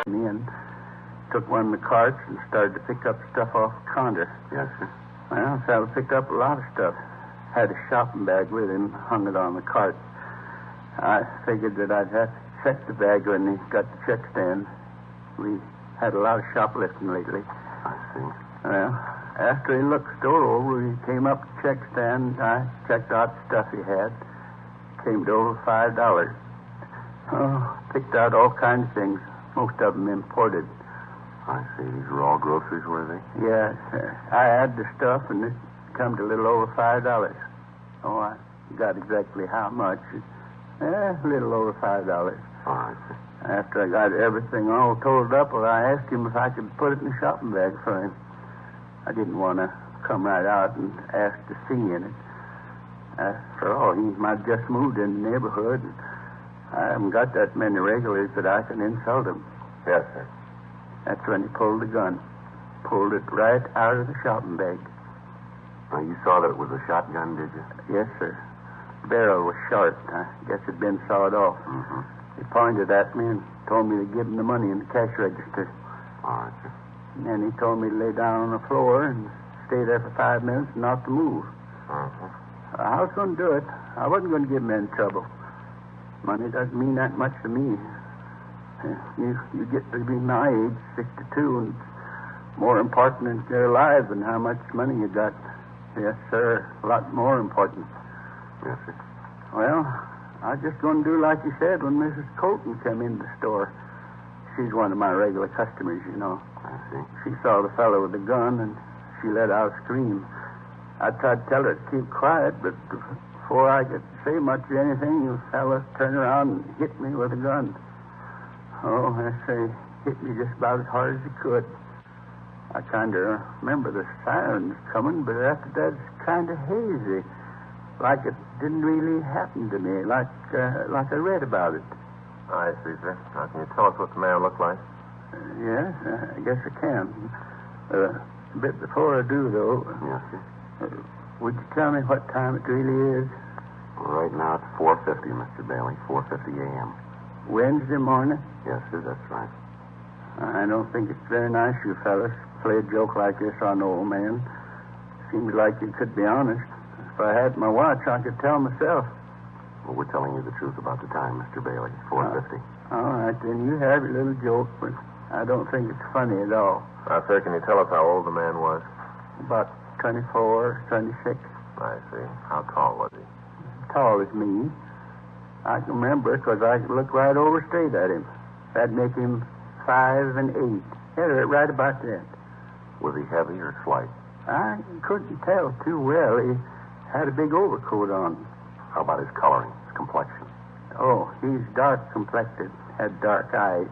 And took one of the carts and started to pick up stuff off the counter. Yes, sir. Well, so I picked up a lot of stuff. Had a shopping bag with him, hung it on the cart. I figured that I'd have to check the bag when he got the check stand. We had a lot of shoplifting lately. I see. Well, after he looked the store over, he came up to the check stand. I checked out the stuff he had. Came to over $5. Oh, picked out all kinds of things. Most of them imported. I see. These were all groceries, were they? Yes, sir. I had the stuff, and it come to a little over $5. Oh, I got exactly how much. A little over $5. All right, sir. After I got everything all totaled up, well, I asked him if I could put it in the shopping bag for him. I didn't want to come right out and ask to see in it. After all, he might just moved in the neighborhood, and I haven't got that many regulars that I can insult him. Yes, sir. That's when he pulled the gun. Pulled it right out of the shopping bag. Now, you saw that it was a shotgun, did you? Yes, sir. The barrel was sharp. I guess it'd been sawed off. Mm-hmm. He pointed at me and told me to give him the money in the cash register. All right, sir. And then he told me to lay down on the floor and stay there for 5 minutes and not to move. Mm-hmm. I was going to do it. I wasn't going to give him any trouble. Money doesn't mean that much to me. You get to be my age, 62, and it's more important in your life than how much money you got. Yes, sir. A lot more important. Yes, sir. Well, I was just going to do like you said when Mrs. Colton came into the store. She's one of my regular customers, you know. I see. She saw the fellow with the gun, and she let out a scream. I tried to tell her to keep quiet, but before I could say much of anything, the fellow turned around and hit me with a gun. Oh, I say, hit me just about as hard as he could. I kind of remember the sirens coming, but after that, it's kind of hazy. Like it didn't really happen to me, like I read about it. I see, sir. Now, can you tell us what the man looked like? Yes, I guess I can. A bit before I do, though. Yes, sir. Would you tell me what time it really is? Well, right now, it's 4:50, Mr. Bailey. 4:50 a.m. Wednesday morning? Yes, sir, that's right. I don't think it's very nice, you fellas, play a joke like this on the old man. Seems like you could be honest. If I had my watch, I could tell myself. Well, we're telling you the truth about the time, Mr. Bailey. 4:50. All right, then you have your little joke, but I don't think it's funny at all. Sir, can you tell us how old the man was? About 24, 26. I see. How tall was he? tall as me. I can remember because I could look right over straight at him. That'd make him 5'8". Yeah, right about that. Was he heavy or slight? I couldn't tell too well. He had a big overcoat on. How about his coloring, his complexion? Oh, he's dark complected, had dark eyes.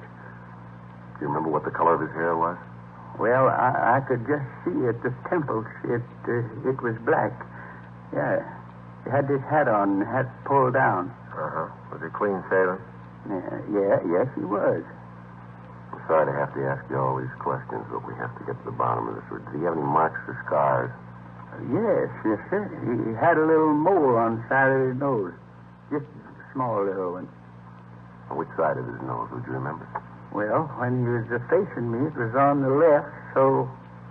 Do you remember what the color of his hair was? Well, I could just see at the temples. It was black. Yeah. He had this hat on, hat pulled down. Uh-huh. Was he clean shaven? Yes, he was. I'm sorry to have to ask you all these questions, but we have to get to the bottom of this. Did he have any marks or scars? Yes, sir. He had a little mole on the side of his nose. Just a small little one. On which side of his nose, would you remember? Well, when he was facing me, it was on the left, so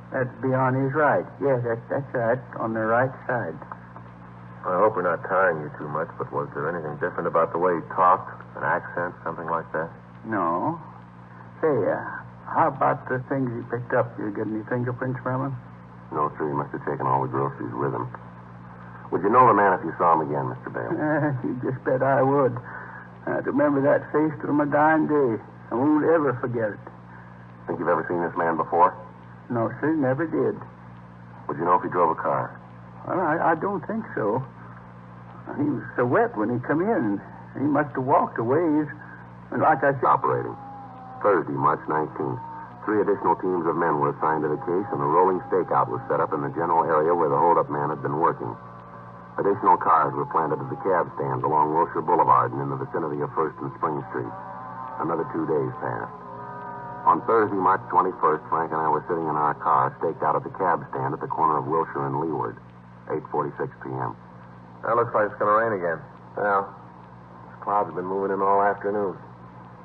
that'd be on his right. Yes, that's right, on the right side. I hope we're not tiring you too much, but was there anything different about the way he talked? An accent, something like that? No. Say, how about the things he picked up? You get any fingerprints from him? No, sir. He must have taken all the groceries with him. Would you know the man if you saw him again, Mr. Bale? You just bet I would. I'd remember that face till my dying day. I won't ever forget it. Think you've ever seen this man before? No, sir, never did. Would you know if he drove a car? Well, I don't think so. He was so wet when he come in. He must have walked a ways. And like I said... Operating. Thursday, March 19th. 3 additional teams of men were assigned to the case, and a rolling stakeout was set up in the general area where the hold-up man had been working. Additional cars were planted at the cab stands along Wilshire Boulevard and in the vicinity of 1st and Spring Street. Another 2 days passed. On Thursday, March 21st, Frank and I were sitting in our car staked out at the cab stand at the corner of Wilshire and Leeward. 8:46 p.m. That looks like it's going to rain again. Well, these clouds have been moving in all afternoon.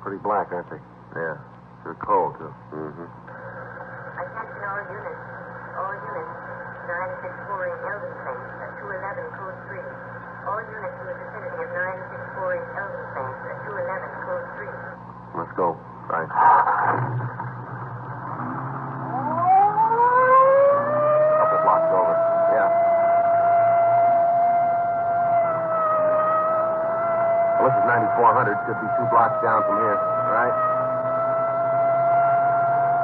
Pretty black, aren't they? Yeah. They're cold, too. Attention all units. All units. 964 in Eldon Place at 211 Code 3. All units in the vicinity of 964 in Eldon Place at 211 Code 3. Let's go. Right. Couple blocks over. Yeah. Well, this is 9400. Should be 2 blocks down from here. Right.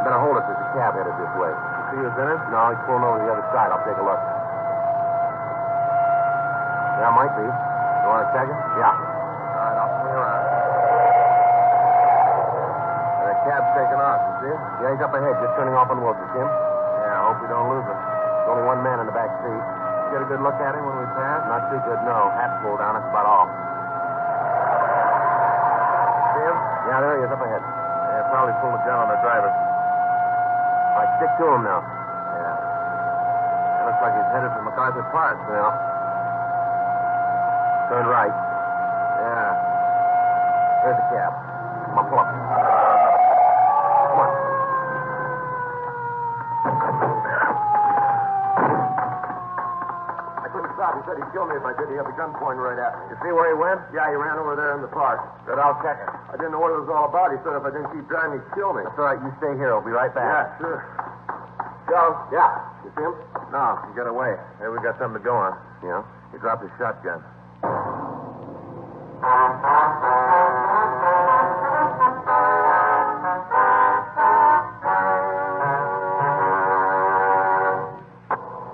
Better hold it. There's a cab headed this way. You see who's in it? No, he's pulling over the other side. I'll take a look. Yeah, might be. You want to check it? Yeah. All right, I'll swing around. That cab's taking off, you see it? Yeah, he's up ahead, just turning off on Wilson, Jim. Yeah, I hope we don't lose him. There's only one man in the back seat. Get a good look at him when we pass? Not too good, no. Hat's pulled down, that's about all. See him? Yeah, there he is, up ahead. Yeah, probably pulled a gun on the driver. All right, stick to him now. Yeah. It looks like he's headed for MacArthur Park. Yeah. Turn right. Yeah. There's the cab. Come on, pull up. Come on. I couldn't stop. He said he'd kill me if I did. He had the gun pointing right at me. You see where he went? Yeah, he ran over there in the park. Good, I'll check it. I didn't know what it was all about. He said if I didn't keep driving, he'd kill me. That's all right. You stay here. I'll be right back. Yeah, sure. Joe? Yeah. You see him? No, he got away. Hey, we got something to go on. Yeah. He dropped his shotgun.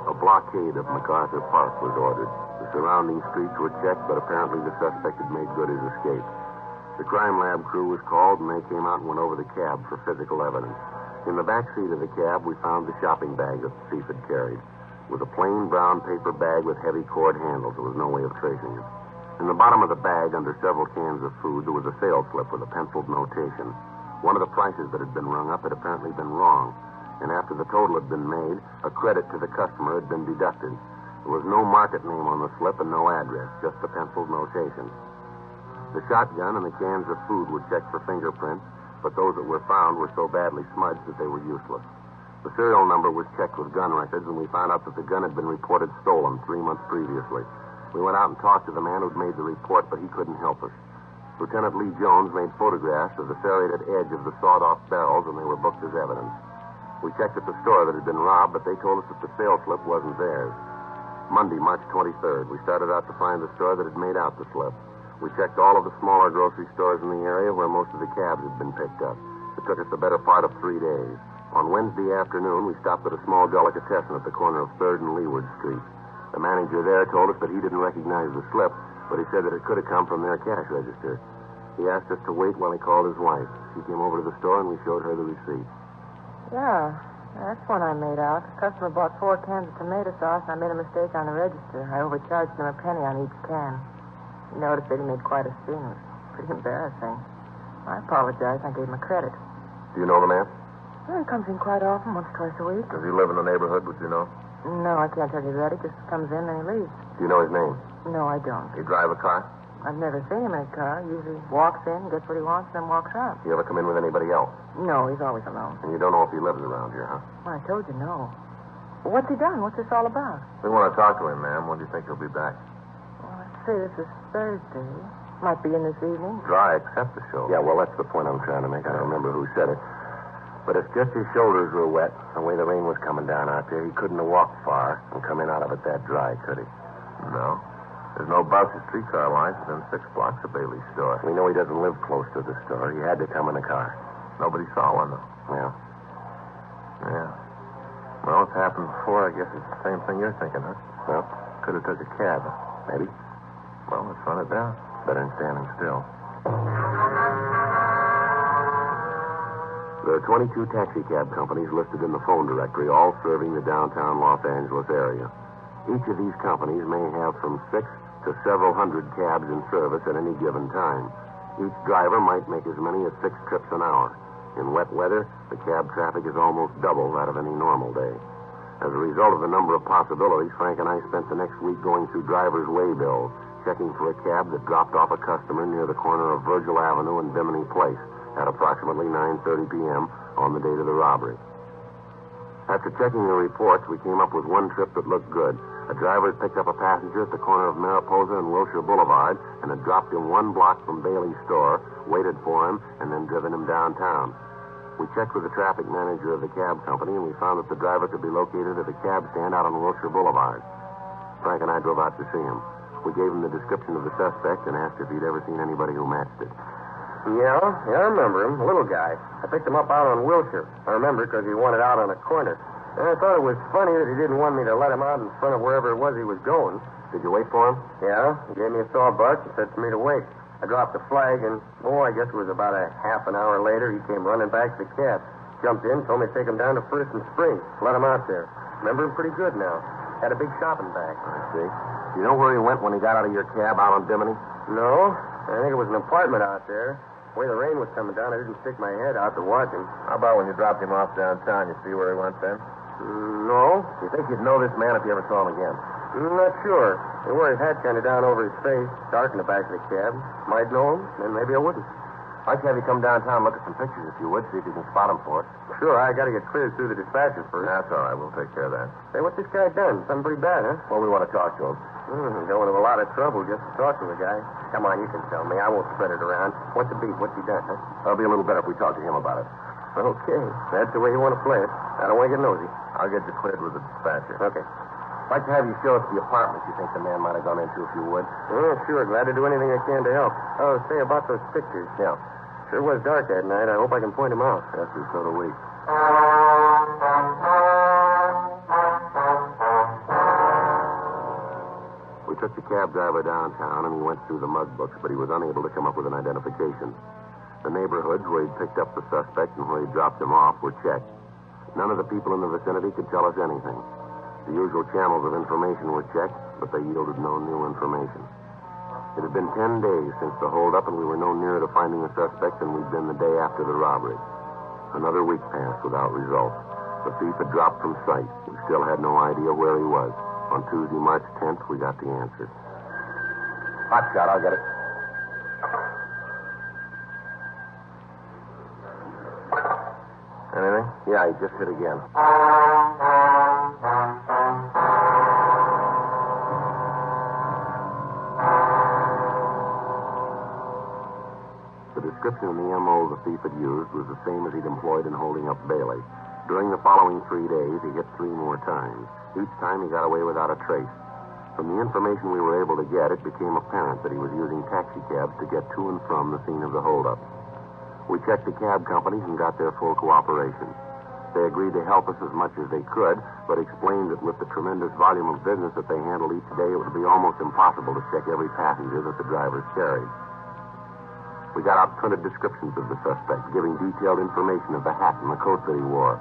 A blockade of MacArthur Park was ordered. The surrounding streets were checked, but apparently the suspect had made good his escape. The crime lab crew was called, and they came out and went over the cab for physical evidence. In the back seat of the cab, we found the shopping bag that the thief had carried. It was a plain brown paper bag with heavy cord handles. There was no way of tracing it. In the bottom of the bag, under several cans of food, there was a sales slip with a penciled notation. One of the prices that had been rung up had apparently been wrong, and after the total had been made, a credit to the customer had been deducted. There was no market name on the slip and no address, just the penciled notation. The shotgun and the cans of food were checked for fingerprints, but those that were found were so badly smudged that they were useless. The serial number was checked with gun records, and we found out that the gun had been reported stolen 3 months previously. We went out and talked to the man who'd made the report, but he couldn't help us. Lieutenant Lee Jones made photographs of the serrated edge of the sawed-off barrels, and they were booked as evidence. We checked at the store that had been robbed, but they told us that the sales slip wasn't theirs. Monday, March 23rd, we started out to find the store that had made out the slip. We checked all of the smaller grocery stores in the area where most of the cabs had been picked up. It took us the better part of 3 days. On Wednesday afternoon, we stopped at a small delicatessen at the corner of 3rd and Leeward Street. The manager there told us that he didn't recognize the slip, but he said that it could have come from their cash register. He asked us to wait while he called his wife. She came over to the store and we showed her the receipt. Yeah, that's one I made out. The customer bought 4 cans of tomato sauce, and I made a mistake on the register. I overcharged him a penny on each can. He noticed that he made quite a scene. It was pretty embarrassing. I apologized. I gave him a credit. Do you know the man? Well, he comes in quite often, once, twice a week. Does he live in the neighborhood, would you know? No, I can't tell you that. He just comes in and he leaves. Do you know his name? No, I don't. He drive a car? I've never seen him in a car. He usually walks in, gets what he wants, and then walks out. You ever come in with anybody else? No, he's always alone. And you don't know if he lives around here, huh? Well, I told you no. Well, what's he done? What's this all about? We want to talk to him, ma'am. When do you think he'll be back? Well, let's see. This is Thursday. Might be in this evening. Dry except the shoulder. Yeah, well, that's the point I'm trying to make. I don't remember who said it. But if just his shoulders were wet, the way the rain was coming down out there, he couldn't have walked far and come in out of it that dry, could he? No. There's no bus or streetcar lines within 6 blocks of Bailey's store. We know he doesn't live close to the store. He had to come in a car. Nobody saw one, though. Yeah. Yeah. Well, it's happened before. I guess it's the same thing you're thinking, huh? Well, could have took a cab. Maybe. Well, let's run it down. Better than standing still. There are 22 taxi cab companies listed in the phone directory, all serving the downtown Los Angeles area. Each of these companies may have from 6 to several hundred cabs in service at any given time. Each driver might make as many as 6 trips an hour. In wet weather, the cab traffic is almost double that of any normal day. As a result of the number of possibilities, Frank and I spent the next week going through driver's waybills, checking for a cab that dropped off a customer near the corner of Virgil Avenue and Bimini Place at approximately 9:30 p.m. on the date of the robbery. After checking the reports, we came up with one trip that looked good. A driver had picked up a passenger at the corner of Mariposa and Wilshire Boulevard and had dropped him 1 block from Bailey's store, waited for him, and then driven him downtown. We checked with the traffic manager of the cab company, and we found that the driver could be located at a cab stand out on Wilshire Boulevard. Frank and I drove out to see him. We gave him the description of the suspect and asked if he'd ever seen anybody who matched it. Yeah, I remember him. A little guy. I picked him up out on Wilshire. I remember because he wanted out on a corner. And I thought it was funny that he didn't want me to let him out in front of wherever it was he was going. Did you wait for him? Yeah, he gave me a sawbuck and said for me to wait. I dropped the flag, and, I guess it was about a half an hour later, he came running back to the cab. Jumped in, told me to take him down to First and Spring. Let him out there. Remember him pretty good now. Had a big shopping bag. I see. Do you know where he went when he got out of your cab out on Bimini? No. I think it was an apartment out there. The way the rain was coming down, I didn't stick my head out to watch him. How about when you dropped him off downtown? You see where he went then? No. You think you'd know this man if you ever saw him again? Not sure. He wore his hat kind of down over his face, dark in the back of the cab. Might know him, then maybe I wouldn't. I'd have you come downtown and look at some pictures if you would, see if you can spot him for us. Sure, I got to get cleared through the dispatcher first. That's all right. We'll take care of that. Hey, what's this guy done? Something pretty bad, huh? Well, we want to talk to him. Going to a lot of trouble just to talk to the guy. Come on, you can tell me. I won't spread it around. What's the beef? What's he done, huh? It'll be a little better if we talk to him about it. Okay. That's the way you want to play it. I don't want to get nosy. I'll get you cleared with the dispatcher. Okay. I'd like to have you show us the apartment you think the man might have gone into, if you would. Oh, sure. Glad to do anything I can to help. Oh, say about those pictures. Yeah. Sure was dark that night. I hope I can point him out. Yes, so do we. We took the cab driver downtown, and he went through the mug books, but he was unable to come up with an identification. The neighborhoods where he'd picked up the suspect and where he dropped him off were checked. None of the people in the vicinity could tell us anything. The usual channels of information were checked, but they yielded no new information. It had been 10 days since the holdup, and we were no nearer to finding the suspect than we'd been the day after the robbery. Another week passed without result. The thief had dropped from sight. We still had no idea where he was. On Tuesday, March 10th, we got the answer. Hot shot, I'll get it. Anything? Yeah, he just hit again. The description of the M.O. the thief had used was the same as he'd employed in holding up Bailey. During the following 3 days, he hit 3 more times. Each time he got away without a trace. From the information we were able to get, it became apparent that he was using taxicabs to get to and from the scene of the holdup. We checked the cab companies and got their full cooperation. They agreed to help us as much as they could, but explained that with the tremendous volume of business that they handled each day, it would be almost impossible to check every passenger that the drivers carried. We got out printed descriptions of the suspect, giving detailed information of the hat and the coat that he wore,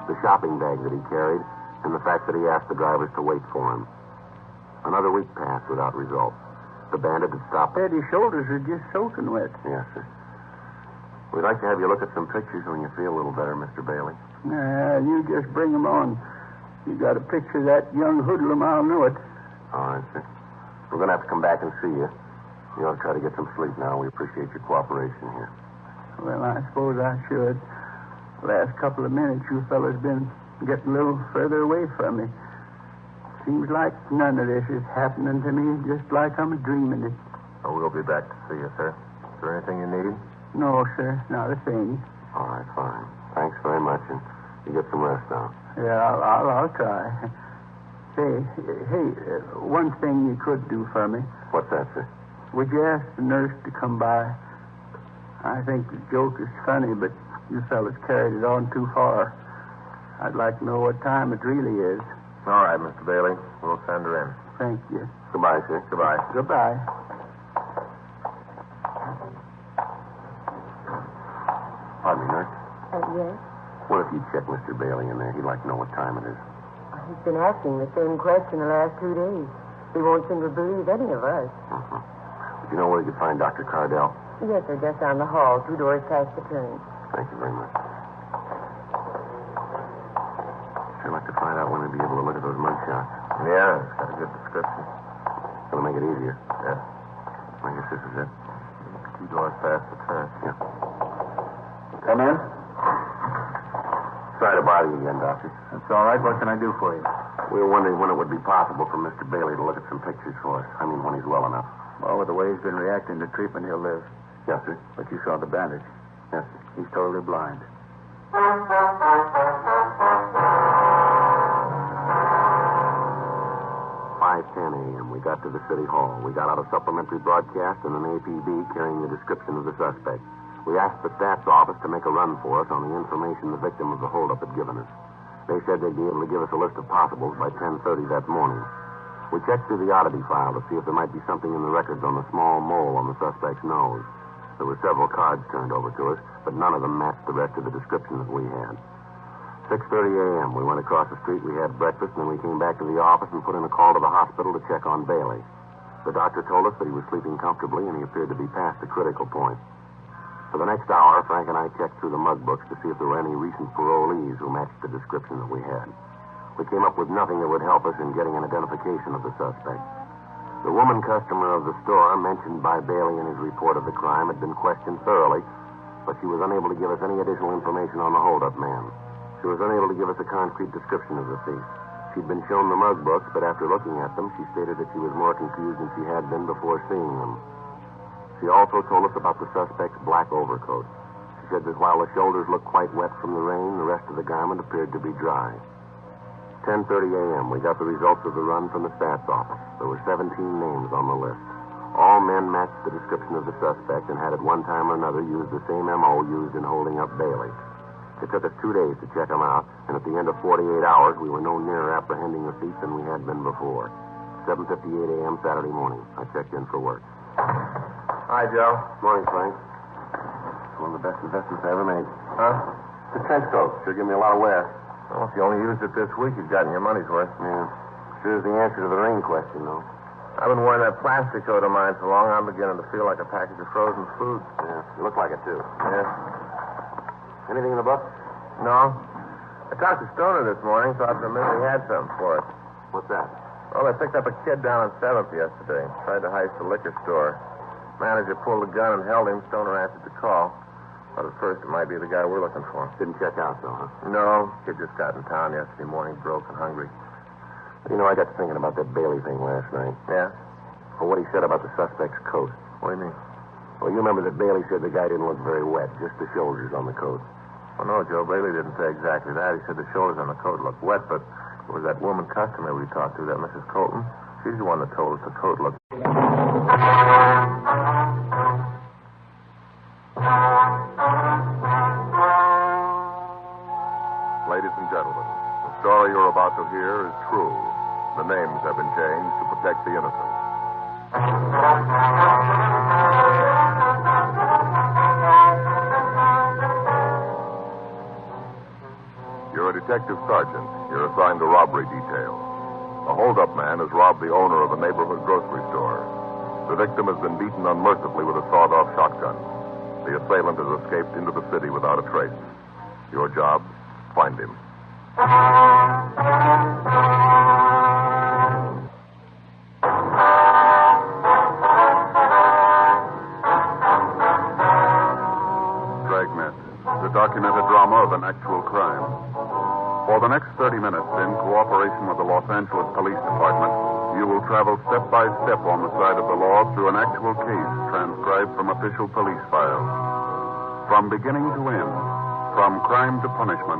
the shopping bag that he carried, and the fact that he asked the drivers to wait for him. Another week passed without result. The bandit had stopped. Eddie's shoulders are just soaking wet. Yes, sir. We'd like to have you look at some pictures when you feel a little better, Mr. Bailey. You just bring them on. You got a picture of that young hoodlum, I'll know it. All right, sir. We're going to have to come back and see you. You ought to try to get some sleep now. We appreciate your cooperation here. Well, I suppose I should. The last couple of minutes, you fellas been getting a little further away from me. Seems like none of this is happening to me, just like I'm dreaming it. Oh, we'll be back to see you, sir. Is there anything you need? No, sir, not a thing. All right, fine. Thanks very much, and you get some rest now. Yeah, I'll try. Hey, one thing you could do for me. What's that, sir? Would you ask the nurse to come by? I think the joke is funny, but you fellas carried it on too far. I'd like to know what time it really is. All right, Mr. Bailey. We'll send her in. Thank you. Goodbye, sir. Goodbye. Goodbye. Pardon me, nurse. Yes? What if you check Mr. Bailey in there? He'd like to know what time it is. He's been asking the same question the last 2 days. He won't seem to believe any of us. Uh-huh. Do you know where you could find Dr. Cardell? Yes, sir, just down the hall, 2 doors past the turn. Thank you very much. I'd like to find out when he'd be able to look at those mug shots. Yeah, it's got a good description. It'll make it easier. Yeah. I guess this is it. 2 doors past the turn. Yeah. Come in. Sorry to bother you again, Doctor. That's all right. What can I do for you? We were wondering when it would be possible for Mr. Bailey to look at some pictures for us. I mean, when he's well enough. Well, with the way he's been reacting to treatment, he'll live. Yes, sir. But you saw the bandage. Yes, sir. He's totally blind. 5:10 a.m. We got to the city hall. We got out a supplementary broadcast and an APB carrying the description of the suspect. We asked the stats office to make a run for us on the information the victim of the holdup had given us. They said they'd be able to give us a list of possibles by 10:30 that morning. We checked through the oddity file to see if there might be something in the records on the small mole on the suspect's nose. There were several cards turned over to us, but none of them matched the rest of the description that we had. 6:30 a.m. We went across the street, we had breakfast, and then we came back to the office and put in a call to the hospital to check on Bailey. The doctor told us that he was sleeping comfortably and he appeared to be past the critical point. For the next hour, Frank and I checked through the mug books to see if there were any recent parolees who matched the description that we had. We came up with nothing that would help us in getting an identification of the suspect. The woman customer of the store mentioned by Bailey in his report of the crime had been questioned thoroughly, but she was unable to give us any additional information on the holdup man. She was unable to give us a concrete description of the thief. She'd been shown the mug books, but after looking at them, she stated that she was more confused than she had been before seeing them. She also told us about the suspect's black overcoat. She said that while the shoulders looked quite wet from the rain, the rest of the garment appeared to be dry. 10:30 a.m., we got the results of the run from the stats office. There were 17 names on the list. All men matched the description of the suspect and had at one time or another used the same M.O. used in holding up Bailey. It took us 2 days to check them out, and at the end of 48 hours, we were no nearer apprehending the thief than we had been before. 7:58 a.m. Saturday morning. I checked in for work. Hi, Joe. Morning, Frank. It's one of the best investments I ever made. Huh? The trench coat. Sure give me a lot of wear. Well, if you only used it this week, you've gotten your money's worth. Yeah. Sure is the answer to the rain question, though. I've been wearing that plastic coat of mine so long, I'm beginning to feel like a package of frozen food. Yeah, you look like it, too. Yeah. Anything in the book? No. I talked to Stoner this morning, thought for a minute he had something for us. What's that? Well, they picked up a kid down on 7th yesterday. Tried to heist a liquor store. Manager pulled a gun and held him. Stoner answered the call. But at first, it might be the guy we're looking for. Didn't check out, though, huh? No. Kid just got in town yesterday morning, broke and hungry. You know, I got to thinking about that Bailey thing last night. Yeah? Well, what he said about the suspect's coat. What do you mean? Well, you remember that Bailey said the guy didn't look very wet, just the shoulders on the coat. Well, no, Joe. Bailey didn't say exactly that. He said the shoulders on the coat looked wet, but it was that woman customer we talked to, that Mrs. Colton. She's the one that told us the coat looked... Ladies and gentlemen, the story you're about to hear is true. The names have been changed to protect the innocent. You're a detective sergeant. You're assigned to robbery detail. A hold-up man has robbed the owner of a neighborhood grocery store. The victim has been beaten unmercifully with a sawed-off shotgun. The assailant has escaped into the city without a trace. Your job, find him. Dragnet, the documented drama of an actual crime. For the next 30 minutes, in cooperation with the Los Angeles Police Department, you will travel step by step on the side of the law through an actual case transcribed from official police files. From beginning to end, from crime to punishment,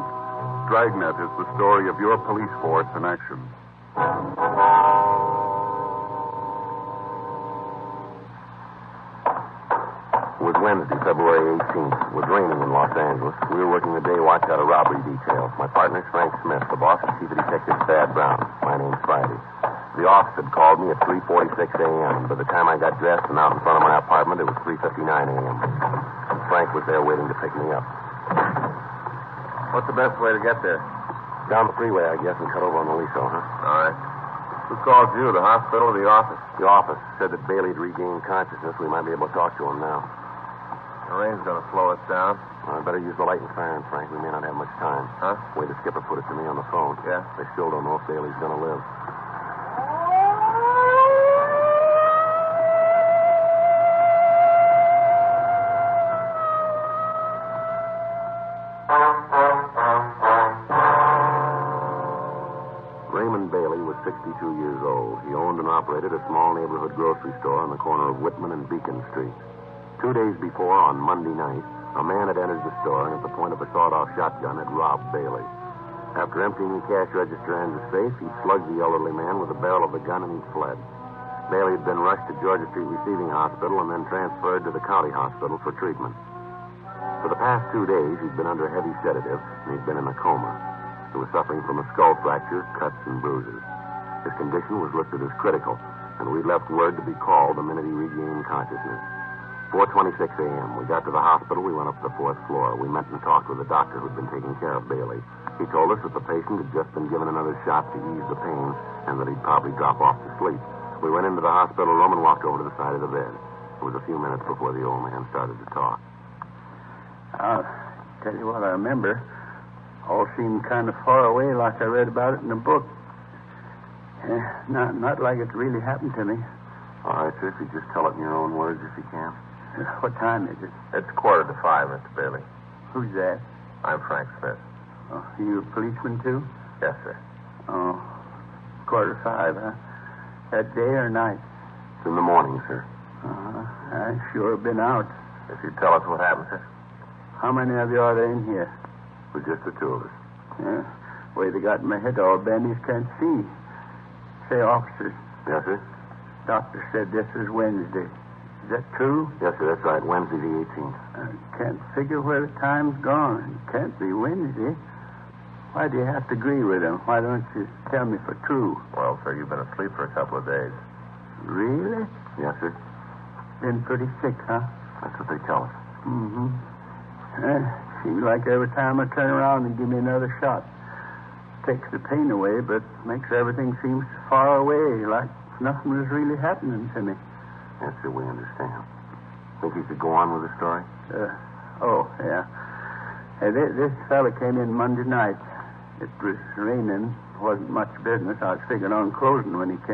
Dragnet is the story of your police force in action. It was Wednesday, February 18th. It was raining in Los Angeles. We were working the day watch out of robbery detail. My partner's Frank Smith. The boss is Chief Detective Thad Brown. My name's Friday. The office had called me at 3:46 a.m. By the time I got dressed and out in front of my apartment, it was 3:59 a.m. Frank was there waiting to pick me up. What's the best way to get there? Down the freeway, I guess, and cut over on the Liso, huh? All right. Who called you, the hospital or the office? The office said that Bailey had regained consciousness. We might be able to talk to him now. The rain's going to slow us down. Well, I'd better use the light and siren, Frank. We may not have much time. Huh? The way the skipper put it to me on the phone. Yeah? They still don't know if Bailey's going to live. Raymond Bailey was 62 years old. He owned and operated a small neighborhood grocery store on the corner of Whitman and Beacon Street. 2 days before, on Monday night, a man had entered the store and at the point of a sawed-off shotgun had robbed Bailey. After emptying the cash register and his safe, he slugged the elderly man with the barrel of the gun and he fled. Bailey had been rushed to Georgia Street Receiving Hospital and then transferred to the county hospital for treatment. For the past 2 days, he'd been under heavy sedative and he'd been in a coma. He was suffering from a skull fracture, cuts, and bruises. His condition was listed as critical, and we left word to be called the minute he regained consciousness. 4:26 a.m. We got to the hospital. We went up to the 4th floor. We met and talked with the doctor who'd been taking care of Bailey. He told us that the patient had just been given another shot to ease the pain and that he'd probably drop off to sleep. We went into the hospital room and walked over to the side of the bed. It was a few minutes before the old man started to talk. I'll tell you what I remember. All seemed kind of far away, like I read about it in a book. Not like it really happened to me. All right, sir, if you just tell it in your own words if you can. What time is it? It's 4:45, Mr. Bailey. Who's that? I'm Frank Smith. Oh, you a policeman, too? Yes, sir. Oh, 4:45, huh? That day or night? It's in the morning, sir. I sure have been out. If you tell us what happened, sir. How many of you are there in here? It was just the two of us. Yeah. Way they got my head all bandaged, can't see. Say, officers. Yes, sir? Doctor said this is Wednesday. Is that true? Yes, sir, that's right. Wednesday the 18th. I can't figure where the time's gone. It can't be Wednesday. Why do you have to agree with him? Why don't you tell me for true? Well, sir, you've been asleep for a couple of days. Really? Yes, sir. Been pretty sick, huh? That's what they tell us. Mm-hmm. Seems like every time I turn around and give me another shot. Takes the pain away, but makes everything seem far away, like nothing was really happening to me. Yes, sir, we understand. Think you should go on with the story? Yeah. This fella came in Monday night. It was raining. Wasn't much business. I was figuring on closing when he came.